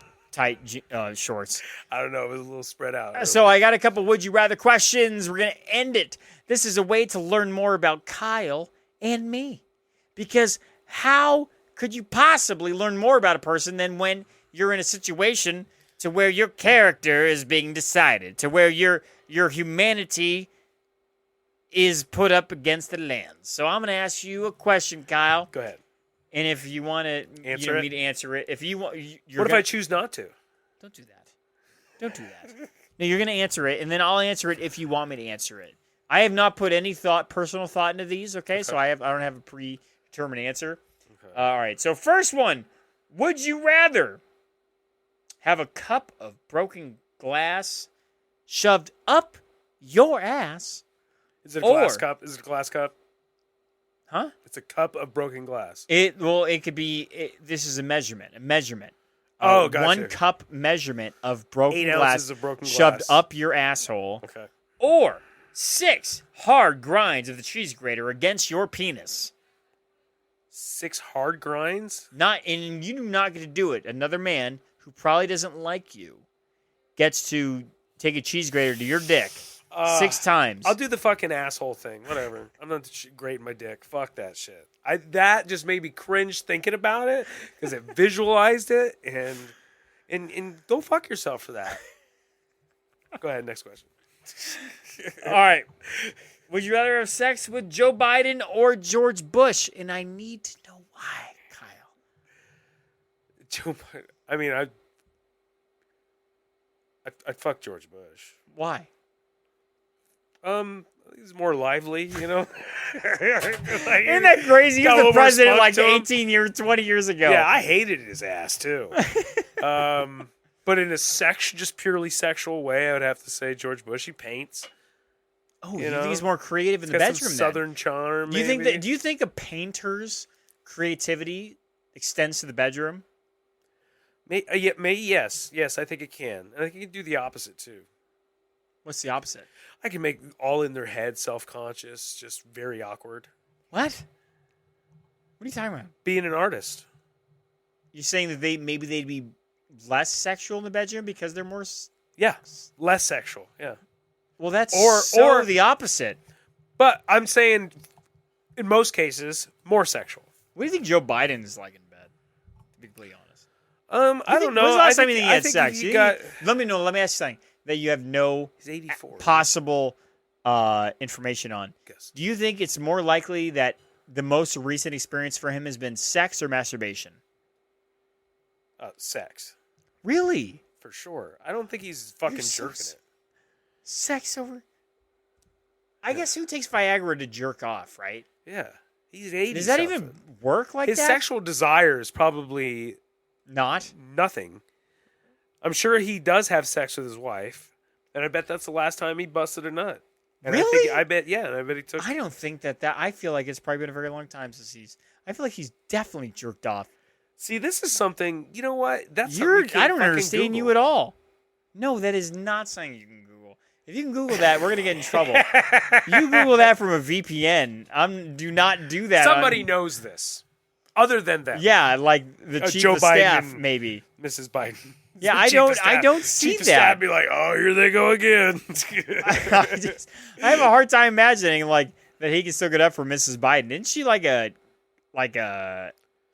shorts. I don't know. It was a little spread out. So I got a couple would you rather questions. We're going to end it. This is a way to learn more about Kyle and me. Because how could you possibly learn more about a person than when you're in a situation to where your character is being decided, to where your humanity is put up against the lens. So I'm going to ask you a question, Kyle. Go ahead. And if you want to answer me to answer it, if you want, what if I choose not to? Don't do that. No, you're going to answer it, and then I'll answer it if you want me to answer it. I have not put any personal thought into these. Okay? So I don't have a predetermined answer. Okay. All right. So first one: would you rather have a cup of broken glass shoved up your ass? Is it a glass cup? Is it a glass cup? Huh? It's a cup of broken glass. It could be. This is a measurement. Oh, gotcha. 1 cup measurement of broken 8 glass ounces of broken shoved glass up your asshole. Okay. Or 6 hard grinds of the cheese grater against your penis. 6 hard grinds? And you do not get to do it. Another man who probably doesn't like you gets to take a cheese grater to your dick 6 times. I'll do the fucking asshole thing. Whatever. I'm not grating my dick. Fuck that shit. That just made me cringe thinking about it because it visualized it and go fuck yourself for that. Go ahead. Next question. All right. Would you rather have sex with Joe Biden or George Bush? And I need to know why, Kyle. Joe Biden. I mean, I'd fuck George Bush. Why? He's more lively, you know. Isn't that crazy? He was the president like 20 years ago. Yeah, I hated his ass too. But in a just purely sexual way, I would have to say George Bush. He paints. Oh, you think he's more creative in the bedroom? Some southern charm. Do you think a painter's creativity extends to the bedroom? Yes. I think it can. I think it can do the opposite too. What's the opposite? I can make all in their head self-conscious, just very awkward. What? What are you talking about? Being an artist. You're saying that they'd be less sexual in the bedroom because they're more... Yeah, less sexual, yeah. Well, that's or the opposite. But I'm saying, in most cases, more sexual. What do you think Joe Biden is like in bed, to be completely honest? I don't know. When's the last time you think he had sex? Let me ask you something that you have no possible information on. Guess. Do you think it's more likely that the most recent experience for him has been sex or masturbation? Sex. Really? For sure. I don't think he's fucking jerking it. Sex over... I guess who takes Viagra to jerk off, right? Yeah. He's 80. Does that even work like His that? His sexual desire is probably... Not? Nothing. I'm sure he does have sex with his wife, and I bet that's the last time he busted a nut. And really? I bet he took... I don't think that... I feel like it's probably been a very long time since I feel like he's definitely jerked off. See, this is something... You know what? I don't understand Google. You at all. No, that is not something you can Google. If you can Google that, we're going to get in trouble. You Google that from a VPN. Do not do that. Somebody knows this. Other than them. Yeah, like the chief Joe of staff, Biden, maybe. Mrs. Biden. Yeah, I don't see chief that. Of staff be like, oh, here they go again. I have a hard time imagining like that he can still get up for Mrs. Biden. Isn't she like a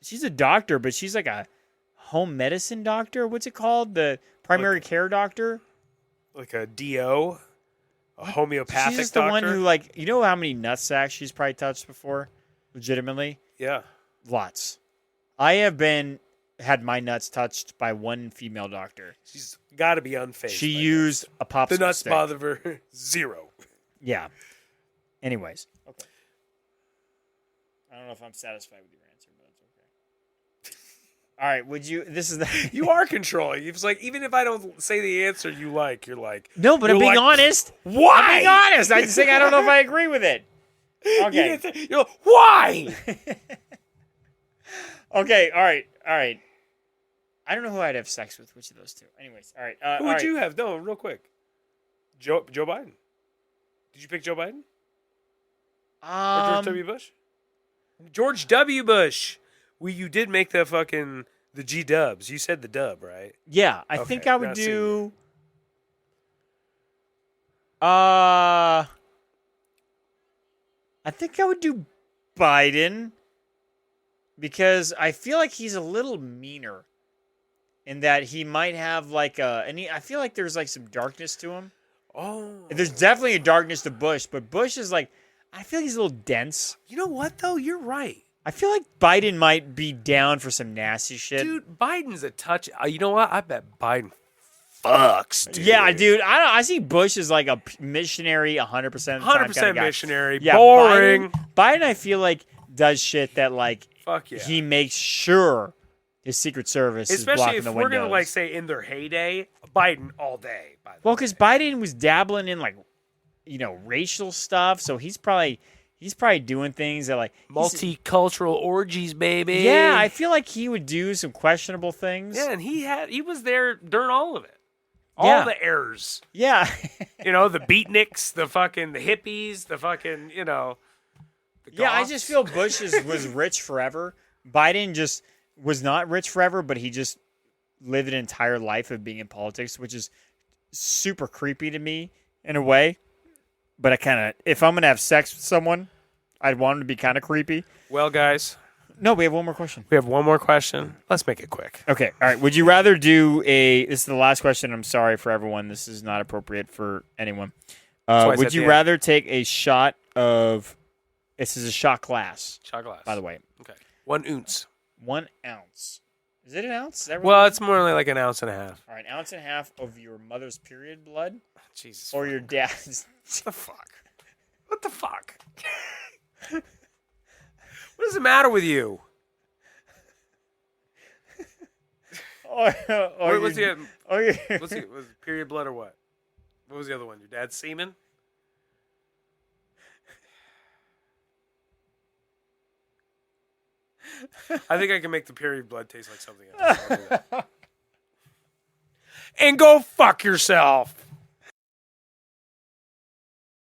she's a doctor, but she's like a home medicine doctor. What's it called? The primary care doctor. Like a DO, a homeopathic She's just the doctor. one who, like, you know how many nutsacks she's probably touched before? Legitimately? Yeah. Lots. I have had my nuts touched by one female doctor. She's got to be unfazed. She by used a popsicle the nuts stick. bother her 0. Yeah. Anyways. Okay. I don't know if I'm satisfied with your answer, but it's okay. All right. Would you? This is the. You are controlling. It's like, even if I don't say the answer you're like. No, but I'm you're being like, honest. Why? I'm being honest. I'm just saying I don't know if I agree with it. Okay. You're like, why? Okay. All right. I don't know who I'd have sex with. Which of those two? Anyways. All right. Who would you have? No, real quick. Joe Biden. Did you pick Joe Biden? Or George W. Bush? George W. Bush. You did make the G dubs. You said the dub, right? Yeah, I Okay, think I would not do. I think I would do Biden because I feel like he's a little meaner in that he might have like I feel like there's like some darkness to him. Oh. There's definitely a darkness to Bush, but Bush is like, I feel like he's a little dense. You know what, though? You're right. I feel like Biden might be down for some nasty shit. Dude, Biden's a touch. You know what? I bet Biden fucks, dude. Yeah, dude. I see Bush as like a missionary 100% of the time. 100% missionary. Yeah, Boring. Biden, I feel like, does shit that, like, Fuck yeah. he makes sure his Secret Service is Especially blocking if the we're windows. going to, like, say in their heyday, Biden all day. By the Well, way. because Biden was dabbling in, like, racial stuff, so he's probably doing things that, like, multicultural orgies, baby. Yeah, I feel like he would do some questionable things. Yeah, and he was there during all of it. Yeah. All the errors. Yeah. The beatniks, the hippies, the Yeah, I goths. just feel Bush was rich forever. Biden just was not rich forever, but he just lived an entire life of being in politics, which is super creepy to me in a way. But if I'm going to have sex with someone, I'd want him to be kind of creepy. Well, guys. No, we have one more question. We have one more question. Let's make it quick. Okay. All right. Would you rather do this is the last question. I'm sorry for everyone. This is not appropriate for anyone. Would you rather take a shot of, this is a shot glass. Shot glass. By the way. Okay. 1 ounce. 1 ounce. Is it an ounce? Is that Well, right? it's more like an ounce and a half. All right, an ounce and a half of your mother's period blood Jesus. or your dad's. What the fuck? What the fuck? What does the matter with you? or What's your, the or your, was it period blood or what? What was the other one? Your dad's semen? I think I can make the period blood taste like something else. I'll do that. And go fuck yourself.